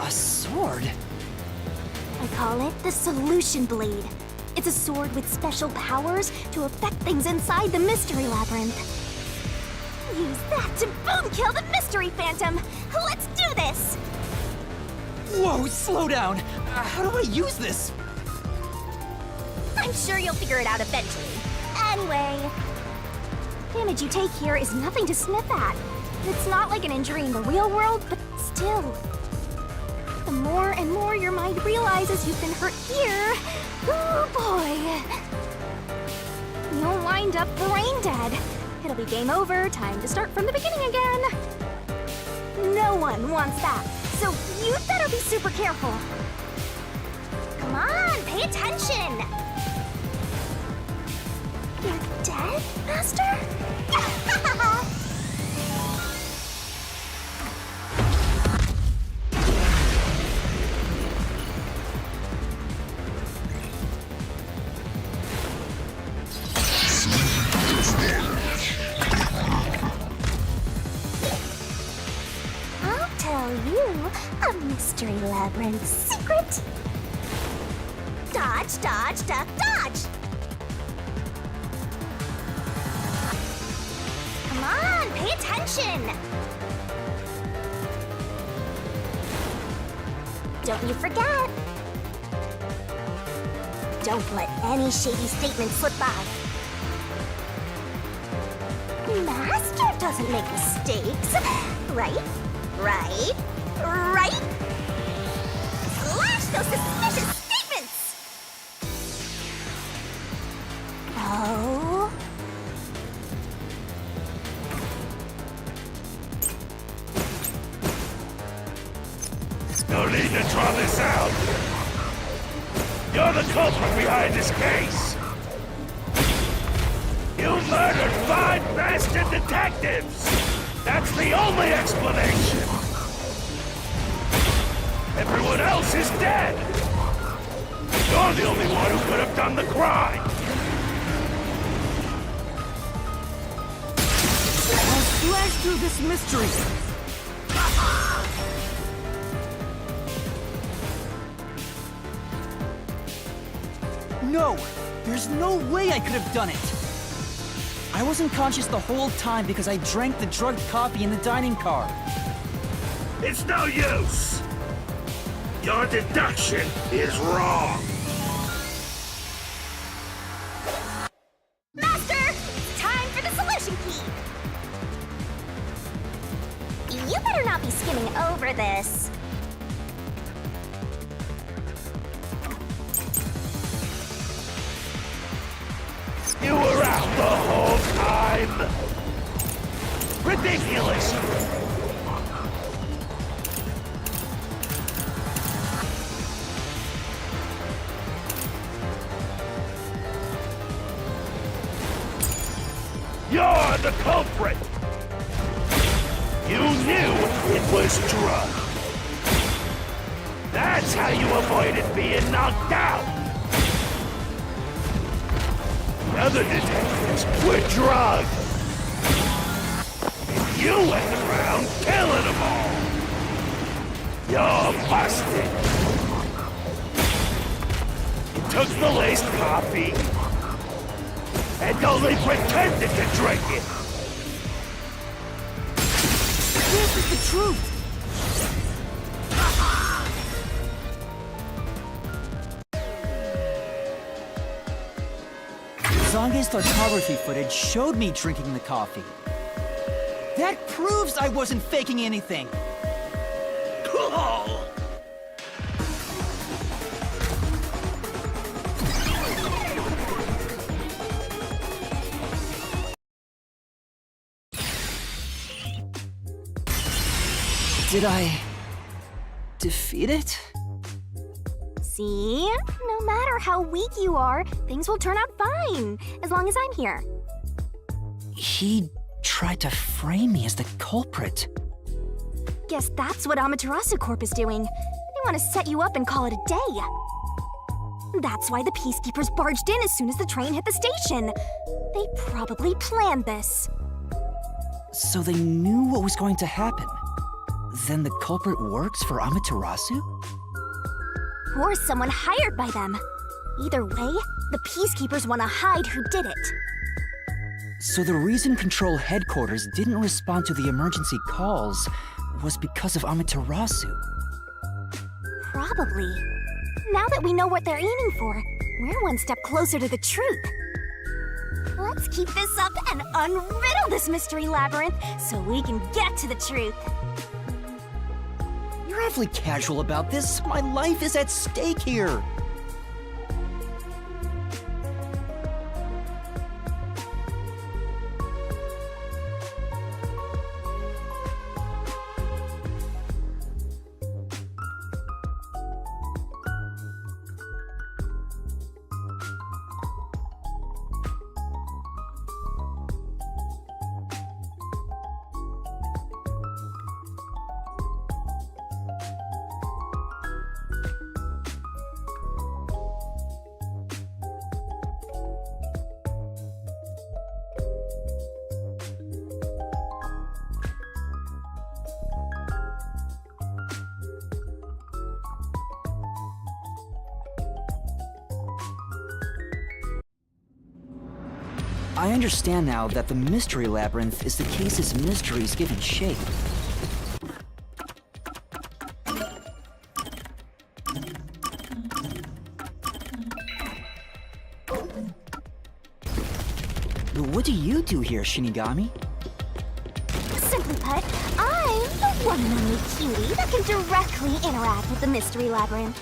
A sword? I call it the Solution Blade. It's a sword with special powers to affect things inside the Mystery Labyrinth. Use that to boom kill the Mystery Phantom! Let's do this! Whoa, slow down! How do I use this? I'm sure you'll figure it out eventually. Anyway, damage you take here is nothing to sniff at. It's not like an injury in the real world, but still. The more and more your mind realizes you've been hurt here, oh boy, you'll wind up brain dead. It'll be game over, time to start from the beginning again. No one wants that, so you'd better be super careful. Come on, pay attention! You're dead, Master? I'll tell you a Mystery Labyrinth secret. Dodge, dodge, duck, dodge! Come on, pay attention! Don't you forget! Don't let any shady statement slip by. Master doesn't make mistakes, right? Right? Right? Slash those suspicious statements! Oh... No need to draw this out. You're the culprit behind this case. You murdered 5 bastard detectives! That's the only explanation! Everyone else is dead! You're the only one who could have done the crime! I'll slash through this mystery! No! There's no way I could have done it! I wasn't conscious the whole time because I drank the drugged coffee in the dining car. It's no use! Your deduction is wrong! Master! Time for the solution key! You better not be skimming over this. You were out the whole time! Ridiculous! You're the culprit! You knew it was drugged! That's how you avoided being knocked out! The other detectives were drugged! And you went around killing them all! You're busted! You took the laced coffee and only pretended to drink it! This is the truth! Zange's photography footage showed me drinking the coffee. That proves I wasn't faking anything! Did I defeat it? See? No matter how weak you are, things will turn out fine, as long as I'm here. He tried to frame me as the culprit. Guess that's what Amaterasu Corp is doing. They want to set you up and call it a day. That's why the Peacekeepers barged in as soon as the train hit the station. They probably planned this. So they knew what was going to happen. Then the culprit works for Amaterasu? Or someone hired by them. Either way, the Peacekeepers want to hide who did it. So the reason Control Headquarters didn't respond to the emergency calls was because of Amaterasu. Probably. Now that we know what they're aiming for, we're one step closer to the truth. Let's keep this up and unriddle this mystery labyrinth so we can get to the truth. You're awfully casual about this. My life is at stake here. I understand now that the Mystery Labyrinth is the case's mysteries given shape. What do you do here, Shinigami? Simply put, I'm the one and only cutie that can directly interact with the Mystery Labyrinth.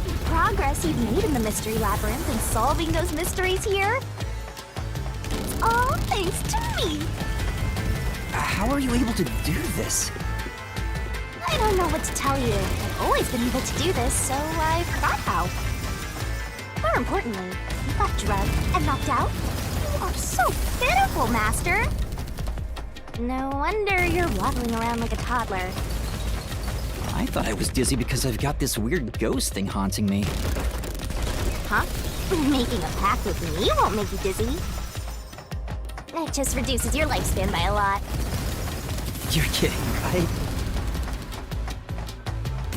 The progress you've made in the Mystery Labyrinth and solving those mysteries here, it's all thanks to me. How are you able to do this? I I don't know what to tell you. I've always been able to do this, so I forgot how. More importantly, you got drugged and knocked out? You are so pitiful, Master! No wonder you're waddling around like a toddler. I thought I was dizzy because I've got this weird ghost thing haunting me. Huh? Making a pact with me won't make you dizzy. It just reduces your lifespan by a lot. You're kidding, right?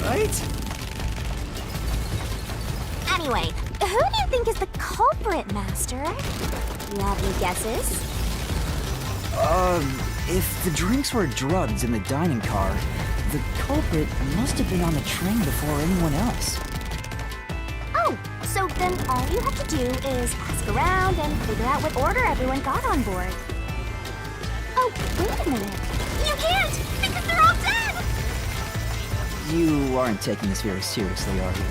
Right? Anyway, who do you think is the culprit, Master? You have any guesses? If the drinks were drugged in the dining car, the culprit must have been on the train before anyone else. Oh, so then all you have to do is ask around and figure out what order everyone got on board. Oh, wait a minute. You can't, because they're all dead! You aren't taking this very seriously, are you?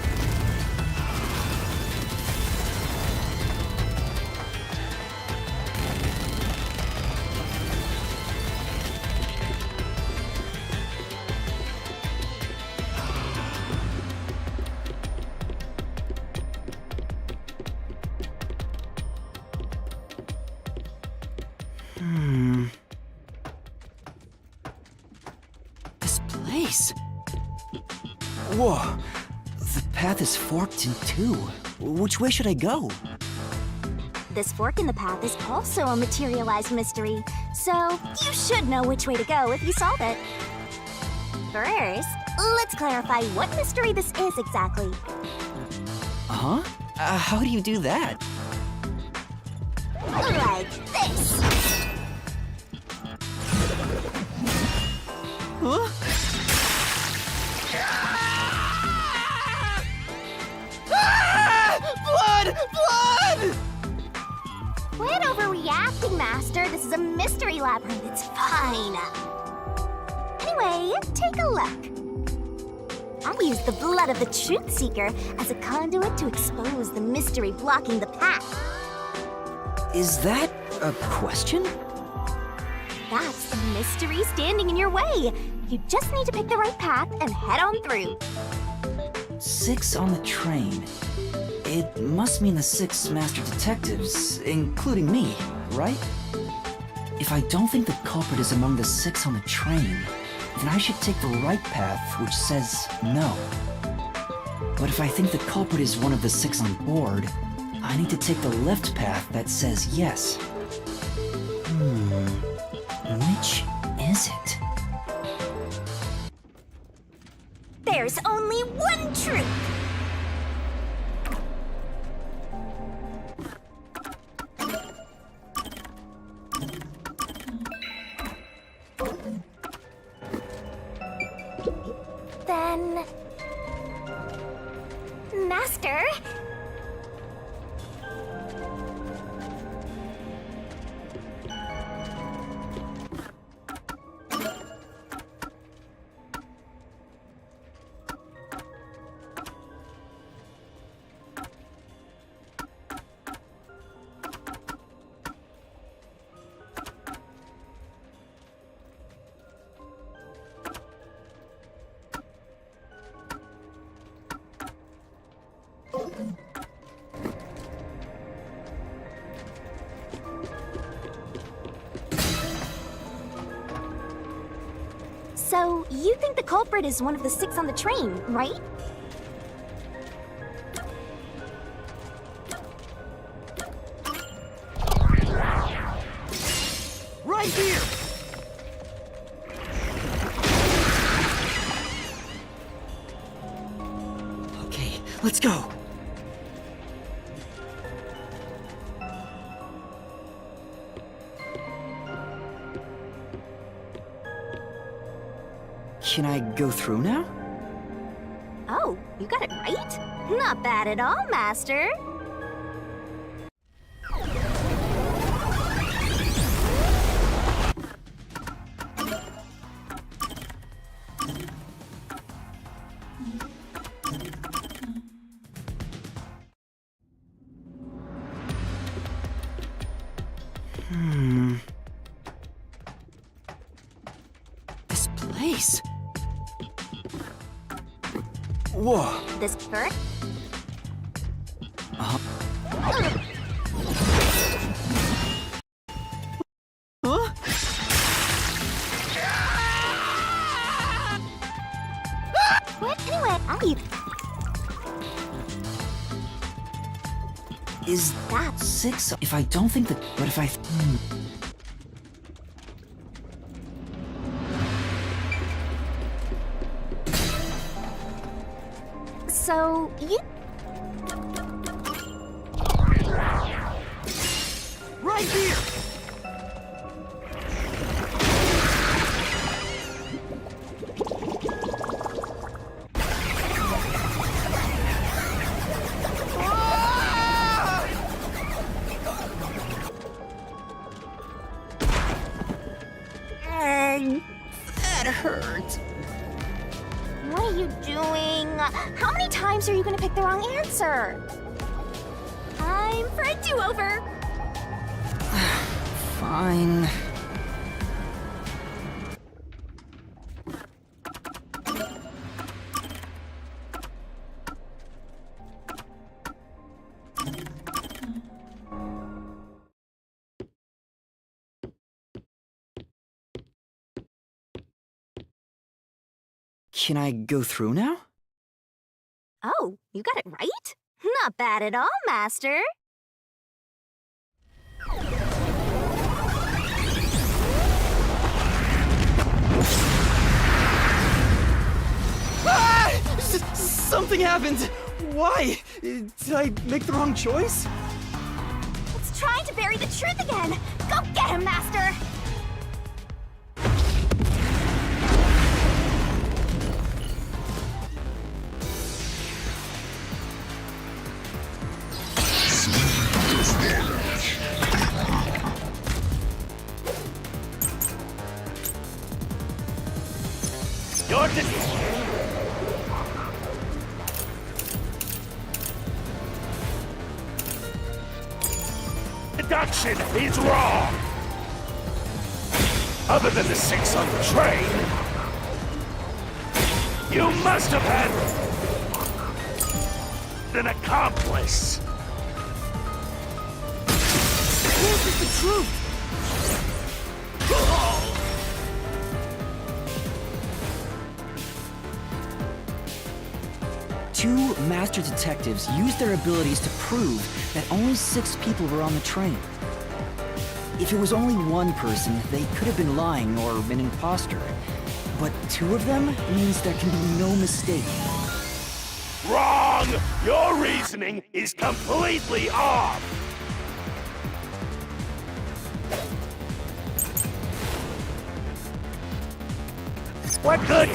This place. Whoa. The path is forked in two. Which way should I go? This fork in the path is also a materialized mystery, so you should know which way to go if you solve it. First, let's clarify what mystery this is exactly. Huh? How do you do that? Like this. Huh? Blood! Blood! Quit overreacting, Master. This is a mystery labyrinth. It's fine. Anyway, take a look. I used the blood of the Truth Seeker as a conduit to expose the mystery blocking the path. Is that a question? That's the mystery standing in your way. You just need to pick the right path and head on through. 6 on the train. It must mean the 6 master detectives, including me, right? If I don't think the culprit is among the 6 on the train, then I should take the right path, which says no. But if I think the culprit is one of the 6 on board, I need to take the left path that says yes. Which is it? There's only one truth. Then... Master? So, you think the culprit is one of the 6 on the train, right? Right here! Okay, let's go. Can I go through now? Oh, you got it right? Not bad at all, Master. This place. Whoa. This first. Huh? What? Anyway, I Is that 6? If I don't think that... But if I... So, you... Right here! That hurt. What are you doing? How many times are you gonna pick the wrong answer? Time for a do-over. Fine. Can I go through now? Oh, you got it right? Not bad at all, Master. Something happened! Why? Did I make the wrong choice? It's trying to bury the truth again. Go get him, Master! Your deduction is wrong. Other than the 6 on the train, you must have had an accomplice. This is the truth! 2 master detectives used their abilities to prove that only 6 people were on the train. If it was only one person, they could have been lying or an imposter. But 2 of them means there can be no mistake. Wrong! Your reasoning is completely off! What good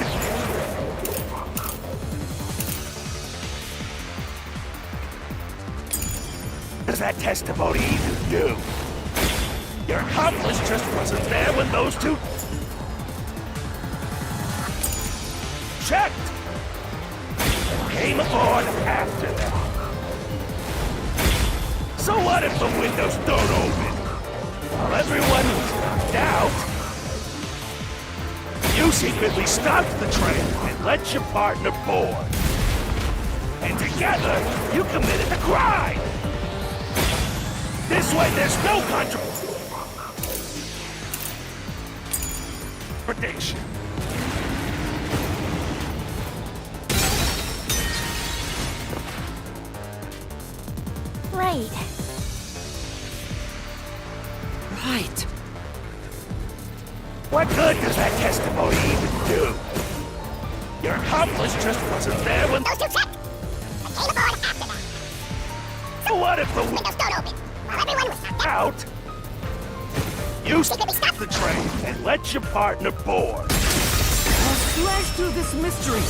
does that testimony even do? Your accomplice just wasn't there when those 2 checked! Came aboard after them. So what if the windows don't open? While everyone was knocked out, you secretly stopped the train and let your partner board. And together, you committed the crime! This way, there's no contradiction. Right. Right. What good does that testimony even do? Your accomplice just wasn't there when those 2 checked. I came aboard after them. So what if the windows don't open? While everyone was knocked out, you stopped the train and let your partner board. I'll slash through this mystery!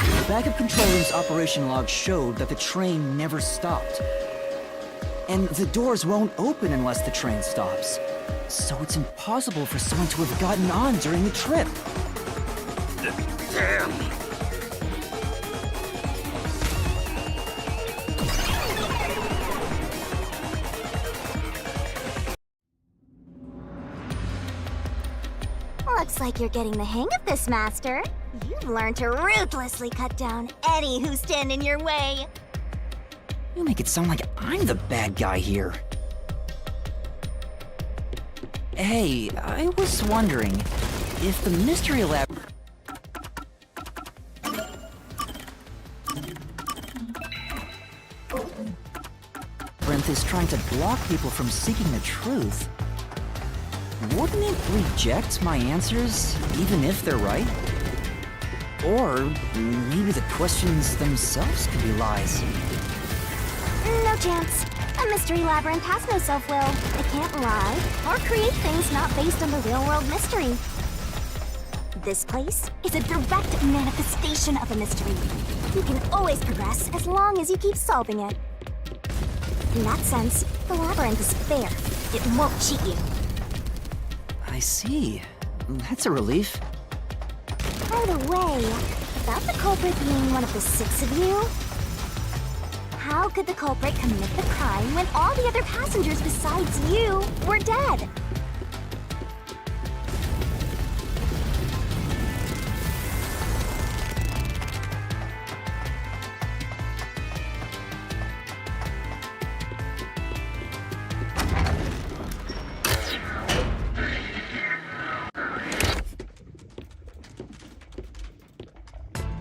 The backup control room's operation log showed that the train never stopped. And the doors won't open unless the train stops. So it's impossible for someone to have gotten on during the trip. Damn! like you're getting the hang of this, Master. You've learned to ruthlessly cut down any who stand in your way. You make it sound like I'm the bad guy here. Hey, I was wondering if the Mystery Lab... Labyrinth is trying to block people from seeking the truth. Wouldn't it reject my answers, even if they're right? Or maybe the questions themselves could be lies. No chance. A mystery labyrinth has no self-will. It can't lie or create things not based on the real-world mystery. This place is a direct manifestation of a mystery. You can always progress as long as you keep solving it. In that sense, the labyrinth is fair. It won't cheat you. I see. That's a relief. By the way, about the culprit being one of the 6 of you, how could the culprit commit the crime when all the other passengers besides you were dead?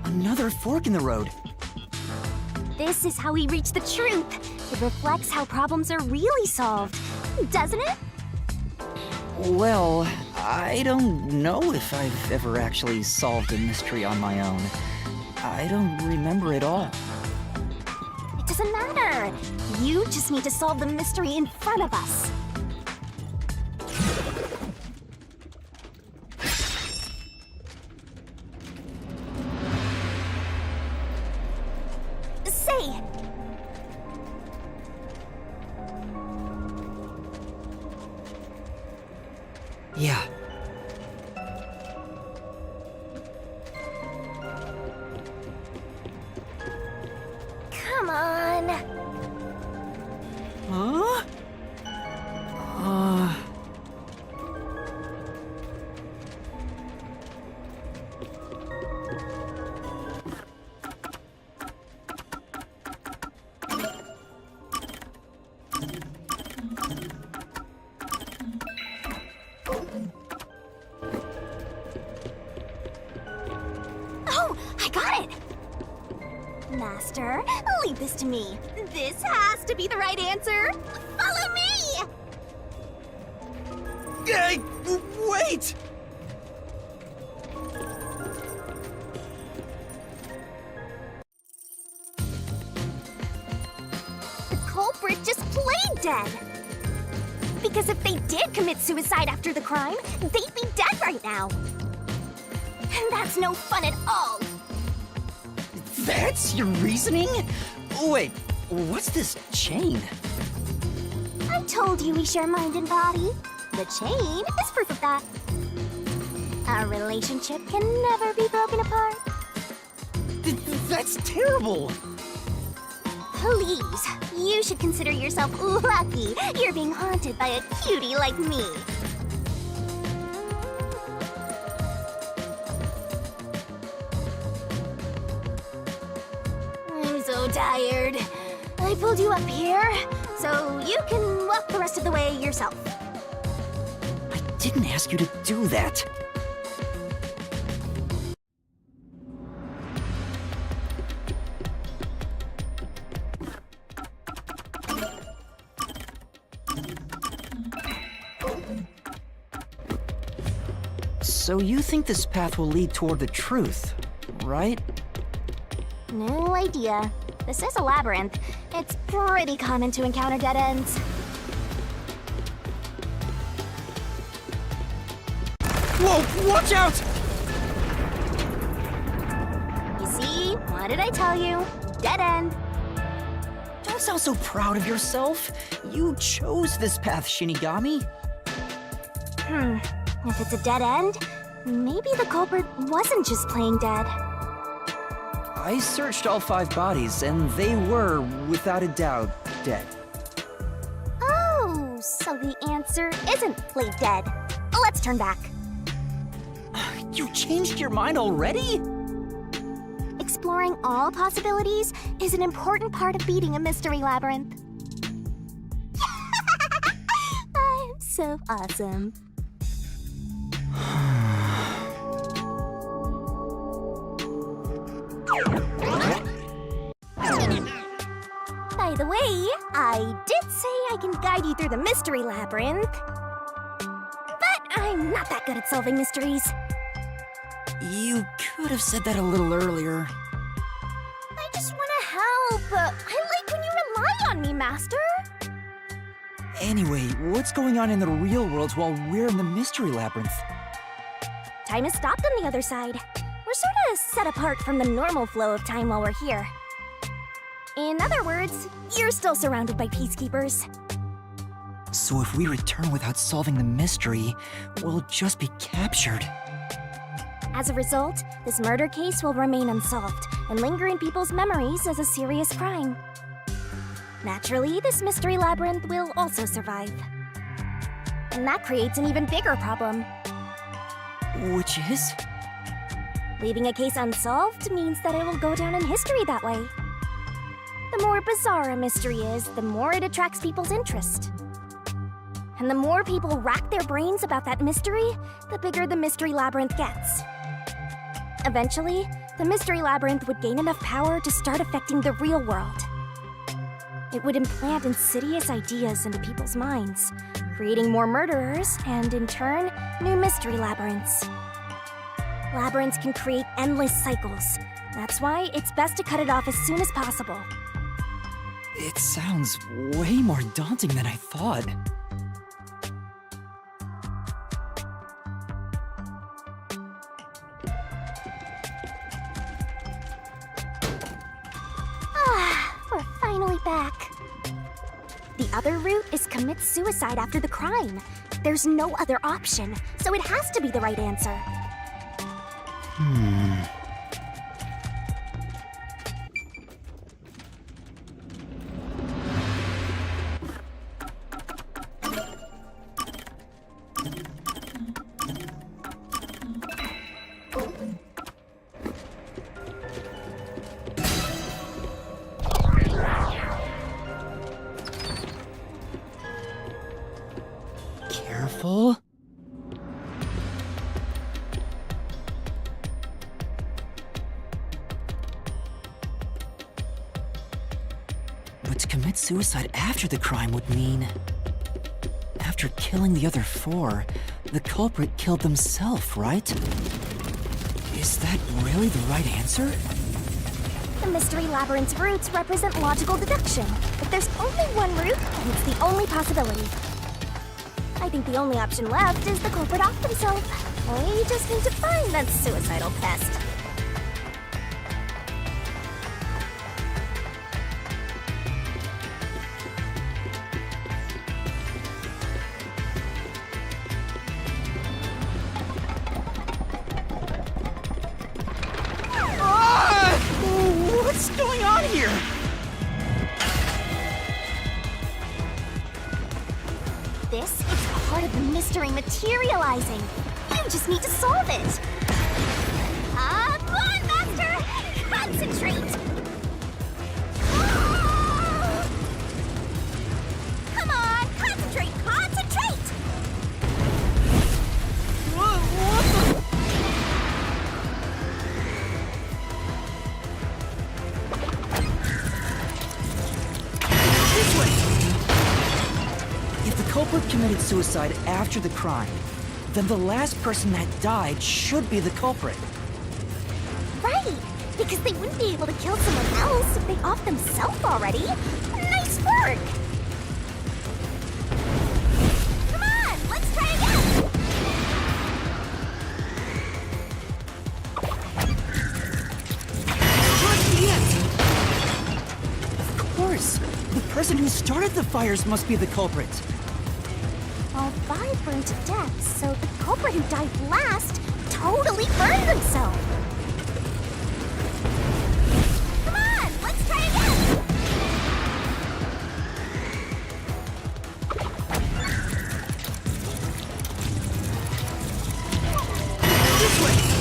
Another fork in the road. This is how we reach the truth. It reflects how problems are really solved, doesn't it? Well, I don't know if I've ever actually solved a mystery on my own. I don't remember it all. It doesn't matter. You just need to solve the mystery in front of us. Say! Yeah. Come on! Huh? Oh, I got it! Master, leave this to me. This has to be the right answer. Follow me! Hey, wait! The culprit just played dead. Because if they did commit suicide after the crime, they'd be dead right now. And that's no fun at all. That's your reasoning? Wait, what's this chain? I told you we share mind and body. The chain is proof of that. Our relationship can never be broken apart. That's terrible! Please, you should consider yourself lucky you're being haunted by a cutie like me. I'm so tired. I pulled you up here, so you can walk the rest of the way yourself. I didn't ask you to do that. So you think this path will lead toward the truth, right? No idea. This is a labyrinth. It's pretty common to encounter dead ends. Whoa, watch out! You see? What did I tell you? Dead end. Don't sound so proud of yourself. You chose this path, Shinigami. If it's a dead end, maybe the culprit wasn't just playing dead. I searched all 5 bodies, and they were, without a doubt, dead. Oh, so the answer isn't play dead. Let's turn back. You changed your mind already? Exploring all possibilities is an important part of beating a mystery labyrinth. I'm so awesome. By the way, I did say I can guide you through the mystery labyrinth. But I'm not that good at solving mysteries. You could have said that a little earlier. I just want to help. I like when you rely on me, Master. Anyway, what's going on in the real world while we're in the mystery labyrinth? Time has stopped on the other side. We're sort of set apart from the normal flow of time while we're here. In other words, you're still surrounded by peacekeepers. So if we return without solving the mystery, we'll just be captured. As a result, this murder case will remain unsolved and linger in people's memories as a serious crime. Naturally, this mystery labyrinth will also survive. And that creates an even bigger problem. Which is? Leaving a case unsolved means that it will go down in history that way. The more bizarre a mystery is, the more it attracts people's interest. And the more people rack their brains about that mystery, the bigger the mystery labyrinth gets. Eventually, the mystery labyrinth would gain enough power to start affecting the real world. It would implant insidious ideas into people's minds, creating more murderers and, in turn, new mystery labyrinths. Labyrinths can create endless cycles. That's why it's best to cut it off as soon as possible. It sounds way more daunting than I thought. We're finally back. The other route is commit suicide after the crime. There's no other option, so it has to be the right answer. Careful. But to commit suicide after the crime would mean... After killing the other four, the culprit killed themselves, right? Is that really the right answer? The mystery labyrinth's routes represent logical deduction. If there's only one route, then it's the only possibility. I think the only option left is the culprit off themselves. We just need to find that suicidal pest. What's going on here? This is part of the mystery materializing. You just need to solve it. Come on, Master! Concentrate! Come on, concentrate, concentrate! This way! If the culprit committed suicide after the crime, then the last person that died should be the culprit. Right, because they wouldn't be able to kill someone else if they off themselves already. Nice work! Come on, let's try again! Towards the end! Of course! The person who started the fires must be the culprit. All five burned to death, so the culprit who died last totally burned themselves. Come on, let's try again! This way!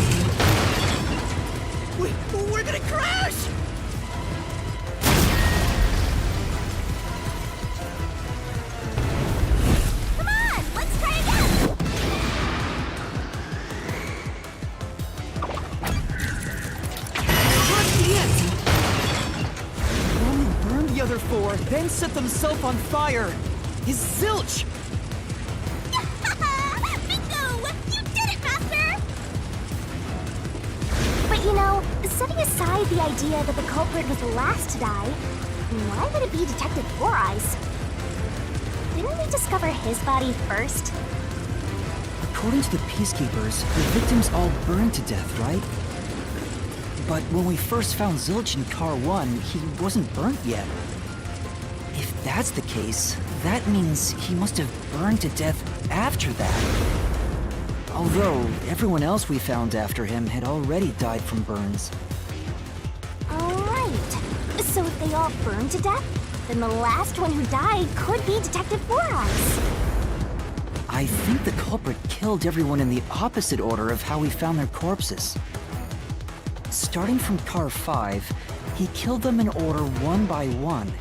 then set themselves on fire is Zilch! Bingo! You did it, Master! But you know, setting aside the idea that the culprit was the last to die, why would it be Detective Four Eyes? Didn't we discover his body first? According to the Peacekeepers, the victims all burned to death, right? But when we first found Zilch in Car 1, he wasn't burnt yet. If that's the case, that means he must have burned to death after that. Although, everyone else we found after him had already died from burns. Alright. So if they all burned to death, then the last one who died could be Detective Four Eyes. I think the culprit killed everyone in the opposite order of how we found their corpses. Starting from Car 5, he killed them in order one by one,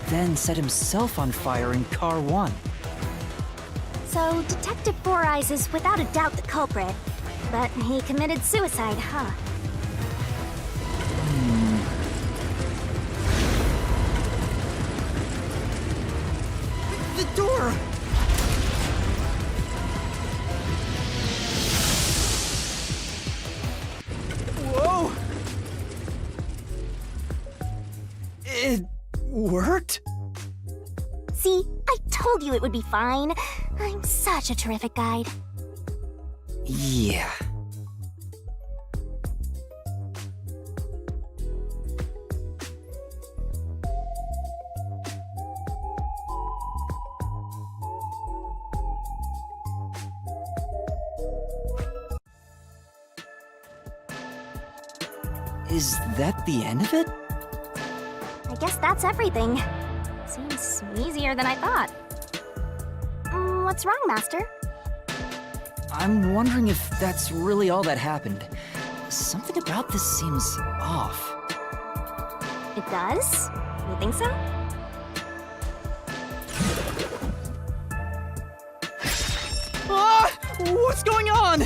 then set himself on fire in Car 1. So Detective Four Eyes is without a doubt the culprit, but he committed suicide, huh? The door! Whoa! It worked? See, I told you it would be fine. I'm such a terrific guide. Yeah. Is that the end of it? I guess that's everything. Seems easier than I thought. What's wrong, Master? I'm wondering if that's really all that happened. Something about this seems off. It does? You think so? Ah! What's going on?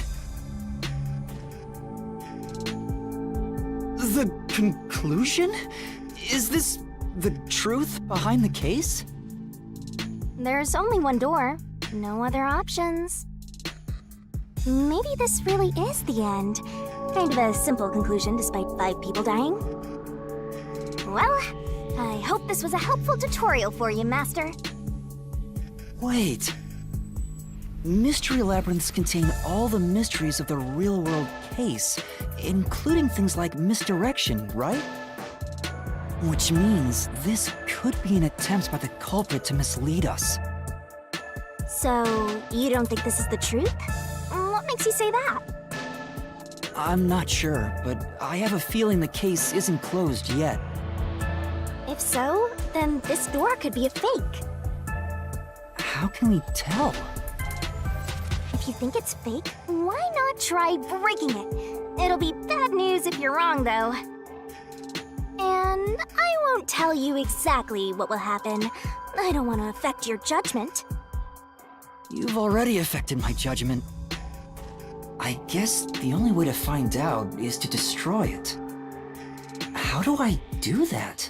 The conclusion? Is this the truth behind the case? There's only one door. No other options. Maybe this really is the end. Kind of a simple conclusion despite 5 people dying. Well, I hope this was a helpful tutorial for you, Master. Wait. Mystery labyrinths contain all the mysteries of the real-world case, including things like misdirection, right? Which means this could be an attempt by the culprit to mislead us. So, you don't think this is the truth? What makes you say that? I'm not sure, but I have a feeling the case isn't closed yet. If so, then this door could be a fake. How can we tell? If you think it's fake, why not try breaking it? It'll be bad news if you're wrong, though. And I won't tell you exactly what will happen. I don't want to affect your judgment. You've already affected my judgment. I guess the only way to find out is to destroy it. How do I do that?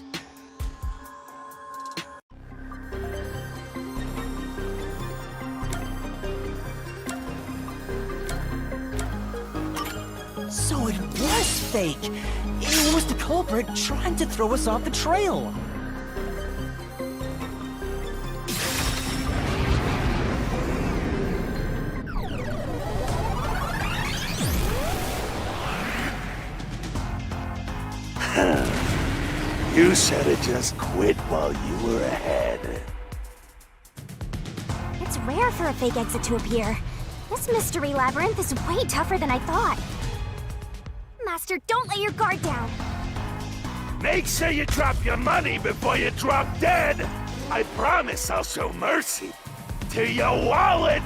So it was fake! It was the culprit trying to throw us off the trail! You should have just quit while you were ahead. It's rare for a fake exit to appear. This mystery labyrinth is way tougher than I thought. Master, don't let your guard down. Make sure you drop your money before you drop dead. I promise I'll show mercy to your wallet.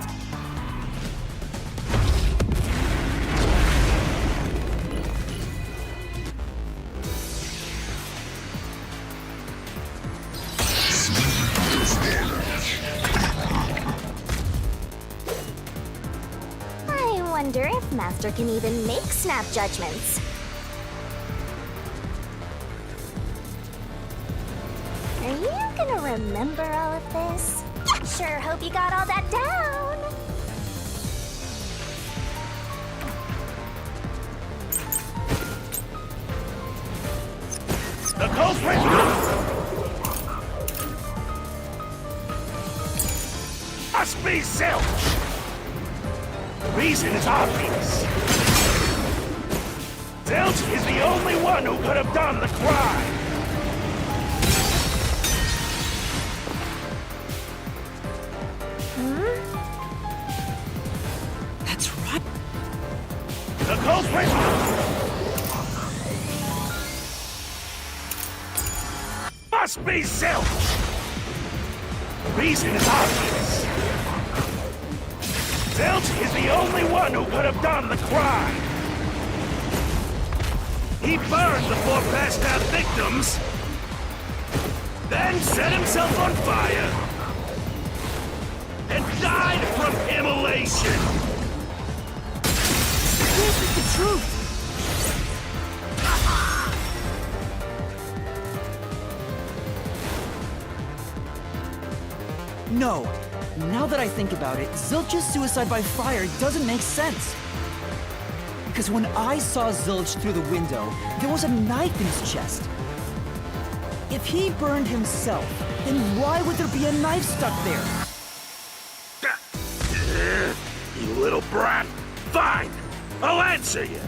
I wonder if Master can even make snap judgments. Are you gonna remember all of this? Sure hope you got all that down. The culprit! Must be Zilch! The reason is obvious. Zilch is the only one who could have done the crime. That's right. The culprit! Must be Zilch! The reason is obvious. Zilch is the only one who could have done the crime. He burned the 4 passed-out victims, then set himself on fire, and died from immolation. This is the truth. No. Now that I think about it, Zilch's suicide by fire doesn't make sense. Because when I saw Zilch through the window, there was a knife in his chest. If he burned himself, then why would there be a knife stuck there? You little brat. Fine. I'll answer you.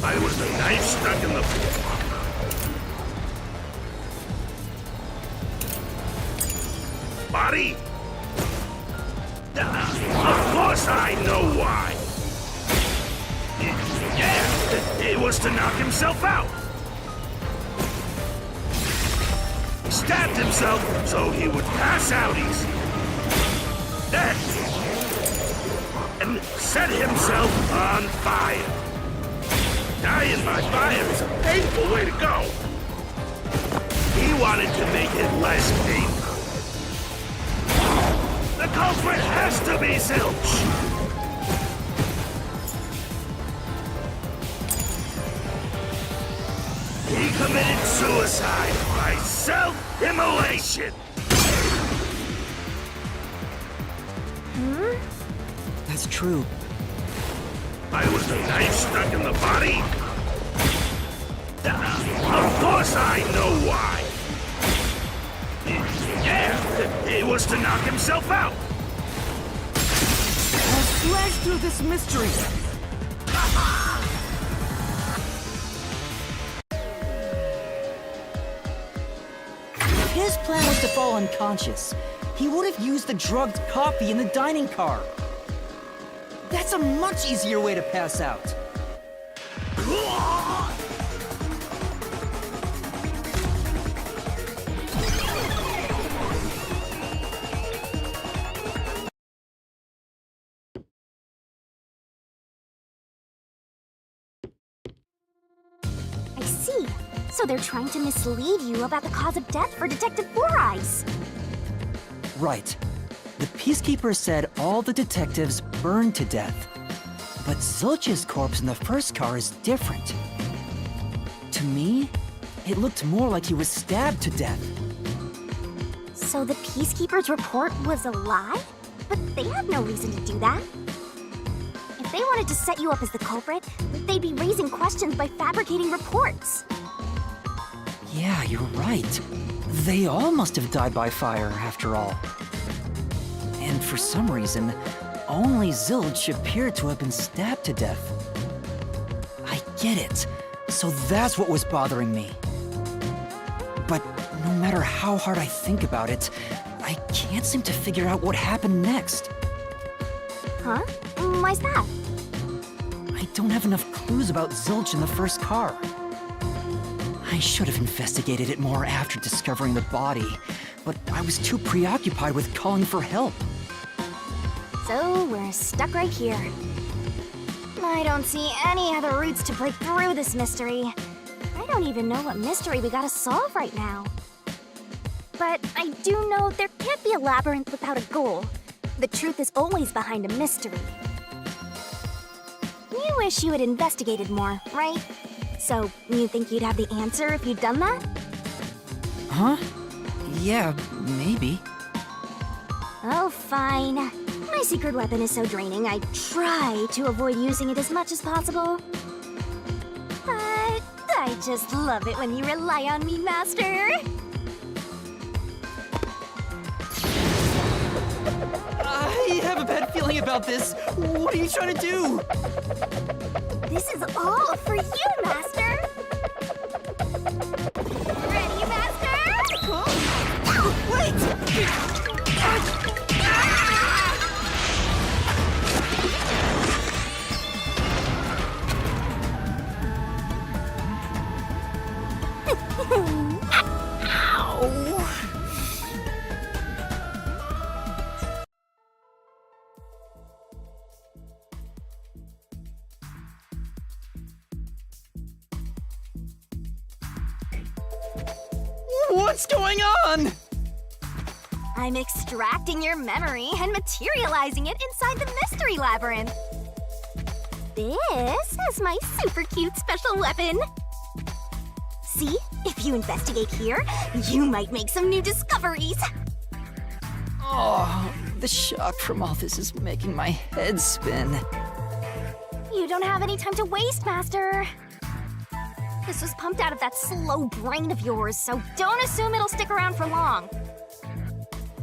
I was the knife stuck in the... body? Of course I know why. Yeah, it was to knock himself out. He stabbed himself so he would pass out easy. Then, and set himself on fire. Dying by fire is a painful way to go. He wanted to make it less painful. The culprit has to be Zilch! He committed suicide by self-immolation! That's true. I was the knife stuck in the body? Of course I know why! Yeah, it was to knock himself out! I'll slash through this mystery! If his plan was to fall unconscious, he would have used the drugged coffee in the dining car. That's a much easier way to pass out. I see. So they're trying to mislead you about the cause of death for Detective Four Eyes. Right. The Peacekeeper said all the detectives burned to death. But Zilch's corpse in the first car is different. To me, it looked more like he was stabbed to death. So the Peacekeeper's report was a lie? But they had no reason to do that. If they wanted to set you up as the culprit, they'd be raising questions by fabricating reports. Yeah, you're right. They all must have died by fire, after all. And for some reason, only Zilch appeared to have been stabbed to death. I get it. So that's what was bothering me. But no matter how hard I think about it, I can't seem to figure out what happened next. Huh? Why's that? I don't have enough clues about Zilch in the first car. I should have investigated it more after discovering the body, but I was too preoccupied with calling for help. So we're stuck right here. I don't see any other routes to break through this mystery. I don't even know what mystery we gotta solve right now. But I do know there can't be a labyrinth without a goal. The truth is always behind a mystery. You wish you had investigated more, right? So, you think you'd have the answer if you'd done that? Huh? Yeah, maybe. Oh, fine. My secret weapon is so draining, I try to avoid using it as much as possible. But I just love it when you rely on me, Master. I have a bad feeling about this. What are you trying to do? This is all for you, Master. Ready, Master? What's going on? I'm extracting your memory and materializing it inside the mystery labyrinth. This is my super cute special weapon. See, if you investigate here, you might make some new discoveries. Oh, the shock from all this is making my head spin. You don't have any time to waste, Master. This was pumped out of that slow brain of yours, so don't assume it'll stick around for long.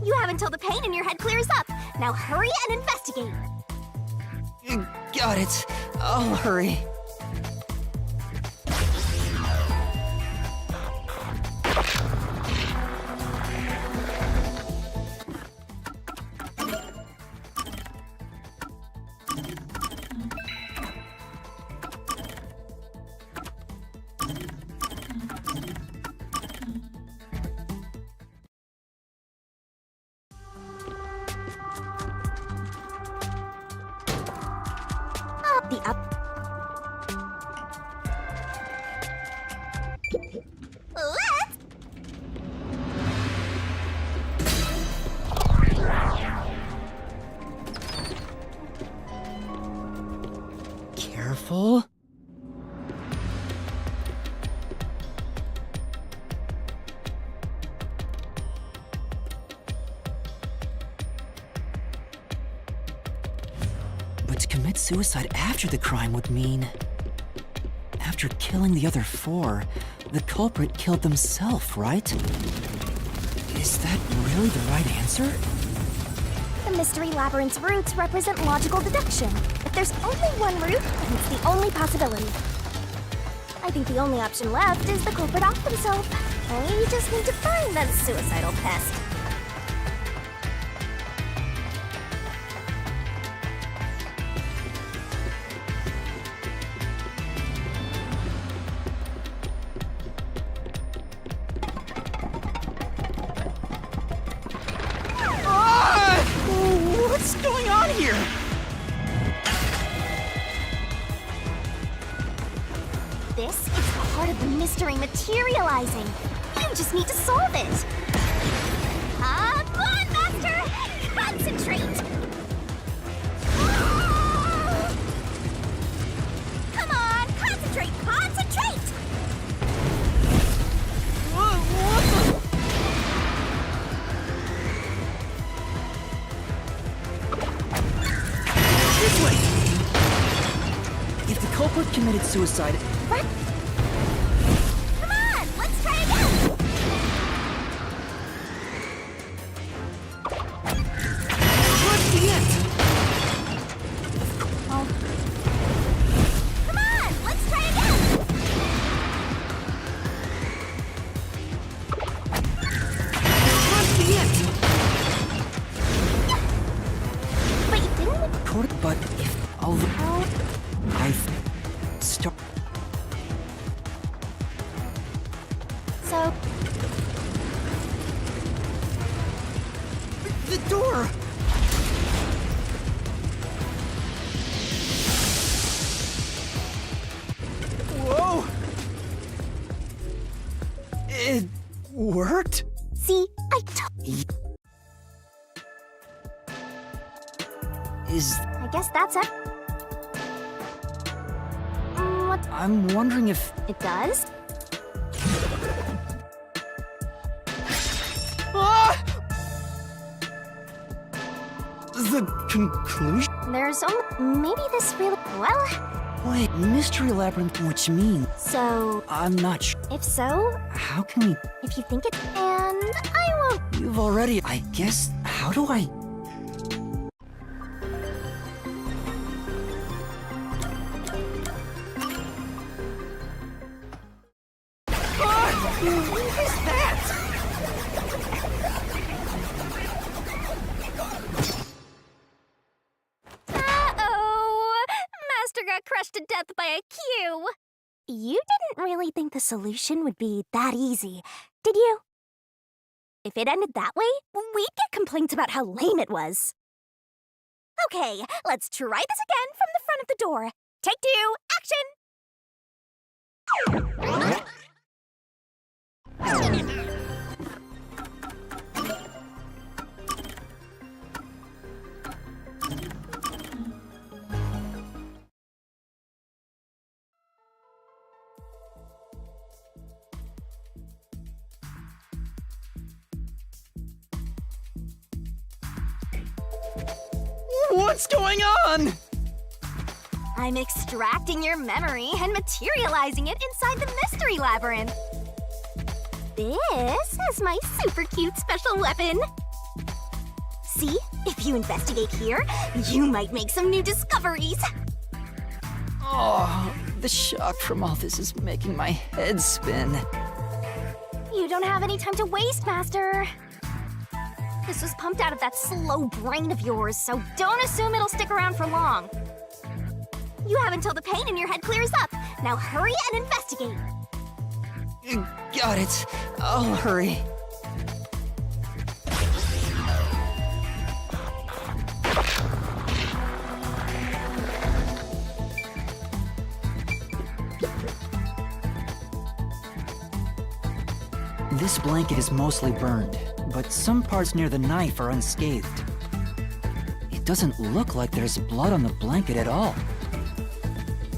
You have until the pain in your head clears up. Now hurry and investigate. Got it. I'll hurry. The up. Let's. Careful. But to commit suicide after the crime would mean... After killing the other four, the culprit killed themselves, right? Is that really the right answer? The mystery labyrinth's roots represent logical deduction. If there's only one route, then it's the only possibility. I think the only option left is the culprit off himself. We just need to find that suicidal pest. What's going on here? This is part of the mystery materializing. You just need to solve it. Come on, Master! Concentrate! Come on, concentrate! Concentrate! This way! If the culprit committed suicide... What? Come on, let's try again! Towards the end! Come on, let's try again! Towards the end! But you didn't? But if all the... I've... Stop... So, The door! Whoa! It worked? see, I told. Is... I guess that's it. I'm wondering if... It does? Ah! The conclusion? There's maybe this really... Well, Wait, Mystery Labyrinth, which means... so... I'm not sure. If so, How can we... if you think it... And I won't... You've already... I guess... How do I... Uh-oh! Master got crushed to death by a Q! You didn't really think the solution would be that easy, did you? If it ended that way, we'd get complaints about how lame it was. Okay, let's try this again from the front of the door. Take 2, action! What's going on? I'm extracting your memory and materializing it inside the Mystery Labyrinth. This is my super cute special weapon. See, if you investigate here, you might make some new discoveries. Oh, the shock from all this is making my head spin. You don't have any time to waste, Master. This was pumped out of that slow brain of yours, so don't assume it'll stick around for long. You have until the pain in your head clears up. Now hurry and investigate. Got it. I'll hurry. This blanket is mostly burned, but some parts near the knife are unscathed. It doesn't look like there's blood on the blanket at all.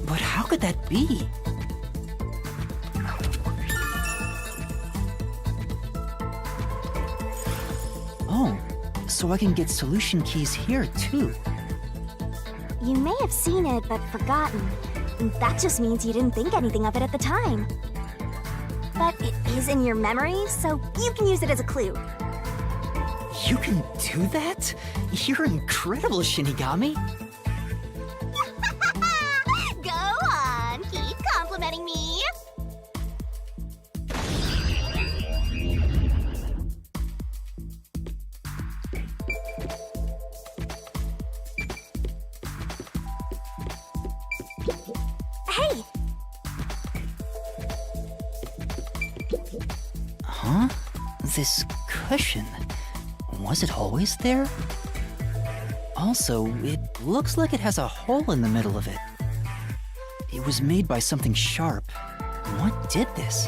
But how could that be? Oh, so I can get solution keys here too. You may have seen it, but forgotten. That just means you didn't think anything of it at the time. But it is in your memory, so you can use it as a clue. You can do that? You're incredible, Shinigami. Go on, keep complimenting me. Hey! Huh? This cushion. Was it always there? Also, it looks like it has a hole in the middle of it. It was made by something sharp. What did this?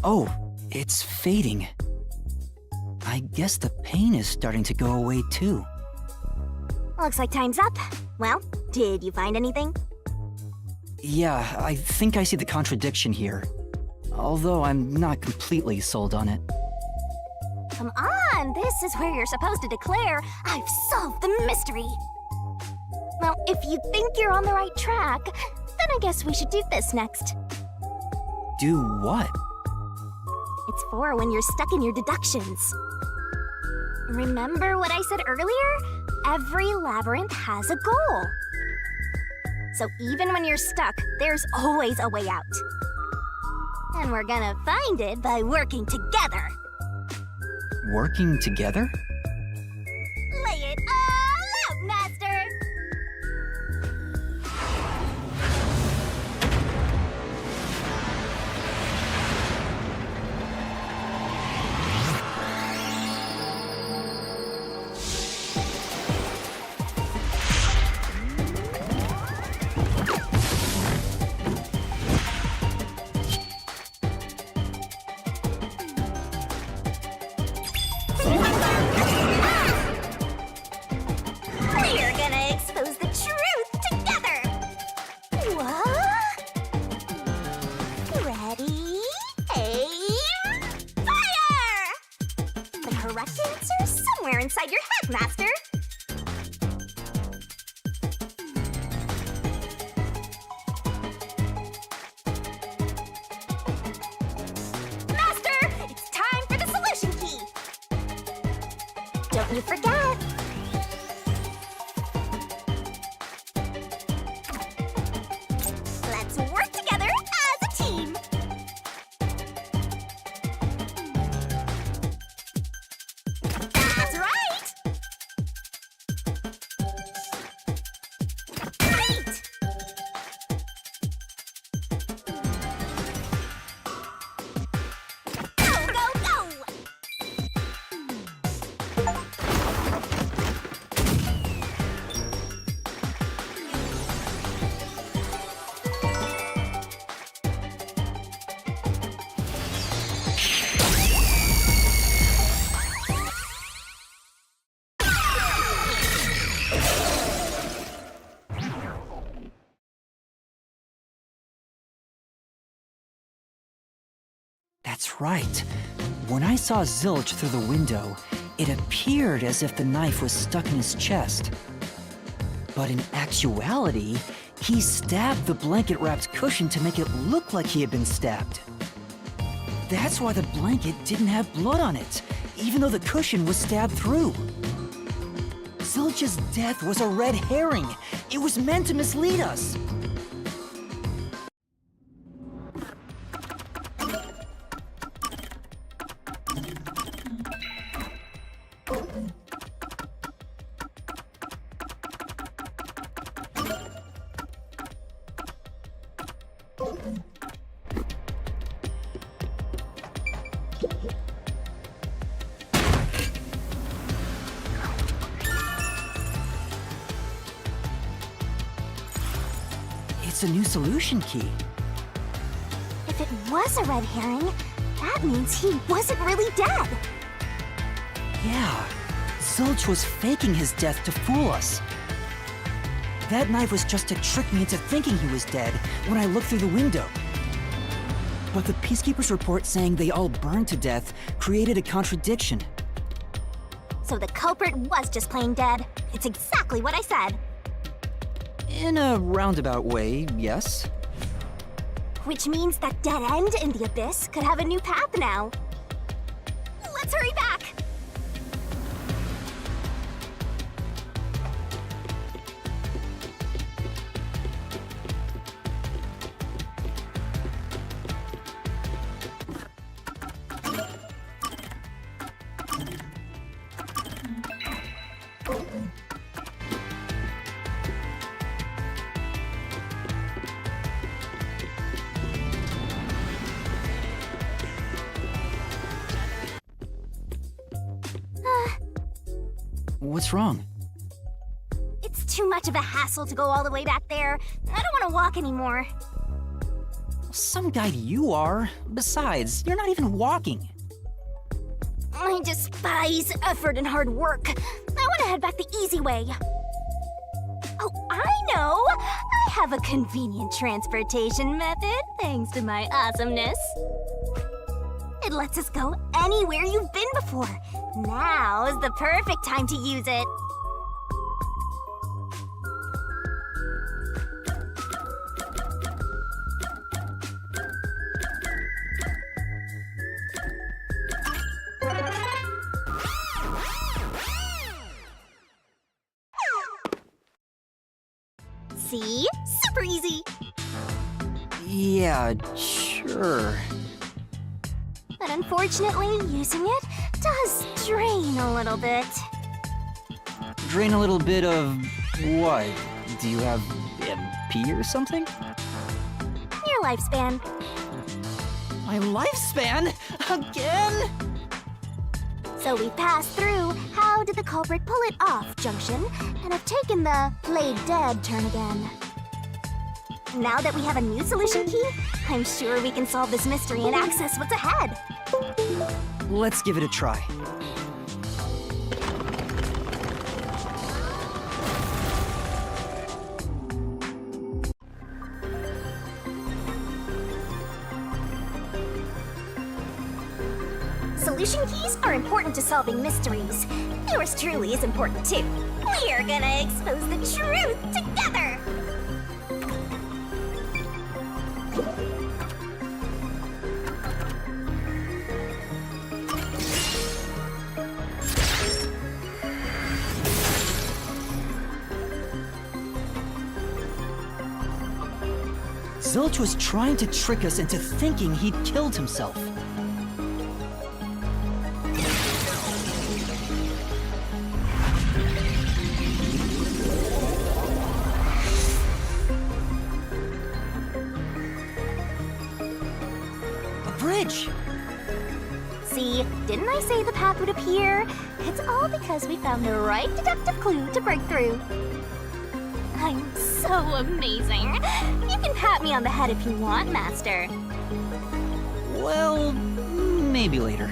Oh, it's fading. I guess the pain is starting to go away too. Looks like time's up. Well, did you find anything? Yeah, I think I see the contradiction here. Although I'm not completely sold on it. Come on, this is where you're supposed to declare, I've solved the mystery. Well, if you think you're on the right track, then I guess we should do this next. Do what? It's for when you're stuck in your deductions. Remember what I said earlier? Every labyrinth has a goal. So even when you're stuck, there's always a way out. And we're gonna find it by working together. Working together? Lay it all out, Master! Master! Master! It's time for the solution key! Don't you forget! Let's work together as a team! That's right! Great! Go, go, go! That's right. When I saw Zilch through the window, it appeared as if the knife was stuck in his chest. But in actuality, he stabbed the blanket-wrapped cushion to make it look like he had been stabbed. That's why the blanket didn't have blood on it, even though the cushion was stabbed through. Zilch's death was a red herring. It was meant to mislead us. It's a new solution key. If it was a red herring, that means he wasn't really dead. Yeah, Zilch was faking his death to fool us. That knife was just to trick me into thinking he was dead when I looked through the window. But the Peacekeeper's report saying they all burned to death created a contradiction. So the culprit was just plain dead. It's exactly what I said. In a roundabout way, yes. Which means that dead end in the abyss could have a new path now. Let's hurry back! What's wrong? It's too much of a hassle to go all the way back there. I don't want to walk anymore. Some guide you are. Besides, you're not even walking. I despise effort and hard work. I want to head back the easy way. Oh, I know! I have a convenient transportation method, thanks to my awesomeness. It lets us go anywhere you've been before. Now's the perfect time to use it. See? Super easy. Yeah, sure. But unfortunately, using it does drain a little bit. Drain a little bit of what? Do you have MP or something? Your lifespan. My lifespan? Again? So we passed through how did the culprit pull it off junction and have taken the played dead turn again. Now that we have a new solution key, I'm sure we can solve this mystery and access what's ahead. Let's give it a try. Solution keys are important to solving mysteries. Yours truly is important too. We're gonna expose the truth together! Zilch was trying to trick us into thinking he'd killed himself. A bridge! See, didn't I say the path would appear? It's all because we found the right deductive clue to break through. I'm so amazing. You can pat me on the head if you want, Master. Well, maybe later.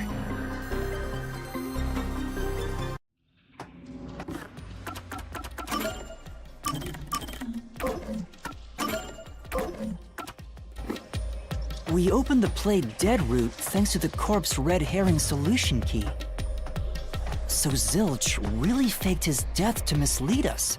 We opened the play dead route thanks to the corpse red herring solution key. So Zilch really faked his death to mislead us.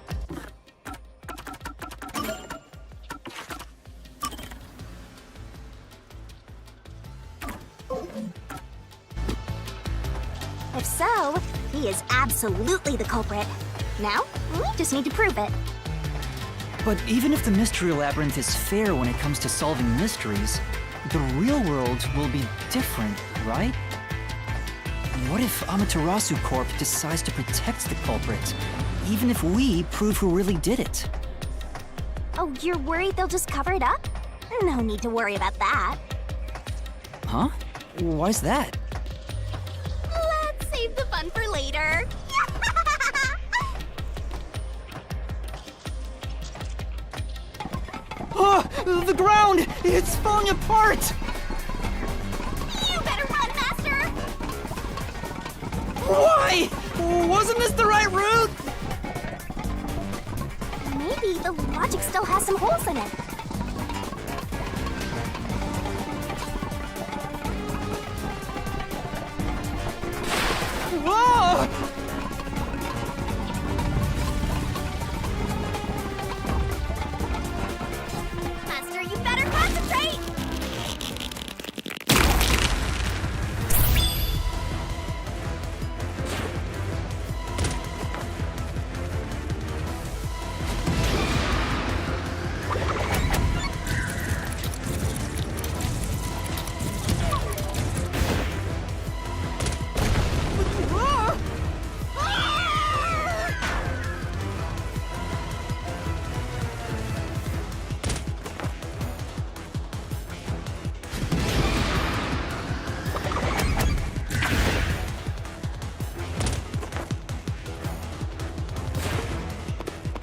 If so, he is absolutely the culprit. Now, we just need to prove it. But even if the Mystery Labyrinth is fair when it comes to solving mysteries, the real world will be different, right? What if Amaterasu Corp decides to protect the culprit, even if we prove who really did it? Oh, you're worried they'll just cover it up? No need to worry about that. Huh? Why's that? Let's save the fun for later. Oh, the ground! It's falling apart! You better run, Master! Why? Wasn't this the right route? Maybe the logic still has some holes in it. Whoa! Master, you better concentrate!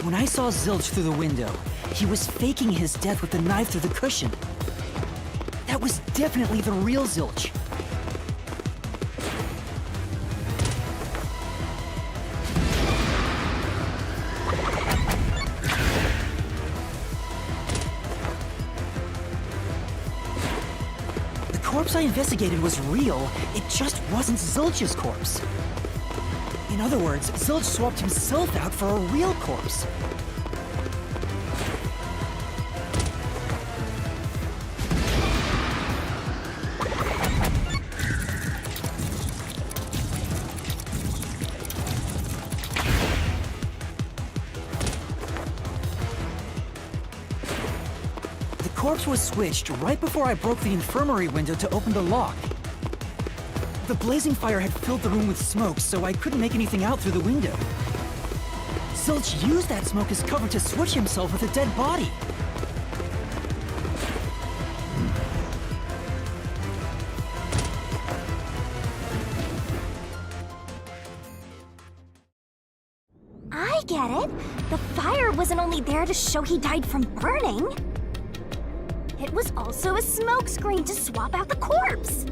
When I saw Zilch through the window, he was faking his death with the knife through the cushion. That was definitely the real Zilch. The corpse I investigated was real, it just wasn't Zilch's corpse. In other words, Zilch swapped himself out for a real corpse. The corpse was switched right before I broke the infirmary window to open the lock. The blazing fire had filled the room with smoke, so I couldn't make anything out through the window. Zilch used that smoke as cover to switch himself with a dead body. I get it. The fire wasn't only there to show he died from burning. It was also a smokescreen to swap out the corpse.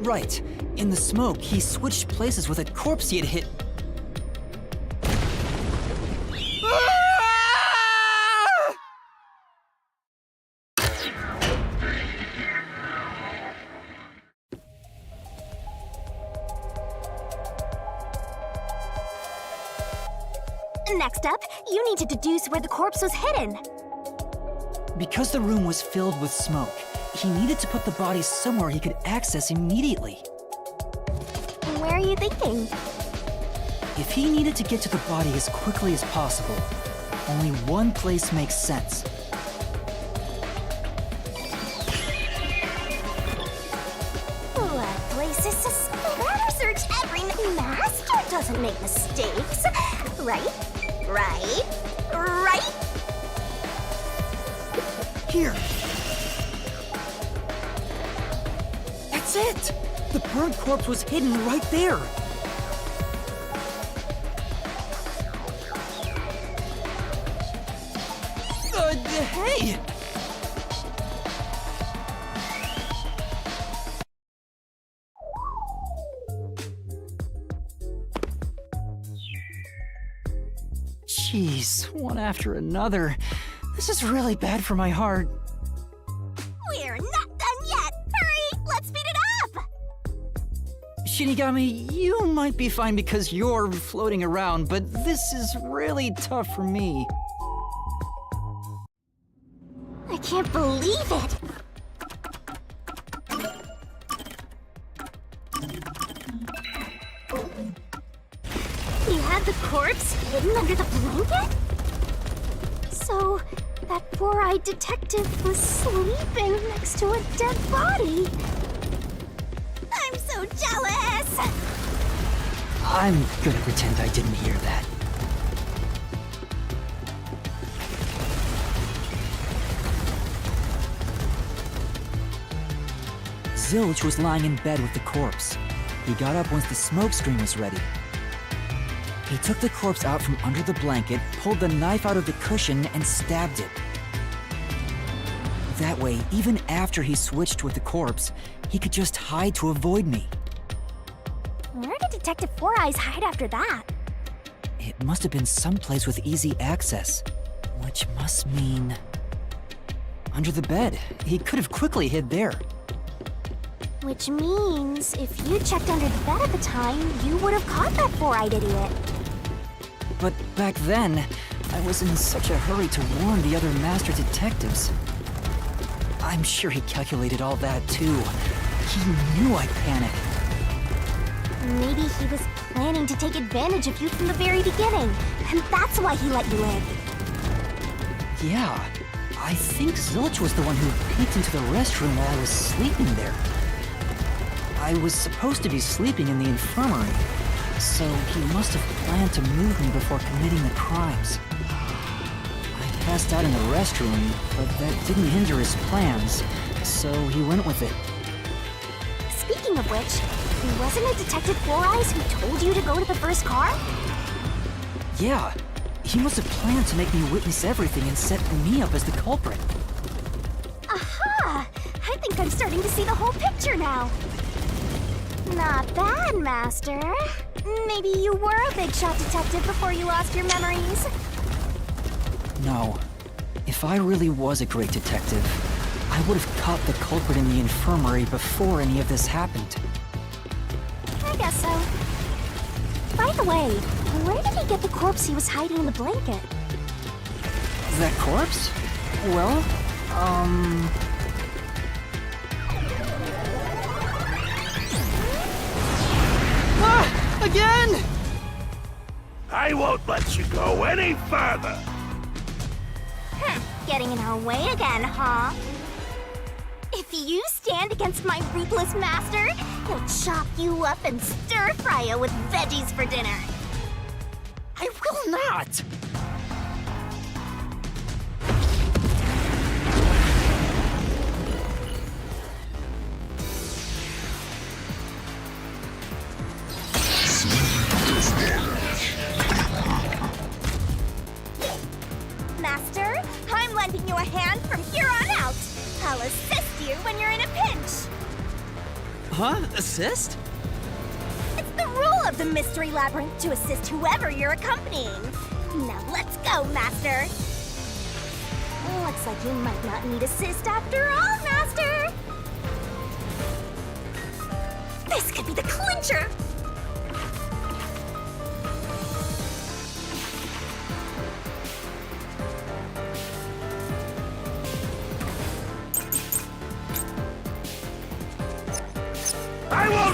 Right. In the smoke, he switched places with a corpse he had hit. Next up, you need to deduce where the corpse was hidden. Because the room was filled with smoke, he needed to put the body somewhere he could access immediately. Where are you thinking? If he needed to get to the body as quickly as possible, only one place makes sense. What place is suspicious? Better search every master doesn't make mistakes. Right? Right? Right? Here! That's it! The burnt corpse was hidden right there! Hey! Jeez, one after another. This is really bad for my heart. We're not done yet! Hurry! Let's speed it up! Shinigami, you might be fine because you're floating around, but this is really tough for me. I can't believe it! You had the corpse hidden under the blanket? So, that four-eyed detective was sleeping next to a dead body. I'm so jealous! I'm gonna pretend I didn't hear that. Zilch was lying in bed with the corpse. He got up once the smoke screen was ready. He took the corpse out from under the blanket, pulled the knife out of the cushion, and stabbed it. That way, even after he switched with the corpse, he could just hide to avoid me. Where did Detective Four Eyes hide after that? It must have been someplace with easy access, which must mean... under the bed. He could have quickly hid there. Which means, if you checked under the bed at the time, you would have caught that four-eyed idiot. But back then, I was in such a hurry to warn the other master detectives. I'm sure he calculated all that too. He knew I'd panic. Maybe he was planning to take advantage of you from the very beginning, and that's why he let you in. Yeah, I think Zilch was the one who peeked into the restroom while I was sleeping there. I was supposed to be sleeping in the infirmary, so he must have planned to move me before committing the crimes. I passed out in the restroom, but that didn't hinder his plans, so he went with it. Speaking of which, wasn't it Detective Four Eyes who told you to go to the first car? Yeah, he must have planned to make me witness everything and set me up as the culprit. Aha! I think I'm starting to see the whole picture now. Not bad, Master. Maybe you were a big shot detective before you lost your memories. No. If I really was a great detective, I would have caught the culprit in the infirmary before any of this happened. I guess so. By the way, where did he get the corpse he was hiding in the blanket? That corpse? Well, Again! I won't let you go any further! Getting in our way again, huh? If you stand against my ruthless master, he'll chop you up and stir-fry you with veggies for dinner. I will not! Master, I'm lending you a hand from here on out. I'll assist you when you're in a pinch. Huh? Assist? It's the rule of the Mystery Labyrinth to assist whoever you're accompanying. Now let's go, Master. Looks like you might not need assist after all, Master. This could be the clincher.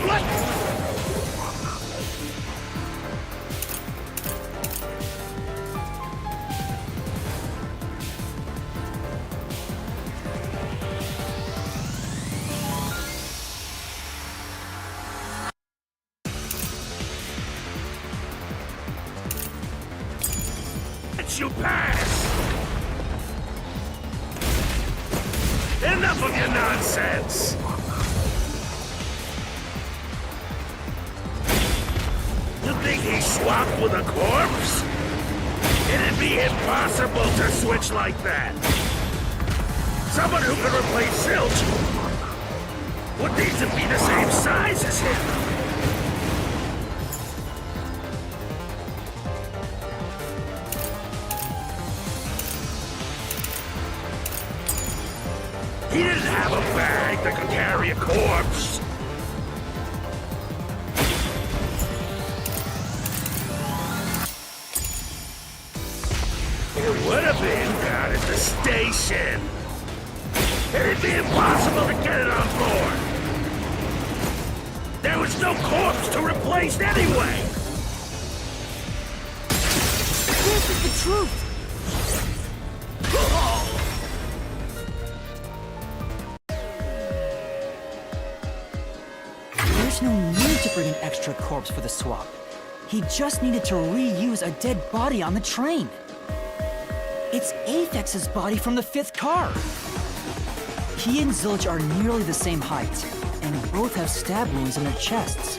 Let you pass! Enough of your nonsense! You think he swapped with a corpse? It'd be impossible to switch like that. Someone who could replace Zilch would need to be the same size as him. He didn't have a bag that could carry a corpse. It would have been down at the station. It'd be impossible to get it on board. There was no corpse to replace anyway. This is the truth. There's no need to bring an extra corpse for the swap. He just needed to reuse a dead body on the train. It's Aphex's body from the 5th car. He and Zilch are nearly the same height, and both have stab wounds in their chests.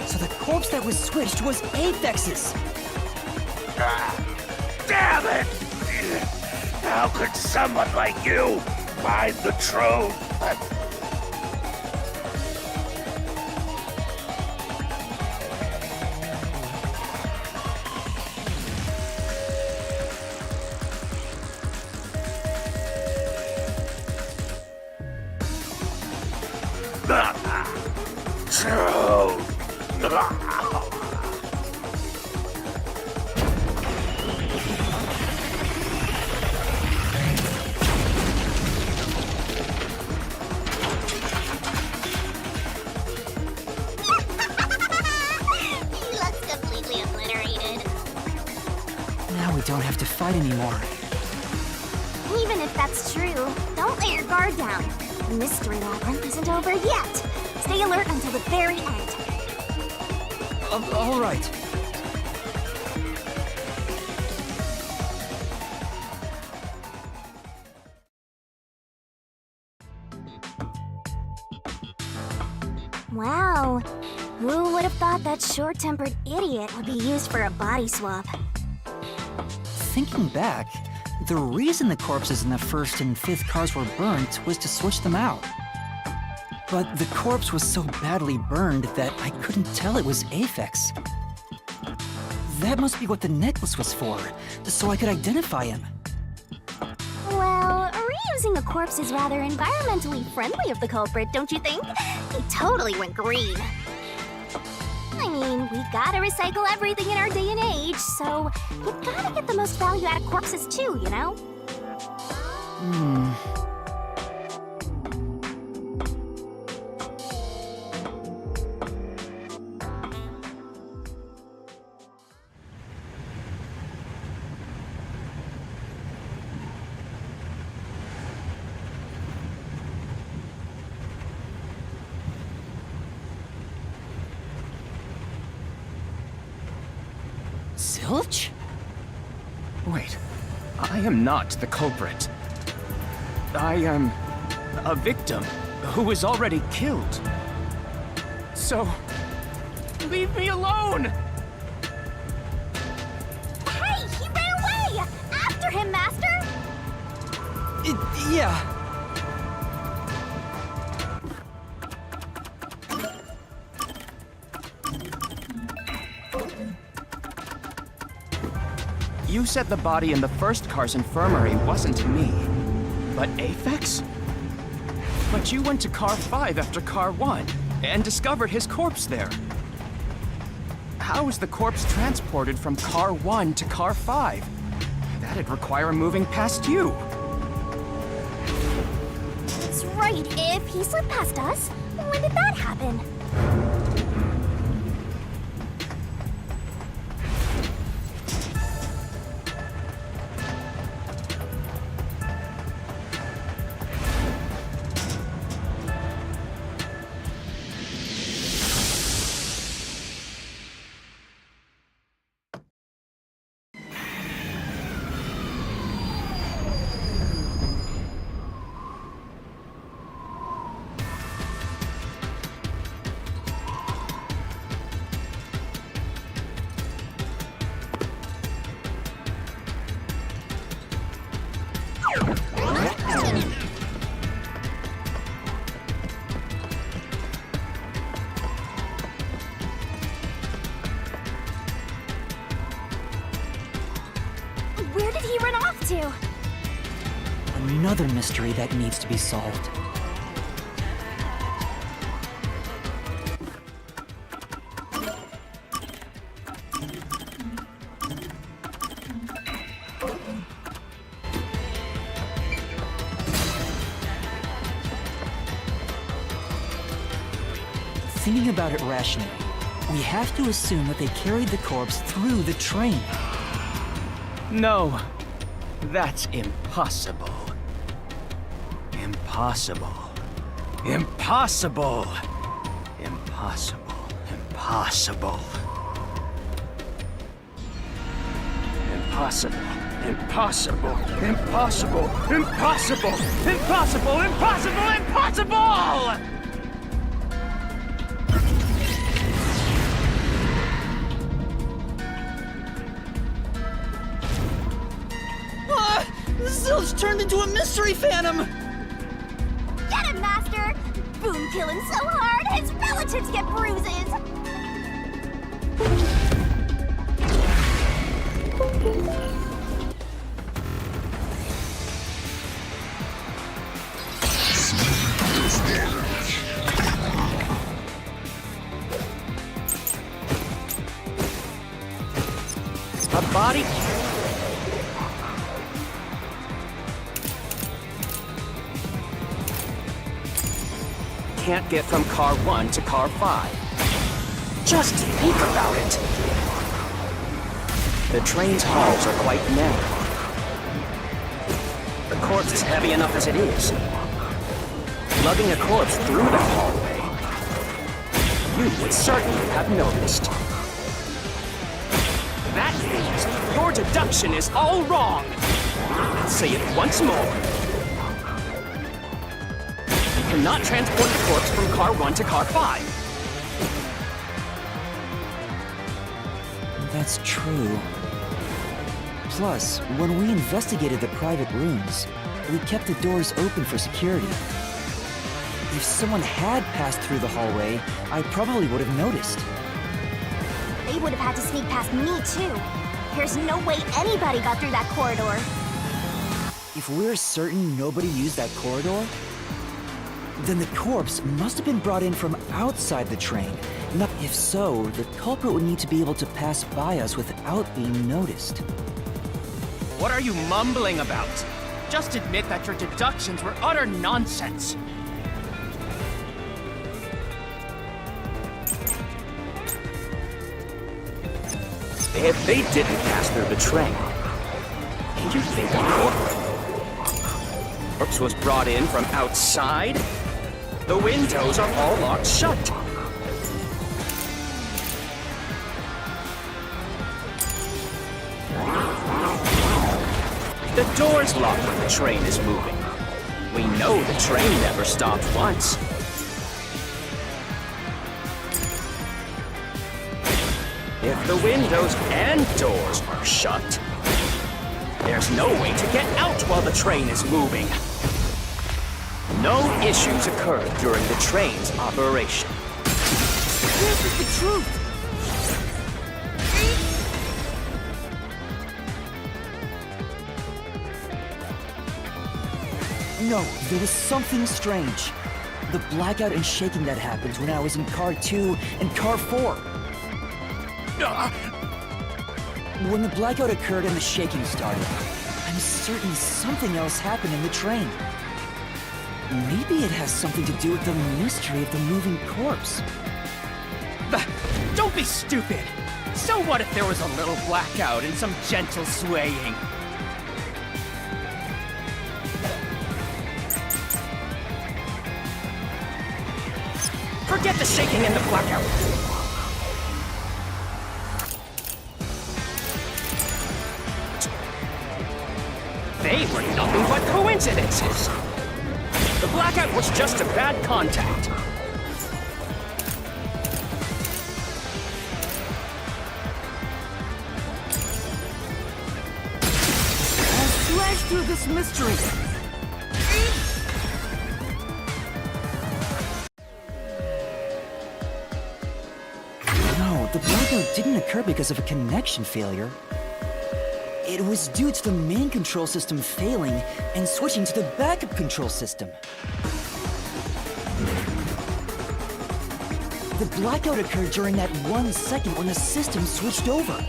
So the corpse that was switched was Aphex's. Damn it! How could someone like you find the truth? He looks completely obliterated. Now we don't have to fight anymore. Even if that's true, don't let your guard down. The mystery labyrinth isn't over yet. Stay alert until the very end. All right. Wow. Who would have thought that short-tempered idiot would be used for a body swap? Thinking back, the reason the corpses in the 1st and 5th cars were burnt was to switch them out. But the corpse was so badly burned that I couldn't tell it was Aphex. That must be what the necklace was for, so I could identify him. Well, reusing a corpse is rather environmentally friendly of the culprit, don't you think? He totally went green. I mean, we gotta recycle everything in our day and age, so you gotta get the most value out of corpses too, you know? Zilch? Wait, I am not the culprit. I am a victim who was already killed. So, leave me alone! Hey, he ran away! After him, Master! Yeah. You said the body in the 1st car's infirmary wasn't me, but Aphex? But you went to car 5 after car 1 and discovered his corpse there. How is the corpse transported from car 1 to car 5? That'd require moving past you. That's right, if he slipped past us, when did that happen? Where did he run off to? Another mystery that needs to be solved. Thinking about it rationally, we have to assume that they carried the corpse through the train. No, that's impossible. Impossible. Impossible. Impossible. Impossible. Impossible. Impossible. Impossible. Impossible. Impossible. Impossible. Impossible! Zilch turned into a mystery phantom! Get him, Master! Boom kill him so hard, his relatives get bruises! A body? Can't get from car 1 to car 5. Just think about it. The train's halls are quite narrow. The corpse is heavy enough as it is. Lugging a corpse through the hallway, you would certainly have noticed. That means your deduction is all wrong. I'll say it once more. Cannot transport the corpse from car 1 to car 5. That's true. Plus, when we investigated the private rooms, we kept the doors open for security. If someone had passed through the hallway, I probably would have noticed. They would have had to sneak past me, too. There's no way anybody got through that corridor. If we're certain nobody used that corridor, then the corpse must have been brought in from outside the train. If so, the culprit would need to be able to pass by us without being noticed. What are you mumbling about? Just admit that your deductions were utter nonsense. If they didn't pass through the train, you think the corpse was brought in from outside? The windows are all locked shut. The door's locked when the train is moving. We know the train never stopped once. If the windows and doors are shut, there's no way to get out while the train is moving. No issues occurred during the train's operation. This is the truth! No, there was something strange. The blackout and shaking that happened when I was in car 2 and car 4. When the blackout occurred and the shaking started, I'm certain something else happened in the train. Maybe it has something to do with the mystery of the moving corpse. Don't be stupid! So what if there was a little blackout and some gentle swaying? Forget the shaking and the blackout! They were nothing but coincidences! The blackout was just a bad contact. Slash through this mystery! No, the blackout didn't occur because of a connection failure. It was due to the main control system failing and switching to the backup control system. The blackout occurred during that 1 second when the system switched over.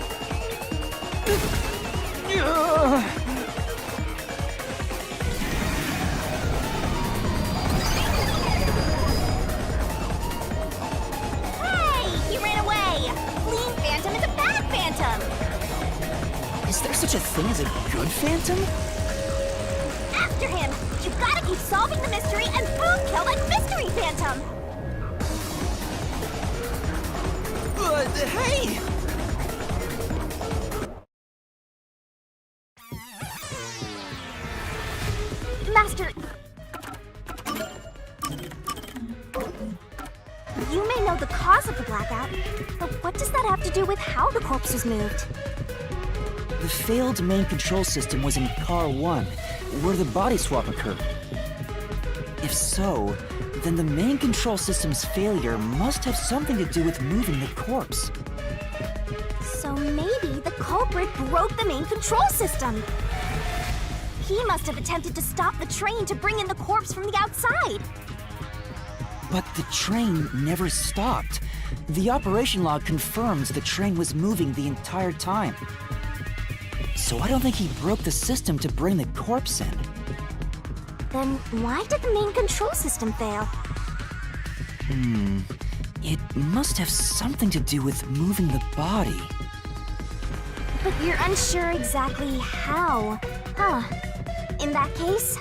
Is there such a thing as a good phantom? After him! You gotta keep solving the mystery and boom kill that mystery phantom! Hey! Master... You may know the cause of the blackout, but what does that have to do with how the corpse was moved? The failed main control system was in Car 1, where the body swap occurred. If so, then the main control system's failure must have something to do with moving the corpse. So maybe the culprit broke the main control system. He must have attempted to stop the train to bring in the corpse from the outside. But the train never stopped. The operation log confirms the train was moving the entire time. So I don't think he broke the system to bring the corpse in. Then why did the main control system fail? It must have something to do with moving the body. But you're unsure exactly how, huh? In that case...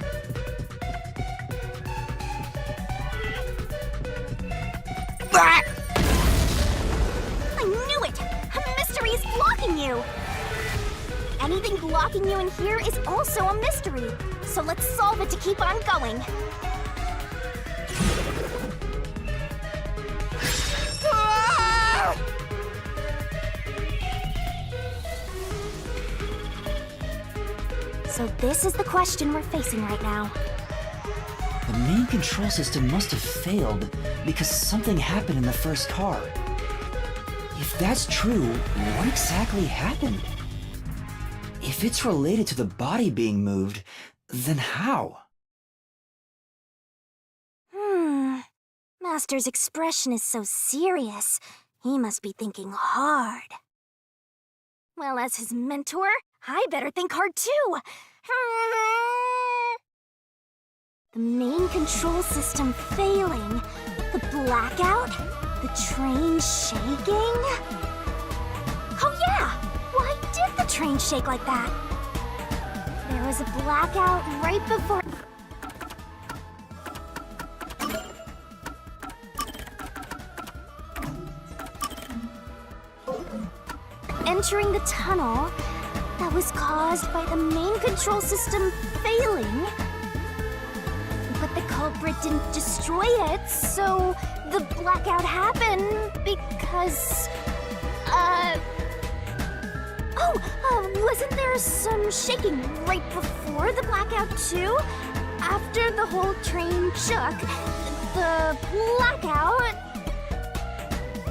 I knew it! A mystery is blocking you! Anything blocking you in here is also a mystery. So let's solve it to keep on going. So this is the question we're facing right now. The main control system must have failed because something happened in the first car. If that's true, what exactly happened? If it's related to the body being moved, then how? Master's expression is so serious. He must be thinking hard. Well, as his mentor, I better think hard too. The main control system failing, the blackout, the train shaking. Oh yeah! Why did the train shake like that? There was a blackout right before... entering the tunnel that was caused by the main control system failing. But the culprit didn't destroy it, so the blackout happened because... wasn't there some shaking right before the blackout too? After the whole train shook, the blackout...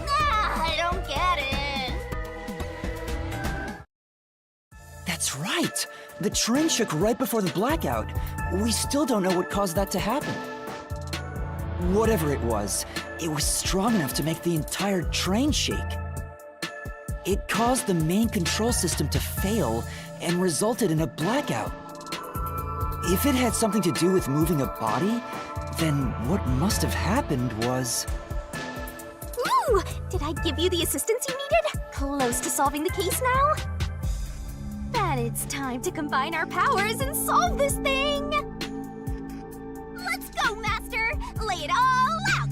I don't get it. That's right! The train shook right before the blackout. We still don't know what caused that to happen. Whatever it was strong enough to make the entire train shake. It caused the main control system to fail and resulted in a blackout. If it had something to do with moving a body, then what must have happened was... Whew! Did I give you the assistance you needed? Close to solving the case now? Then it's time to combine our powers and solve this thing! Let's go, Master! Lay it all out!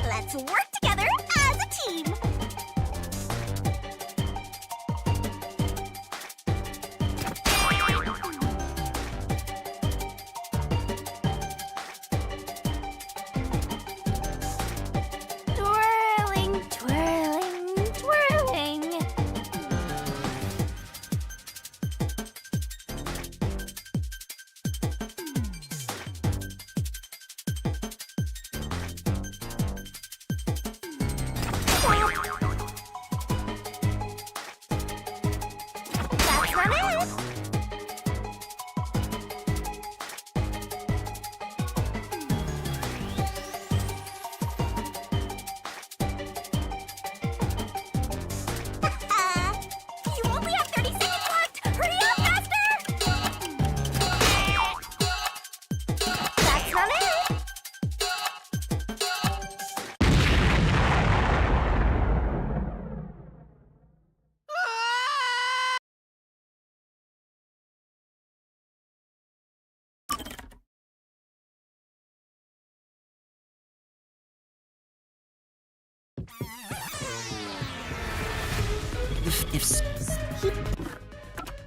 Let's work together as a team! Twirling, twirling, twirling. That's not it! You only have 30 seconds left! Hurry up, Master! That's not it!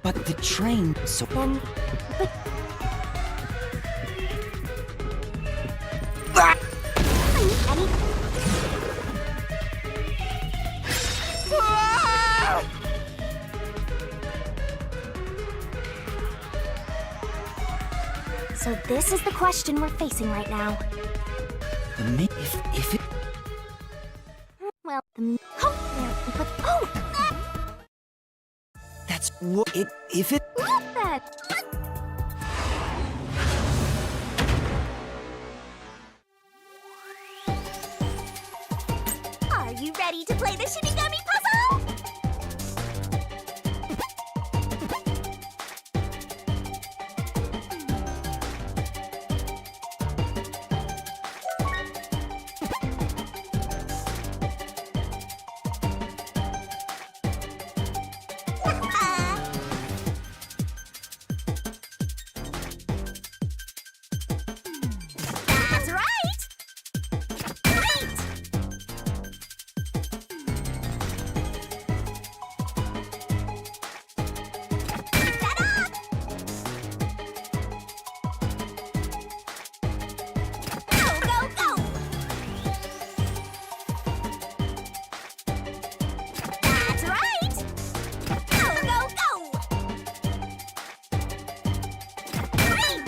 But the train, so... Then, but so this is the question we're facing right now. If it... Well, oh, there, but oh, That's what it... If it... look that. Are you ready to play the Shinigami puzzle? That's right! Great! Keep that up! Go, go, go! That's right! Go, go, go! Great!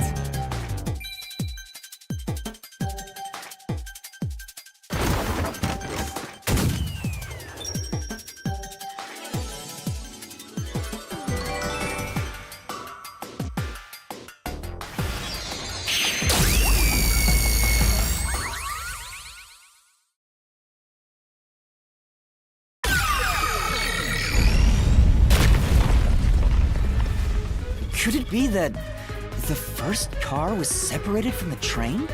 Could it be that the first car was separated from the train?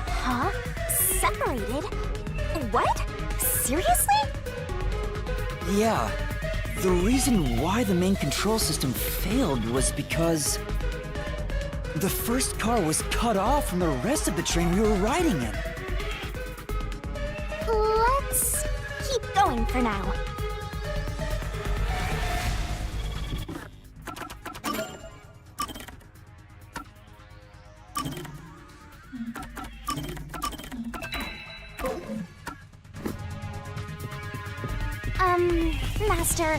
Huh? Separated? What? Seriously? Yeah. The reason why the main control system failed was because... the first car was cut off from the rest of the train we were riding in. Let's keep going for now. Master,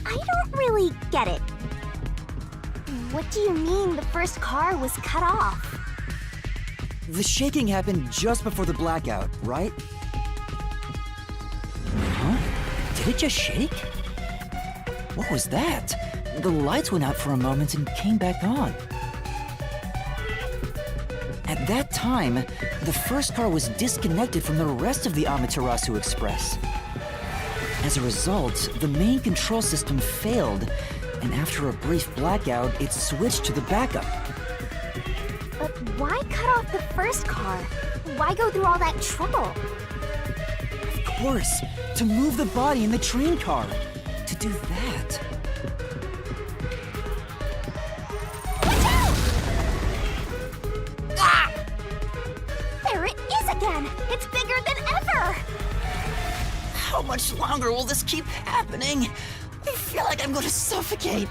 I don't really get it. What do you mean the first car was cut off? The shaking happened just before the blackout, right? Huh? Did it just shake? What was that? The lights went out for a moment and came back on. At that time, the first car was disconnected from the rest of the Amaterasu Express. As a result, the main control system failed, and after a brief blackout, it switched to the backup. But why cut off the first car? Why go through all that trouble? Of course, to move the body in the train car. To do that. Watch out! Ah! There it is again! It's bigger than ever! How much longer will this keep happening? I feel like I'm going to suffocate.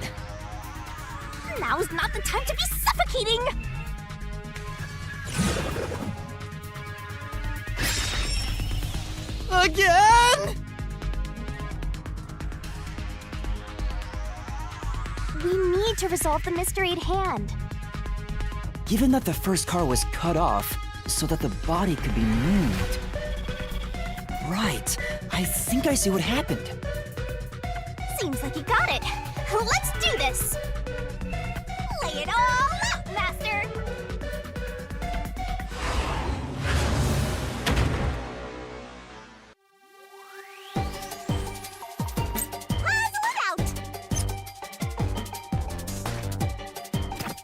Now's not the time to be suffocating! Again? We need to resolve the mystery at hand. Given that the first car was cut off so that the body could be moved. Right, I think I see what happened. Seems like you got it. Let's do this! Lay it all out, Master! Puzzle it out!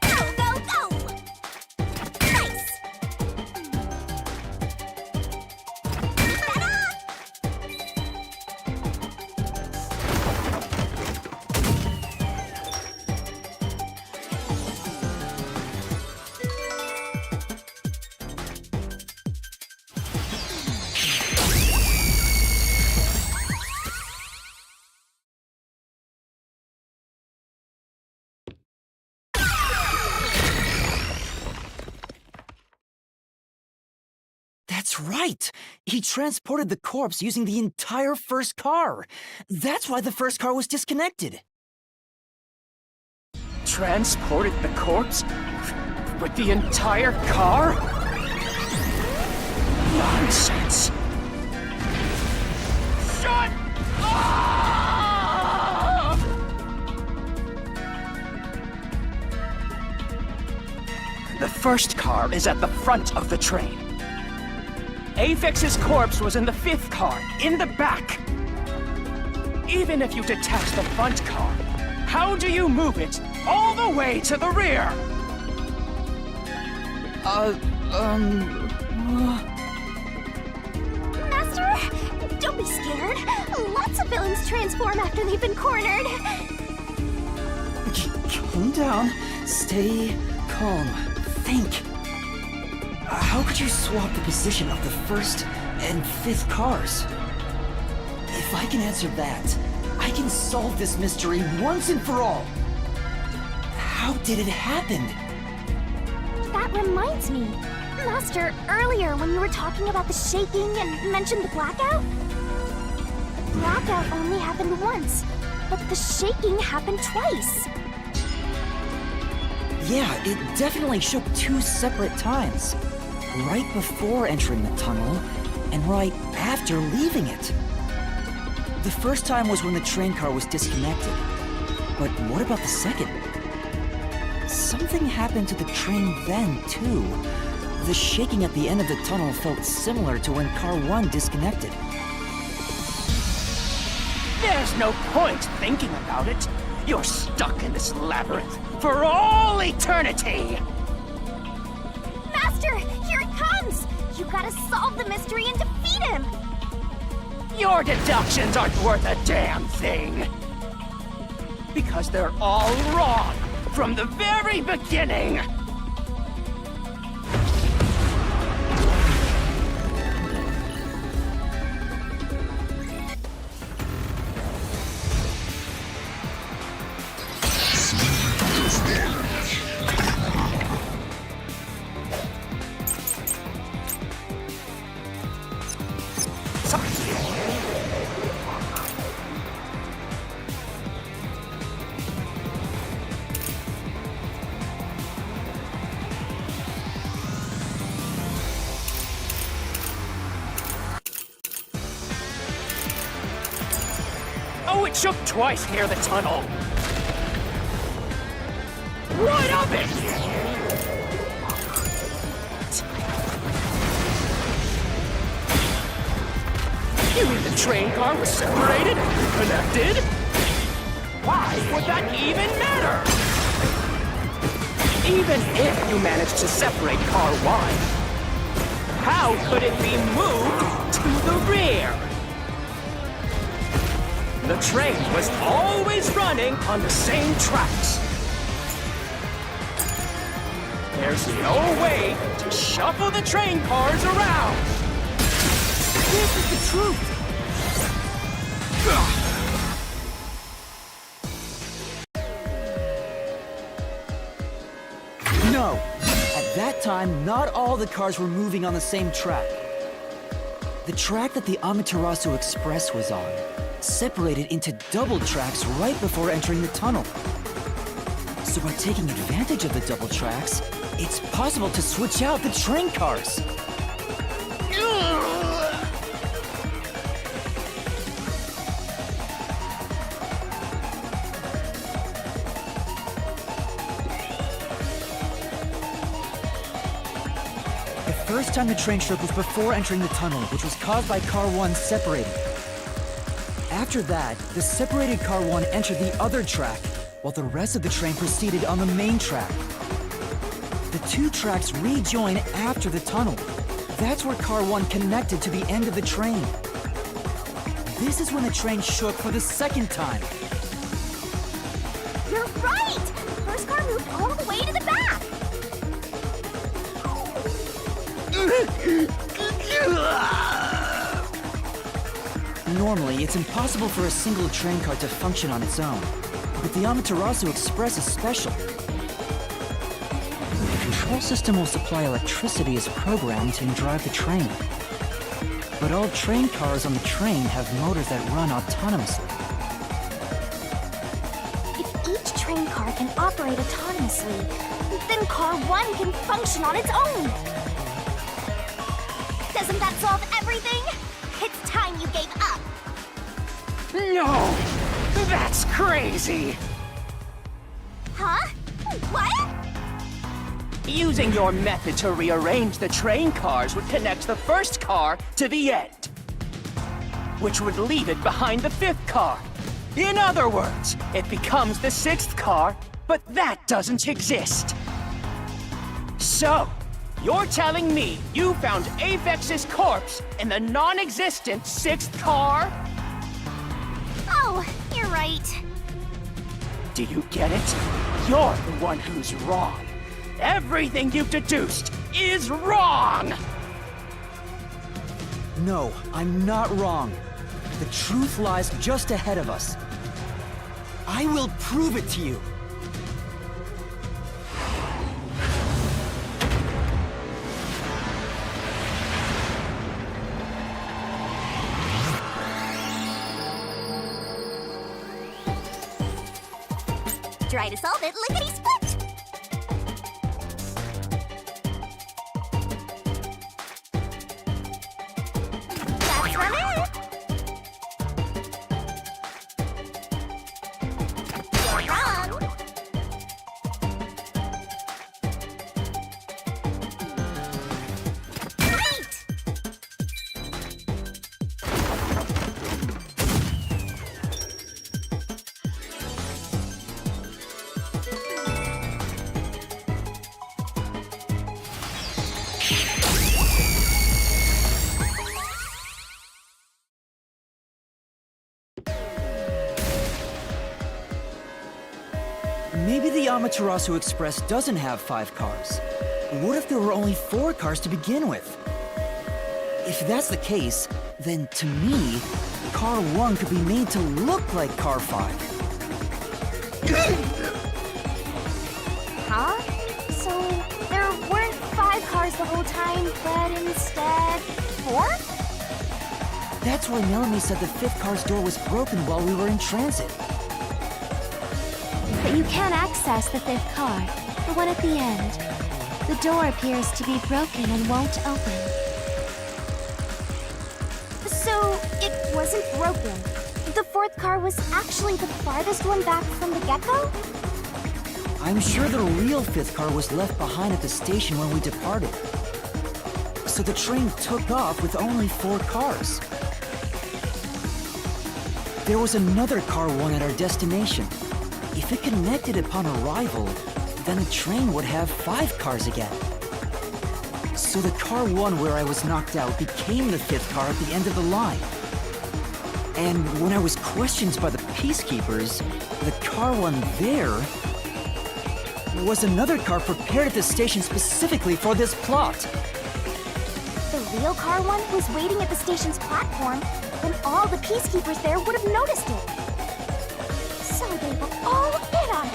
Go, go, go! Nice! Ta-da! That's right! He transported the corpse using the entire first car. That's why the first car was disconnected. Transported the corpse? With the entire car? Nonsense. Shut up! The first car is at the front of the train. Apex's corpse was in the 5th car, in the back. Even if you detach the front car, how do you move it all the way to the rear? Master, don't be scared. Lots of villains transform after they've been cornered. Calm down. Stay calm. Think. How could you swap the position of the 1st and 5th cars? If I can answer that, I can solve this mystery once and for all. How did it happen? That reminds me. Master, earlier when you were talking about the shaking and mentioned the blackout? The blackout only happened once, but the shaking happened twice. Yeah, it definitely shook 2 separate times. Right before entering the tunnel, and right after leaving it. The first time was when the train car was disconnected. But what about the second? Something happened to the train then, too. The shaking at the end of the tunnel felt similar to when Car 1 disconnected. There's no point thinking about it. You're stuck in this labyrinth for all eternity! Master, here it comes! You gotta solve the mystery and defeat him! Your deductions aren't worth a damn thing! Because they're all wrong from the very beginning! Oh, it shook twice near the tunnel. What of it? You mean the train car was separated and connected? Why would that even matter? Even if you managed to separate Car 1, how could it be moved to the rear? The train was always running on the same tracks. There's no way to shuffle the train cars around. This is the truth. No! At that time, not all the cars were moving on the same track. The track that the Amaterasu Express was on separated into double tracks right before entering the tunnel. So by taking advantage of the double tracks, it's possible to switch out the train cars. The first time the train shook was before entering the tunnel, which was caused by Car 1 separating. After that, the separated Car 1 entered the other track, while the rest of the train proceeded on the main track. The two tracks rejoin after the tunnel. That's where Car 1 connected to the end of the train. This is when the train shook for the second time. You're right! The first car moved all the way to the back! Normally, it's impossible for a single train car to function on its own. But the Amaterasu Express is special. The control system will supply electricity as programmed to drive the train. But all train cars on the train have motors that run autonomously. If each train car can operate autonomously, then Car 1 can function on its own! Doesn't that solve everything? It's time you gave up! No! That's crazy! Huh? What? Using your method to rearrange the train cars would connect the first car to the end, which would leave it behind the fifth car. In other words, it becomes the sixth car, but that doesn't exist. So, you're telling me you found Avex's corpse in the non-existent sixth car? Oh, you're right. Do you get it? You're the one who's wrong. Everything you've deduced is wrong! No, I'm not wrong. The truth lies just ahead of us. I will prove it to you. Try to solve it lickety-split! That's not it! You're wrong! Right! Maybe the Amaterasu Express doesn't have 5 cars. What if there were only 4 cars to begin with? If that's the case, then to me, Car 1 could be made to look like Car 5. Huh? So, there weren't 5 cars the whole time, but instead 4? That's why Melanie said the 5th car's door was broken while we were in transit. But you can't access the fifth car, the one at the end. The door appears to be broken and won't open. So, it wasn't broken. The 4th car was actually the farthest one back from the get-go? I'm sure the real 5th car was left behind at the station when we departed. So the train took off with only 4 cars. there was another Car 1 at our destination. If it connected upon arrival, then the train would have 5 cars again. So the Car 1 where I was knocked out became the 5th car at the end of the line. And when I was questioned by the Peacekeepers, the Car 1 there was another car prepared at the station specifically for this plot. The real Car 1 was waiting at the station's platform, and all the Peacekeepers there would have noticed it. So they were all in on it.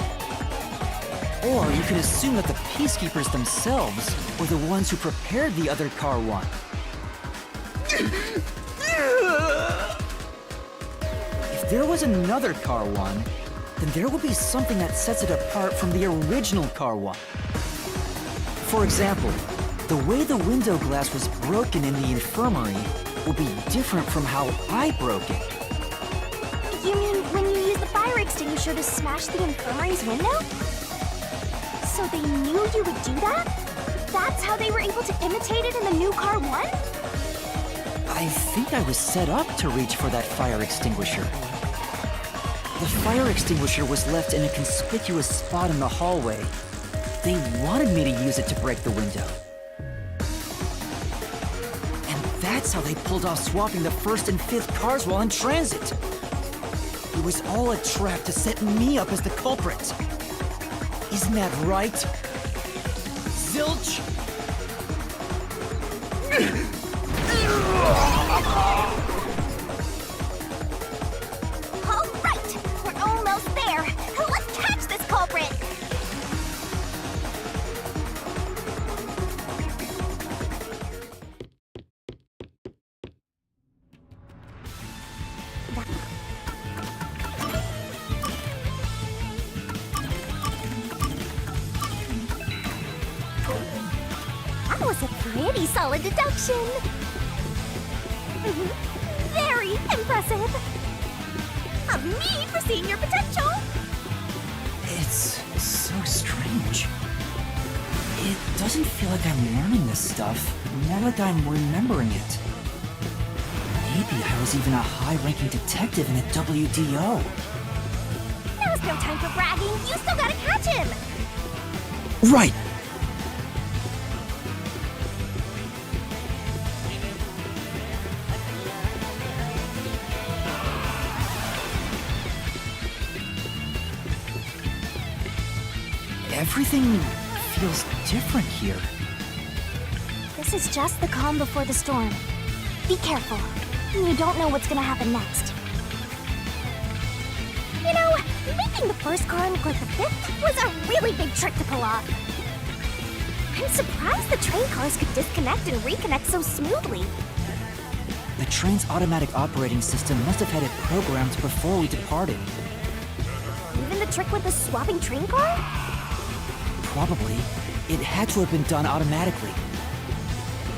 Or you could assume that the Peacekeepers themselves were the ones who prepared the other Car 1. If there was another Car 1, then there would be something that sets it apart from the original Car 1. For example, the way the window glass was broken in the infirmary will be different from how I broke it. You mean when you used the fire extinguisher to smash the infirmary's window? So they knew you would do that? That's how they were able to imitate it in the new Car 1? I think I was set up to reach for that fire extinguisher. The fire extinguisher was left in a conspicuous spot in the hallway. They wanted me to use it to break the window. And that's how they pulled off swapping the 1st and 5th cars while in transit. It was all a trap to set me up as the culprit. Isn't that right? Zilch? All right, we're almost there. Let's catch this culprit. That was a pretty solid deduction. Very impressive. Of me foreseeing your potential. It's so strange. It doesn't feel like I'm learning this stuff, more like I'm remembering it. Maybe I was even a high-ranking detective in the WDO. Now's no time for bragging. You still gotta catch him. Right! Everything feels different here. This is just the calm before the storm. Be careful. You don't know what's gonna happen next. You know, making the 1st car look like the 5th was a really big trick to pull off. I'm surprised the train cars could disconnect and reconnect so smoothly. The train's automatic operating system must have had it programmed before we departed. Even the trick with the swapping train car? Probably. It had to have been done automatically.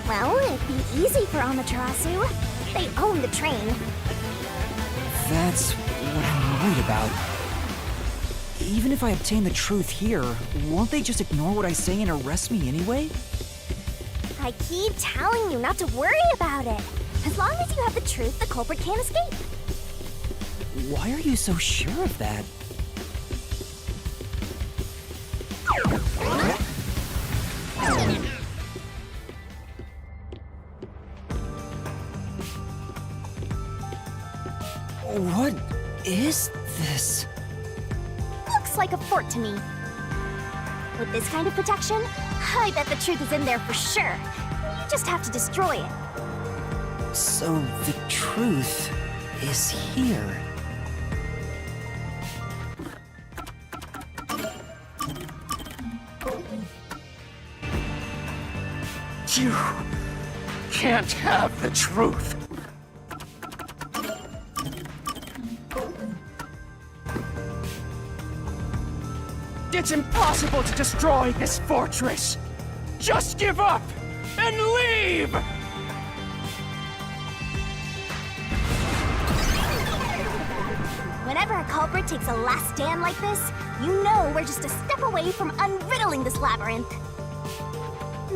Well, it'd be easy for Amaterasu. They own the train. That's what I'm worried about. Even if I obtain the truth here, won't they just ignore what I say and arrest me anyway? I keep telling you not to worry about it. As long as you have the truth, the culprit can't escape. Why are you so sure of that? What is this? Looks like a fort to me. With this kind of protection, I bet the truth is in there for sure. You just have to destroy it. So the truth is here. You can't have the truth. It's impossible to destroy this fortress. Just give up and leave! Whenever a culprit takes a last stand like this, you know we're just a step away from unriddling this labyrinth.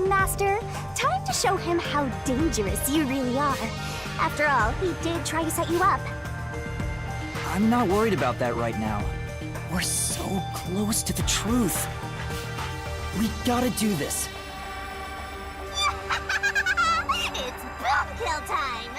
Master, time to show him how dangerous you really are. After all, he did try to set you up. I'm not worried about that right now. We're so close to the truth. We gotta do this. It's boom kill time!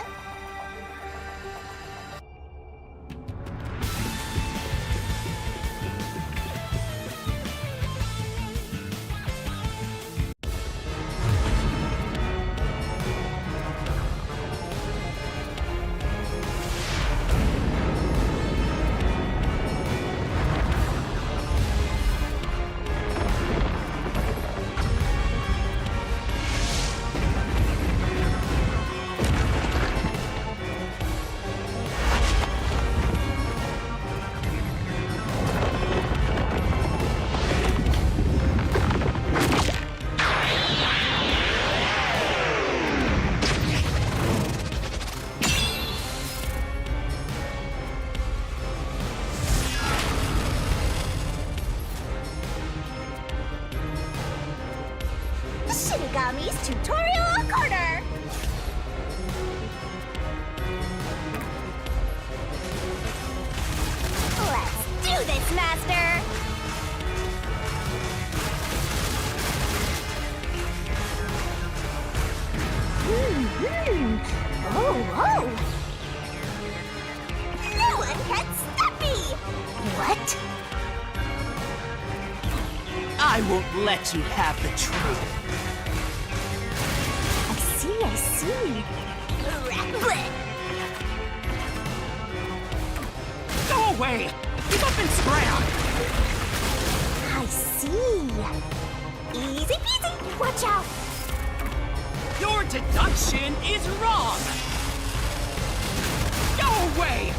Shinigami's Tutorial Corner! Let's do this, Master! Oh! No one can stop me! What? I won't let you have the truth. I see. Rabbit! Go away! Give up and scram! I see. Easy peasy. Watch out. Your deduction is wrong! Go away!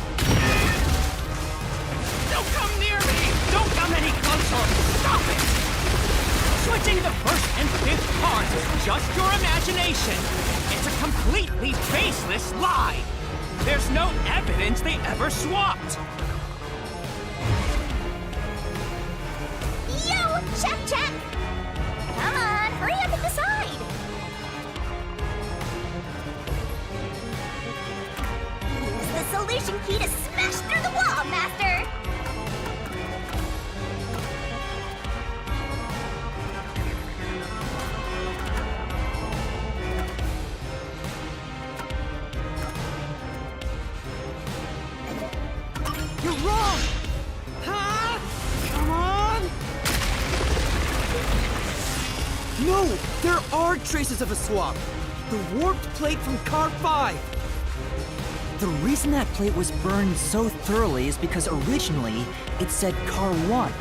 Don't come near me! Don't come any closer! Stop it! Switching the first and fifth cards is just your imagination. It's a completely baseless lie. There's no evidence they ever swapped. Yo, check! Come on, hurry up and decide. Use the solution key to smash through the wall, Master. You're wrong! Huh? Come on! No! There are traces of a swap! The warped plate from Car 5! The reason that plate was burned so thoroughly is because originally it said Car 1.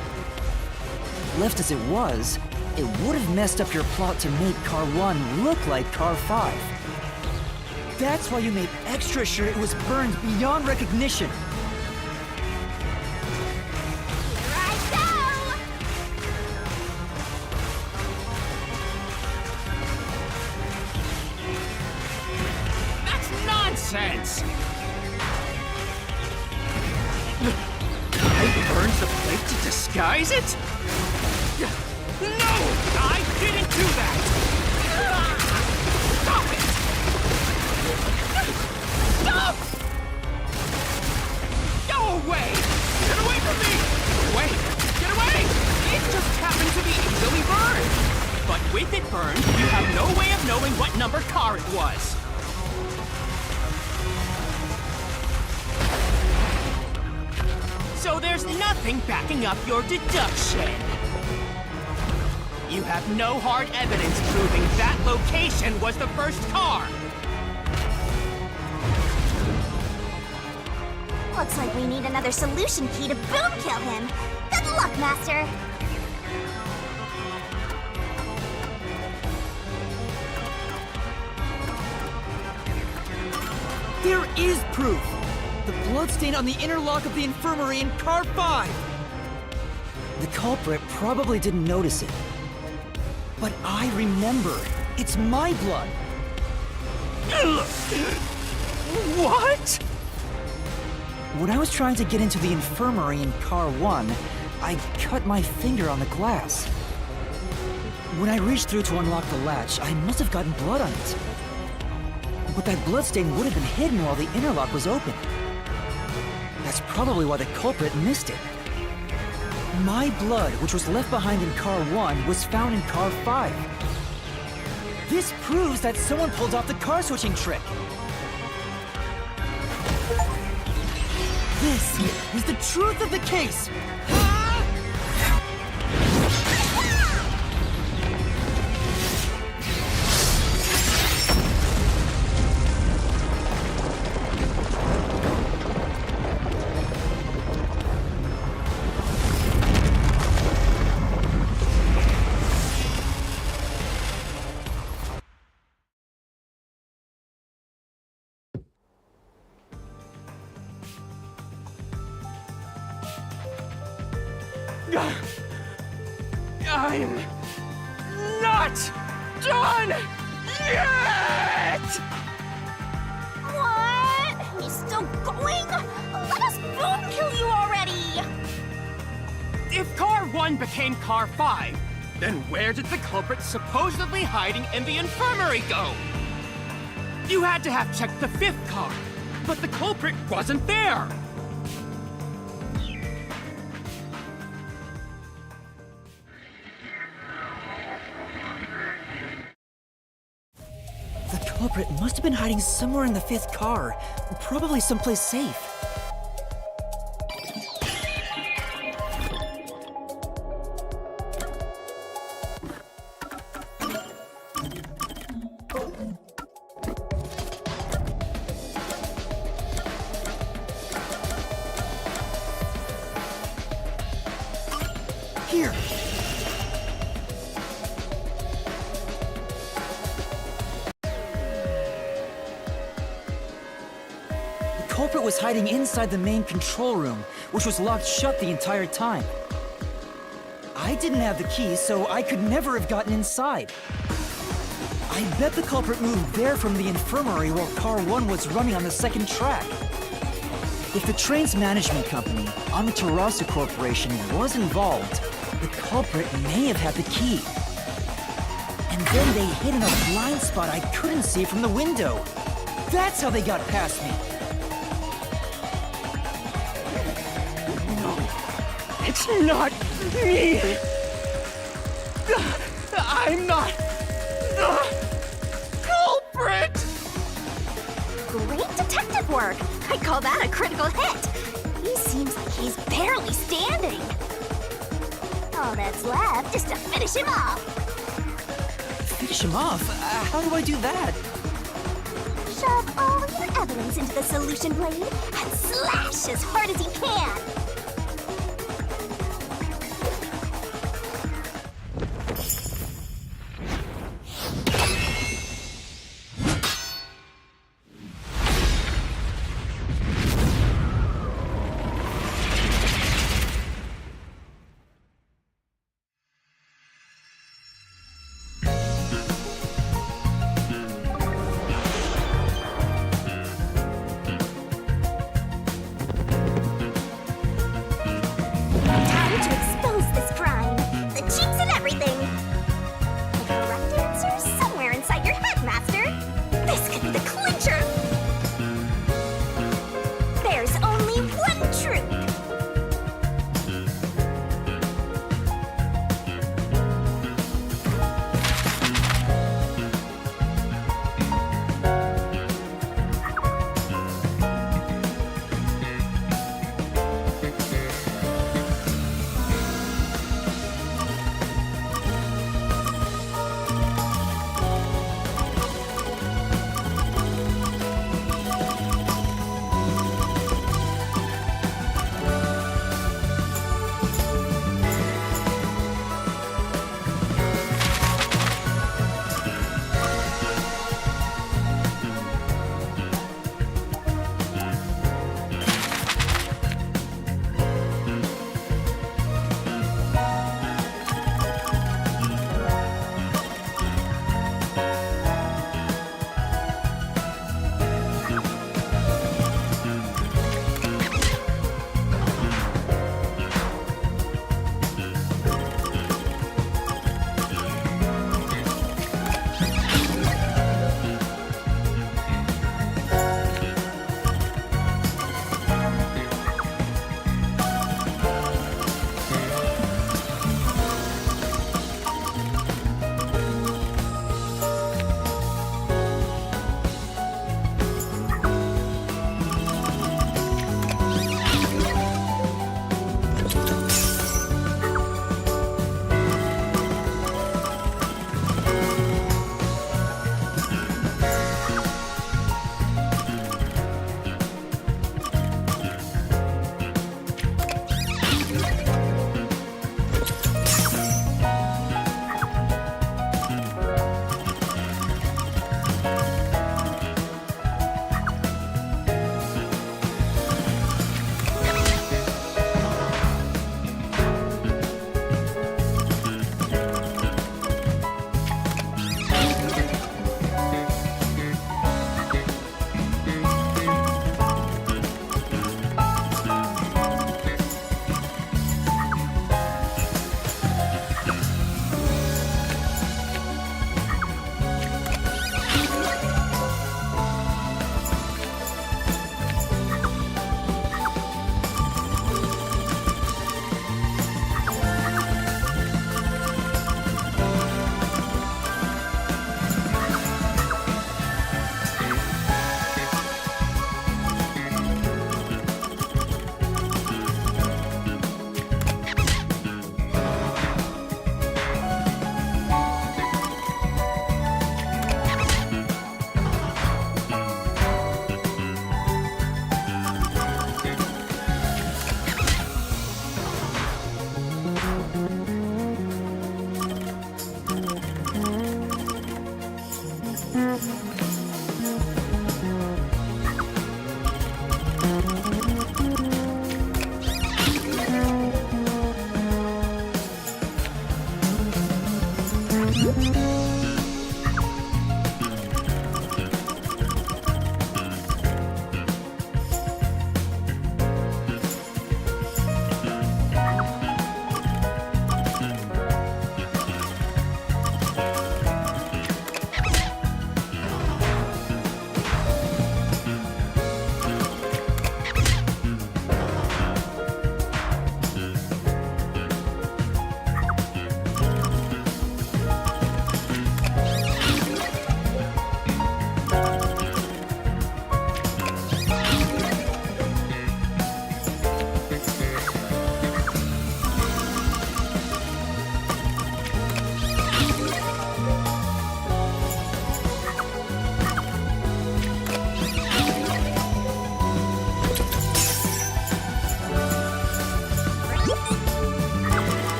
Left as it was, it would have messed up your plot to make Car 1 look like Car 5. That's why you made extra sure it was burned beyond recognition. Here I go! That's nonsense! I burned the plate to disguise it? No! I didn't do that! Stop it! Stop! Go away! Get away from me! Wait! Get away! It just happened to be easily burned! But with it burned, you have no way of knowing what number car it was. So there's nothing backing up your deduction. You have no hard evidence proving that location was the first car. Looks like we need another solution key to boom kill him. Good luck, Master. There is proof! The bloodstain on the interlock of the infirmary in Car 5! The culprit probably didn't notice it. But I remember. It's my blood! What? When I was trying to get into the infirmary in Car 1, I cut my finger on the glass. When I reached through to unlock the latch, I must have gotten blood on it. But that bloodstain would have been hidden while the interlock was open. That's probably why the culprit missed it. My blood, which was left behind in car 1, was found in car 5. This proves that someone pulled off the car switching trick. This is the truth of the case! I'm not done yet! What? He's still going? Let us boom kill you already! If car 1 became car 5, then where did the culprit supposedly hiding in the infirmary go? You had to have checked the 5th car, but the culprit wasn't there! The culprit must have been hiding somewhere in the 5th car, probably someplace safe. Here! The culprit was hiding inside the main control room, which was locked shut the entire time. I didn't have the key, so I could never have gotten inside. I bet the culprit moved there from the infirmary while car 1 was running on the 2nd track. If the train's management company, Amaterasu Corporation, was involved, the culprit may have had the key. And then they hid in a blind spot I couldn't see from the window. That's how they got past me. It's not me! I'm not the culprit! Great detective work! I'd call that a critical hit! He seems like he's barely standing. All that's left is to finish him off. Finish him off? How do I do that? Shove all your evidence into the solution blade and slash as hard as you can.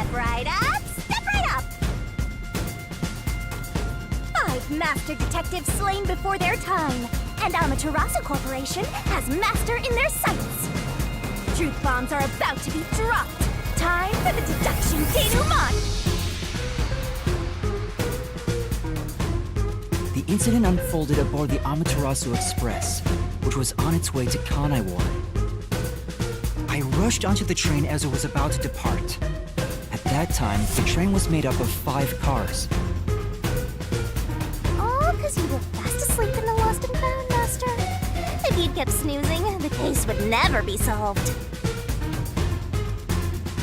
Step right up, step right up! 5 master detectives slain before their time, and Amaterasu Corporation has master in their sights. Truth bombs are about to be dropped. Time for the deduction denouement! The incident unfolded aboard the Amaterasu Express, which was on its way to Kanai Ward. I rushed onto the train as it was about to depart. At that time, the train was made up of 5 cars. All because you were fast asleep in the lost and found, Master. If you'd kept snoozing, the case would never be solved.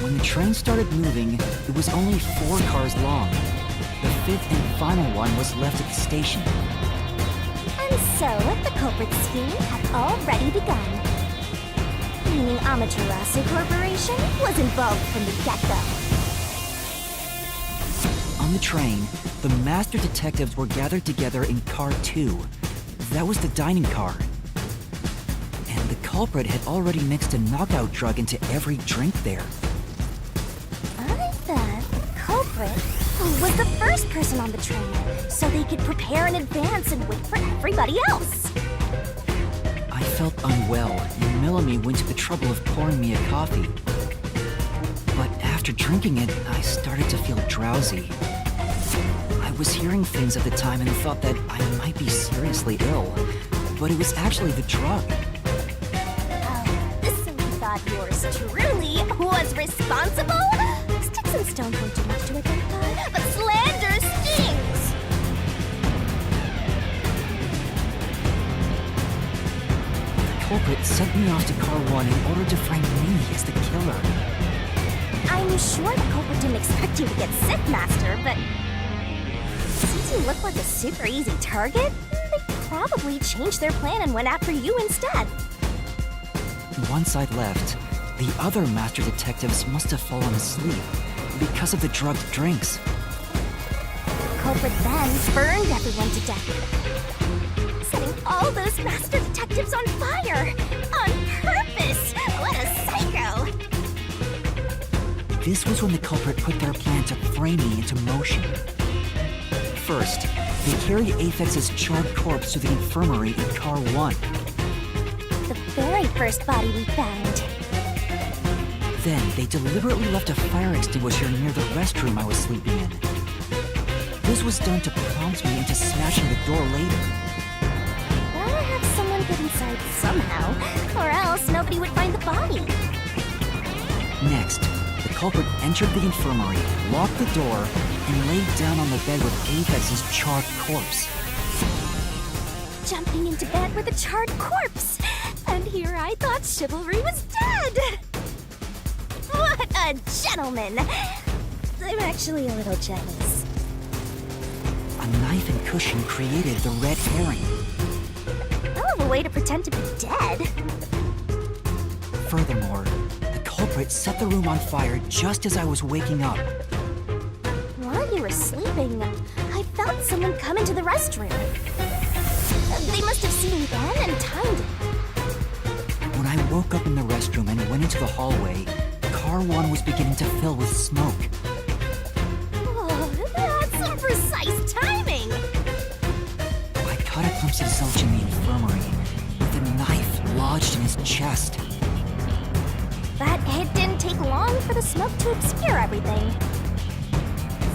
When the train started moving, it was only 4 cars long. The 5th and final one was left at the station. And so, the culprit scheme had already begun. Meaning Amaterasu Corporation was involved from the get-go. On the train, the master detectives were gathered together in Car 2. That was the dining car. And the culprit had already mixed a knockout drug into every drink there. I thought the culprit was the first person on the train, so they could prepare in advance and wait for everybody else. I felt unwell, and Melanie went to the trouble of pouring me a coffee. But after drinking it, I started to feel drowsy. I was hearing things at the time and thought that I might be seriously ill, but it was actually the drug. So you thought yours truly was responsible? Sticks and stones won't do much to identify, but slander stings! The culprit sent me off to Car 1 in order to frame me as the killer. I'm sure the culprit didn't expect you to get sick, Master, but since you look like a super easy target, they probably changed their plan and went after you instead. Once I'd left, the other master detectives must have fallen asleep because of the drugged drinks. The culprit then burned everyone to death, setting all those master detectives on fire! On purpose! What a psycho! This was when the culprit put their plan to frame me into motion. First, they carried Aphex's charred corpse to the infirmary in Car 1. The very first body we found. Then, they deliberately left a fire extinguisher near the restroom I was sleeping in. This was done to prompt me into smashing the door later. Gotta have someone get inside somehow, or else nobody would find the body. Next, the culprit entered the infirmary, locked the door, and laid down on the bed with Aphex's charred corpse. Jumping into bed with a charred corpse! And here I thought chivalry was dead! What a gentleman! I'm actually a little jealous. A knife and cushion created the red herring. Hell of a way to pretend to be dead. Furthermore, the culprit set the room on fire just as I was waking up. While you were sleeping, I felt someone come into the restroom. They must have seen me then and timed it. When I woke up in the restroom and went into the hallway, Car 1 was beginning to fill with smoke. Oh, that's some precise timing! I caught a glimpse of Zelch in the infirmary, with a knife lodged in his chest. But it didn't take long for the smoke to obscure everything.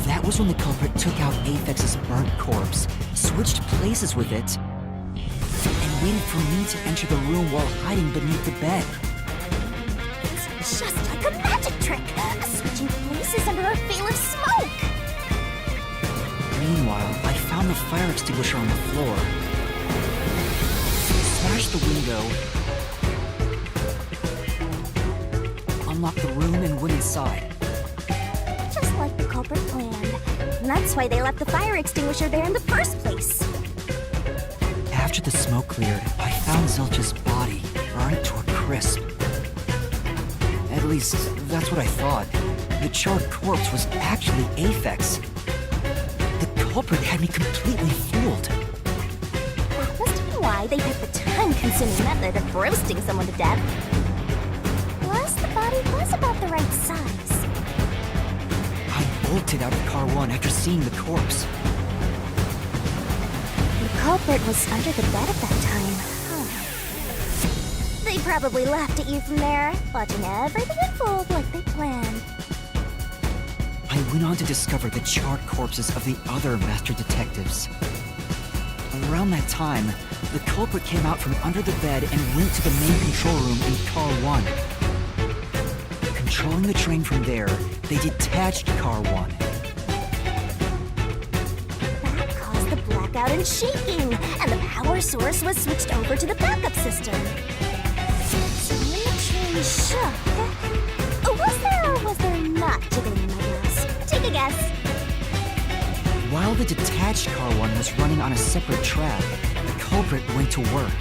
That was when the culprit took out Aphex's burnt corpse, switched places with it, and waited for me to enter the room while hiding beneath the bed. It's just like a magic trick! Switching places under a veil of smoke! Meanwhile, I found the fire extinguisher on the floor, smashed the window, unlocked the room, and went inside. Just like the culprit planned. And that's why they left the fire extinguisher there in the first place. After the smoke cleared, I found Zelch's body, burnt to a crisp. At least, that's what I thought. The charred corpse was actually Aphex. The culprit had me completely fooled. That must be why they picked the time-consuming method of roasting someone to death. Plus, the body was about the right size. bolted out of Car 1 after seeing the corpse. The culprit was under the bed at that time. Huh. They probably laughed at you from there, watching everything unfold like they planned. I went on to discover the charred corpses of the other master detectives. Around that time, the culprit came out from under the bed and went to the main control room in Car 1. Controlling the train from there, they detached Car 1. That caused the blackout and shaking, and the power source was switched over to the backup system. So when the train shook, was there or was there not jiggling, my guess? Take a guess. While the detached Car 1 was running on a separate track, the culprit went to work,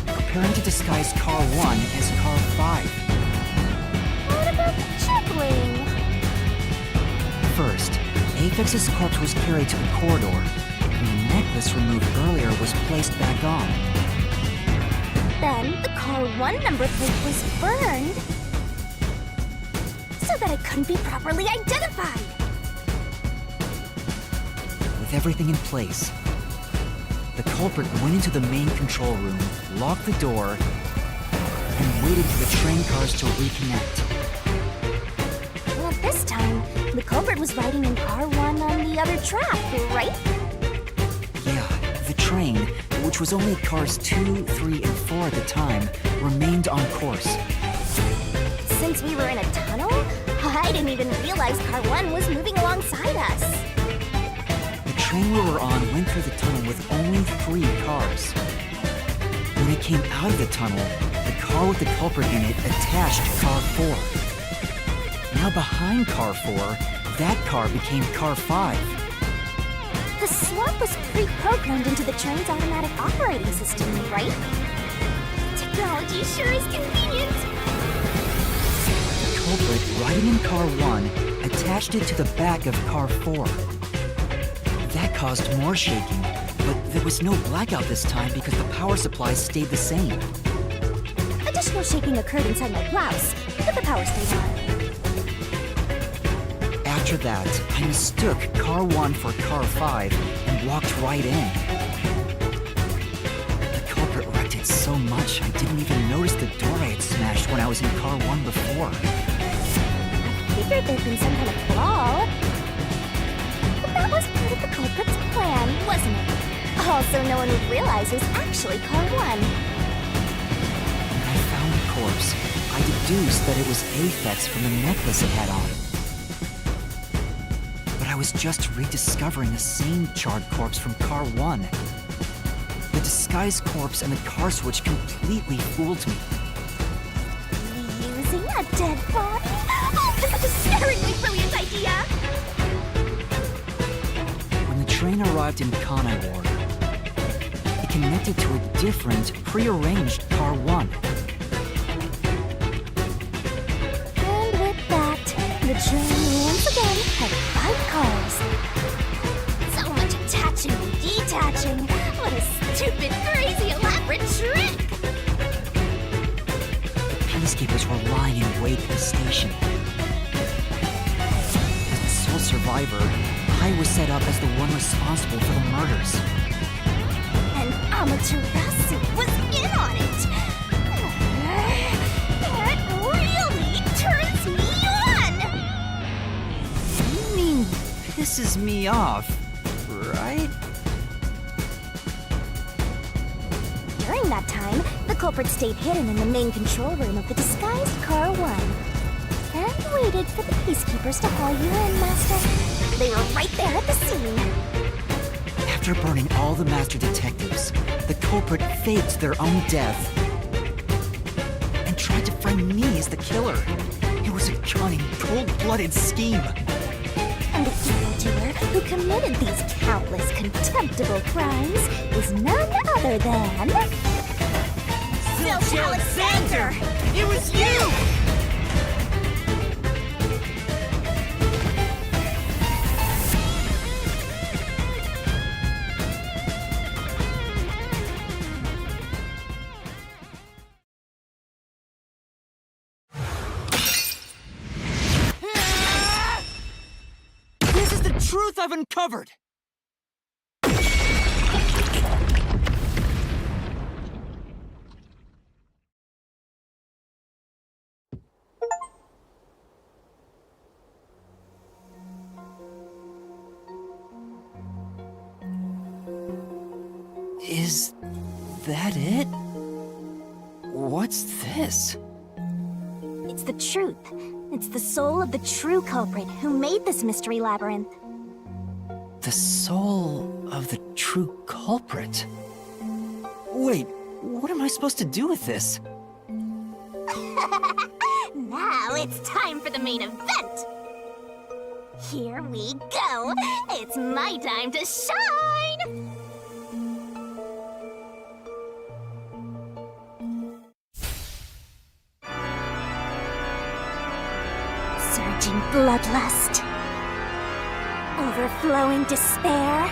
preparing to disguise Car 1 as Car 5. What about the jiggling? First, Aphex's corpse was carried to the corridor, and the necklace removed earlier was placed back on. Then the Car 1 number plate was burned so that it couldn't be properly identified. With everything in place, the culprit went into the main control room, locked the door, and waited for the train cars to reconnect. Well, this time, the culprit was riding in Car 1 on the other track, right? Yeah, the train, which was only cars 2, 3, and 4 at the time, remained on course. Since we were in a tunnel, I didn't even realize Car 1 was moving alongside us. The train we were on went through the tunnel with only 3 cars. When it came out of the tunnel, the car with the culprit in it attached Car 4. Now behind Car 4, that car became Car 5. The swap was pre-programmed into the train's automatic operating system, right? Technology sure is convenient. The culprit, riding in Car 1, attached it to the back of Car 4. That caused more shaking, but there was no blackout this time because the power supply stayed the same. Additional shaking occurred inside my blouse, but the power stayed on. After that, I mistook Car 1 for Car 5 and walked right in. The culprit wrecked it so much I didn't even notice the door I had smashed when I was in Car 1 before. I figured there'd been some kind of brawl. But that was part of the culprit's plan, wasn't it? Also, no one would realize it was actually Car 1. When I found the corpse, I deduced that it was Aphex from the necklace it had on. But I was just rediscovering the same charred corpse from Car 1. The disguised corpse and the car switch completely fooled me. Using a dead body? Oh, this is a staringly brilliant idea! When the train arrived in Kanai Ward, it connected to a different, prearranged Car 1. And with that, the train once again had 5 cars. So much attaching and detaching. What a stupid, crazy, elaborate trick! The peacekeepers were lying in wait at the station. As the sole survivor, I was set up as the one responsible for the murders. And Amaterasu was in on it! That really turns me on! You mean pisses me off, right? During that time, the culprit stayed hidden in the main control room of the disguised Car 1. And waited for the peacekeepers to haul you in, Master. They were right there at the scene. After burning all the master detectives, the culprit faked their own death and tried to frame me as the killer. It was a cunning, cold-blooded scheme. And the evildoer who committed these countless contemptible crimes is none other than... Zilch Alexander! It was you! truth I've uncovered! Is that it? What's this? It's the truth. It's the soul of the true culprit who made this mystery labyrinth. The soul of the true culprit? Wait, what am I supposed to do with this? Now it's time for the main event! Here we go! It's my time to shine! Surging bloodlust. Overflowing despair.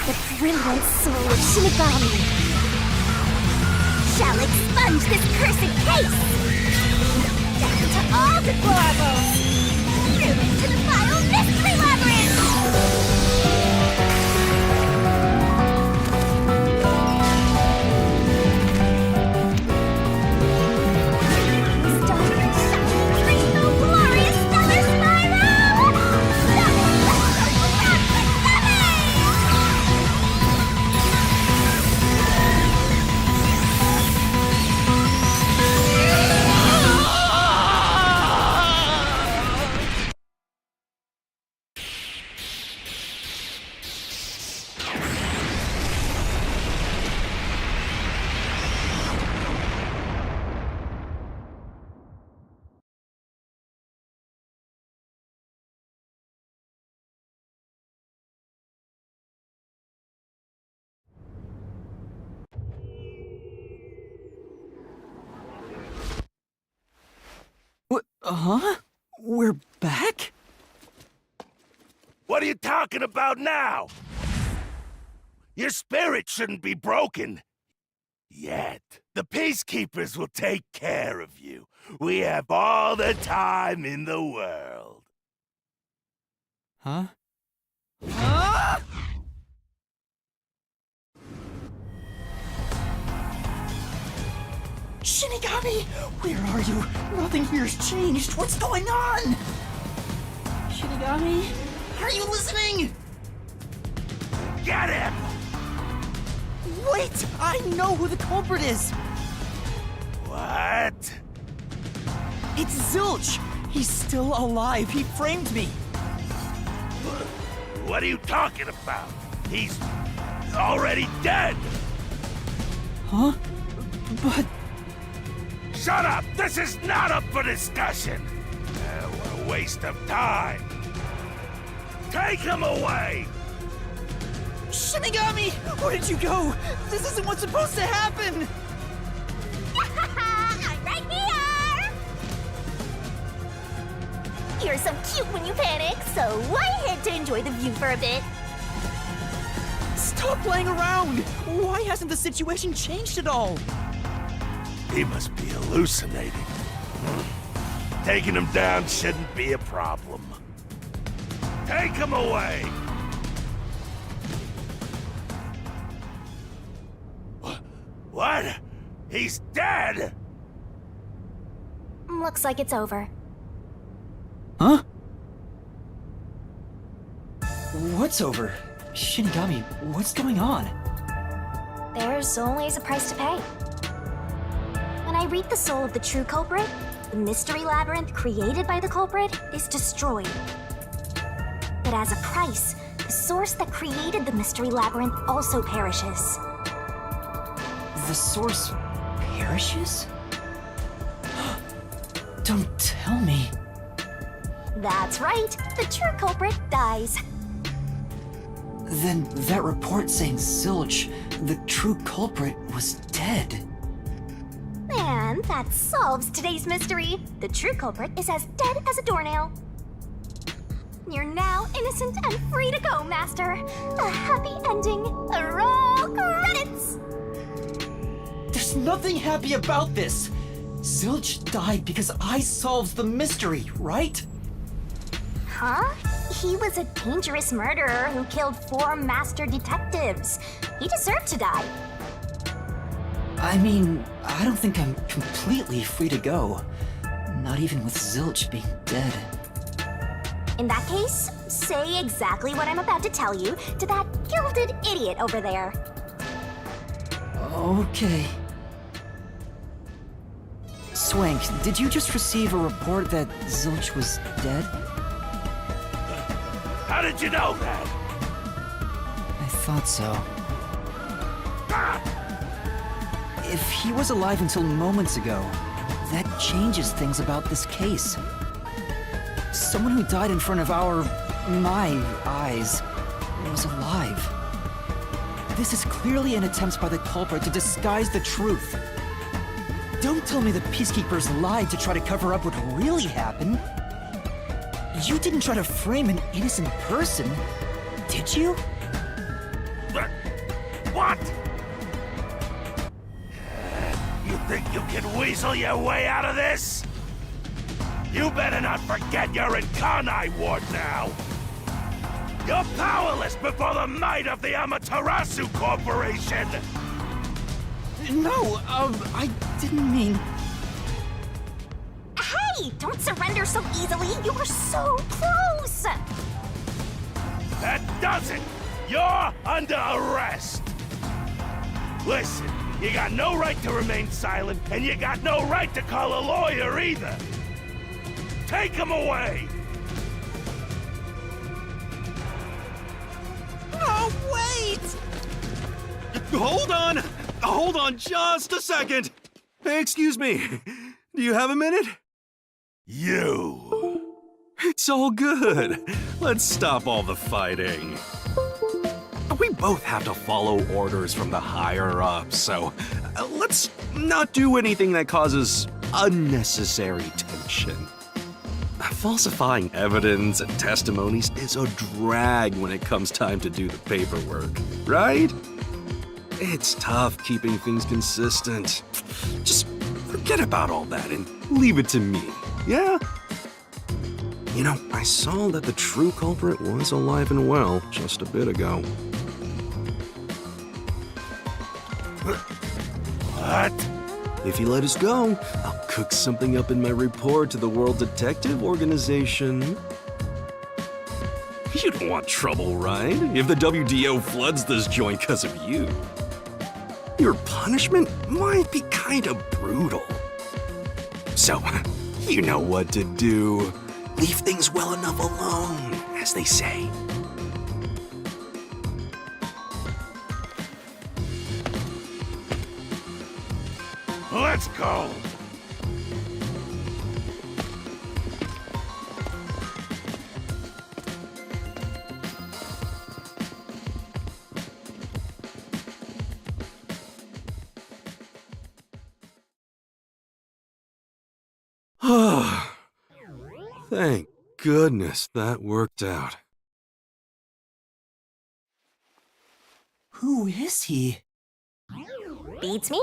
The brilliant soul of Shinigami shall expunge this cursed case! Down to all deplorables! Through into the final mystery labyrinth! Huh? We're back? What are you talking about now? Your spirit shouldn't be broken. Yet. The Peacekeepers will take care of you. We have all the time in the world. Huh? Ah! Shinigami! Where are you? Nothing here's changed. What's going on? Shinigami? Are you listening? Get him! Wait! I know who the culprit is! What? It's Zilch! He's still alive. He framed me. What are you talking about? He's already dead! Huh? But... Shut up! This is not up for discussion! What a waste of time! Take him away! Shinigami! Where did you go? This isn't what's supposed to happen! I'm right here! You're so cute when you panic, so I had to enjoy the view for a bit. Stop playing around! Why hasn't the situation changed at all? He must be hallucinating. Taking him down shouldn't be a problem. Take him away! What? He's dead? Looks like it's over. Huh? What's over? Shinigami, what's going on? There's always a price to pay. When I read the soul of the true culprit, the mystery labyrinth created by the culprit is destroyed. But as a price, the source that created the mystery labyrinth also perishes. The source perishes? Don't tell me. That's right, the true culprit dies. Then that report saying Zilch, the true culprit, was dead. And that solves today's mystery. The true culprit is as dead as a doornail. You're now innocent and free to go, Master. A happy ending. Roll credits! There's nothing happy about this. Zilch died because I solved the mystery, right? Huh? He was a dangerous murderer who killed 4 master detectives. He deserved to die. I mean, I don't think I'm completely free to go. Not even with Zilch being dead. In that case, say exactly what I'm about to tell you to that gilded idiot over there. Okay. Swank, did you just receive a report that Zilch was dead? How did you know that? I thought so. If he was alive until moments ago, that changes things about this case. Someone who died in front of my eyes, was alive. This is clearly an attempt by the culprit to disguise the truth. Don't tell me the Peacekeepers lied to try to cover up what really happened. You didn't try to frame an innocent person, did you? What? You think you can weasel your way out of this? You better not forget you're in Kanai Ward now! You're powerless before the might of the Amaterasu Corporation! No, I didn't mean... Hey, don't surrender so easily. You were so close. That does it! You're under arrest! Listen, you got no right to remain silent, and you got no right to call a lawyer either! Take him away! No, wait! Hold on! Hold on just a second! Hey, excuse me. Do you have a minute? You! It's all good. Let's stop all the fighting. We both have to follow orders from the higher-ups, so let's not do anything that causes unnecessary tension. Falsifying evidence and testimonies is a drag when it comes time to do the paperwork, right? It's tough keeping things consistent. Just forget about all that and leave it to me, yeah? You know, I saw that the true culprit was alive and well just a bit ago. What? If you let us go, I'll cook something up in my report to the World Detective Organization. You don't want trouble, right? If the WDO floods this joint because of you. Your punishment might be kind of brutal. So, you know what to do. Leave things well enough alone, as they say. Let's go! Thank goodness that worked out. Who is he? Beats me?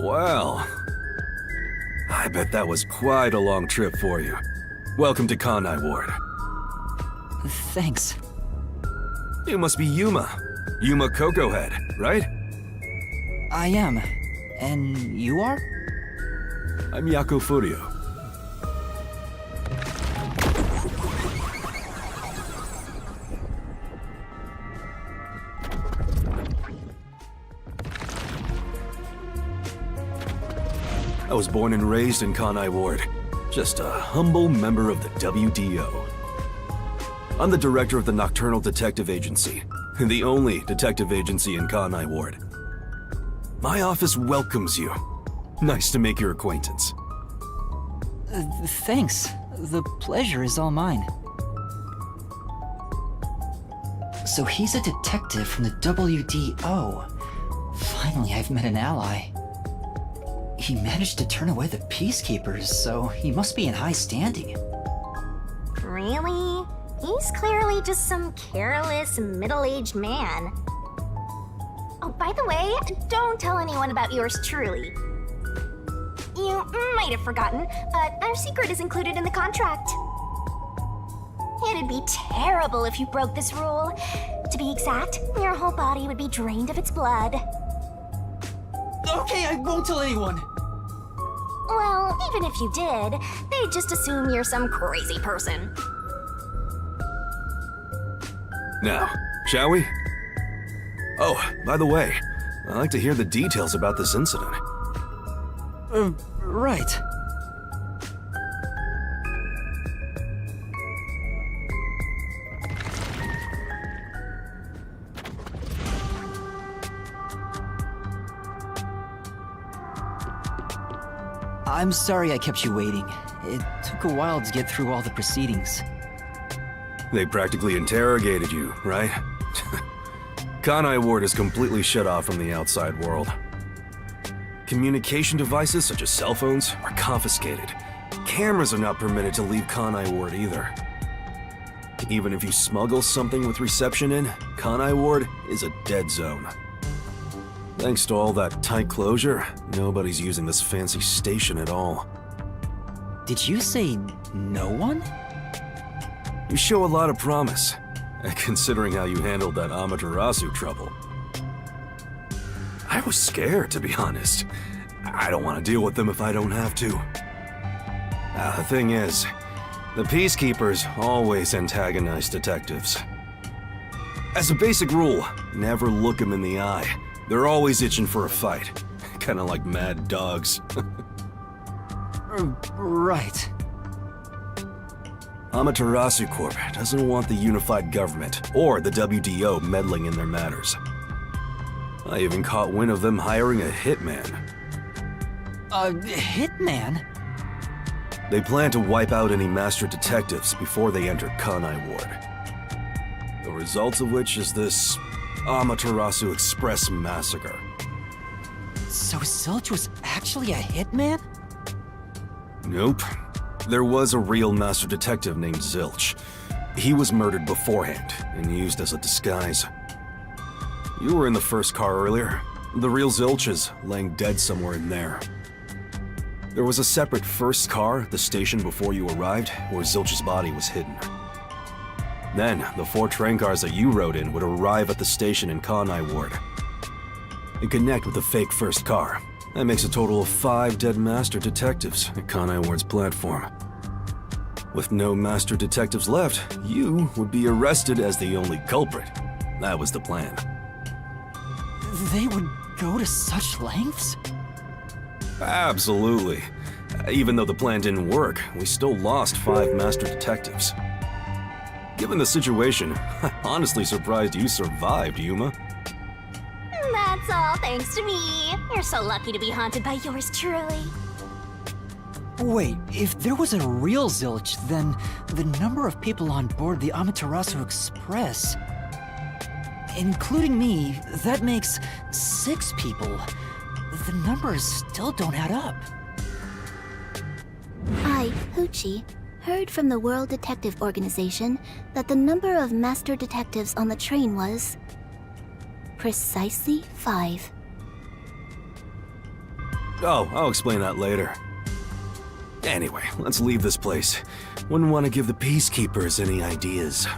Well, I bet that was quite a long trip for you. Welcome to Kanai Ward. Thanks. You must be Yuma. Yuma Cocohead, right? I am. And you are? I'm Yako Furio. I was born and raised in Kanai Ward. Just a humble member of the WDO. I'm the director of the Nocturnal Detective Agency, the only detective agency in Kanai Ward. My office welcomes you. Nice to make your acquaintance. Thanks. The pleasure is all mine. So he's a detective from the WDO. Finally, I've met an ally. He managed to turn away the Peacekeepers, so he must be in high standing. Really? He's clearly just some careless, middle-aged man. Oh, by the way, don't tell anyone about yours truly. You might have forgotten, but our secret is included in the contract. It'd be terrible if you broke this rule. To be exact, your whole body would be drained of its blood. Okay, I won't tell anyone. Well, even if you did, they'd just assume you're some crazy person. Now, shall we? Oh, by the way, I'd like to hear the details about this incident. Right. I'm sorry I kept you waiting. It took a while to get through all the proceedings. They practically interrogated you, right? Kanai Ward is completely shut off from the outside world. Communication devices such as cell phones are confiscated. Cameras are not permitted to leave Kanai Ward either. Even if you smuggle something with reception in, Kanai Ward is a dead zone. Thanks to all that tight closure, nobody's using this fancy station at all. Did you say no one? You show a lot of promise, considering how you handled that Amaterasu trouble. I was scared, to be honest. I don't want to deal with them if I don't have to. The thing is, the Peacekeepers always antagonize detectives. As a basic rule, never look them in the eye. They're always itching for a fight. Kinda like mad dogs. Right. Amaterasu Corp doesn't want the unified government or the WDO meddling in their matters. I even caught wind of them hiring a hitman. A hitman? They plan to wipe out any master detectives before they enter Kanai Ward. The result of which is this Amaterasu Express massacre. So Zilch was actually a hitman? Nope. There was a real master detective named Zilch. He was murdered beforehand and used as a disguise. You were in the first car earlier. The real Zilch is laying dead somewhere in there. There was a separate first car at the station before you arrived where Zilch's body was hidden. Then, the 4 train cars that you rode in would arrive at the station in Kanai Ward and connect with the fake first car. That makes a total of 5 dead master detectives at Kanai Ward's platform. With no master detectives left, you would be arrested as the only culprit. That was the plan. They would go to such lengths? Absolutely. Even though the plan didn't work, we still lost 5 master detectives. Given the situation, I'm honestly surprised you survived, Yuma. That's all thanks to me. You're so lucky to be haunted by yours truly. Wait, if there was a real Zilch, then the number of people on board the Amaterasu Express, including me, that makes 6 people. The numbers still don't add up. I, Hoochie, heard from the World Detective Organization that the number of master detectives on the train was precisely 5. Oh, I'll explain that later. Anyway, let's leave this place. Wouldn't want to give the Peacekeepers any ideas.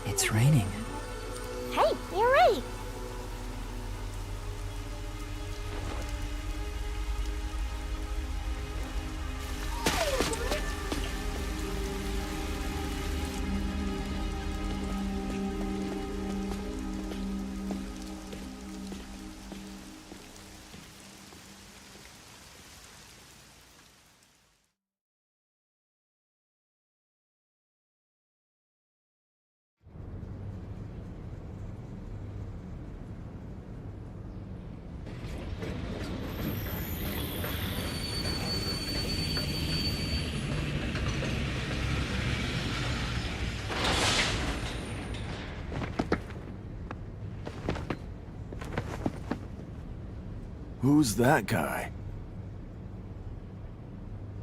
It's raining. Hey, you're right. Who's that guy?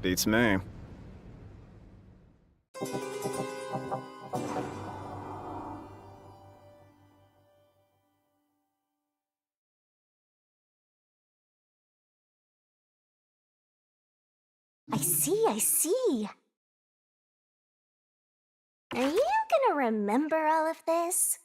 Beats me. I see. Are you gonna remember all of this?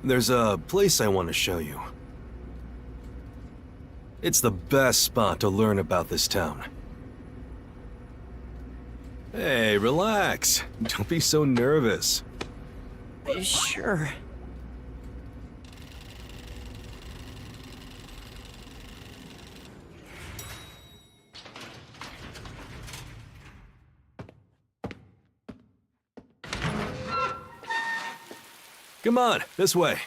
There's a place I want to show you. It's the best spot to learn about this town. Hey, relax. Don't be so nervous. Sure. Come on, this way.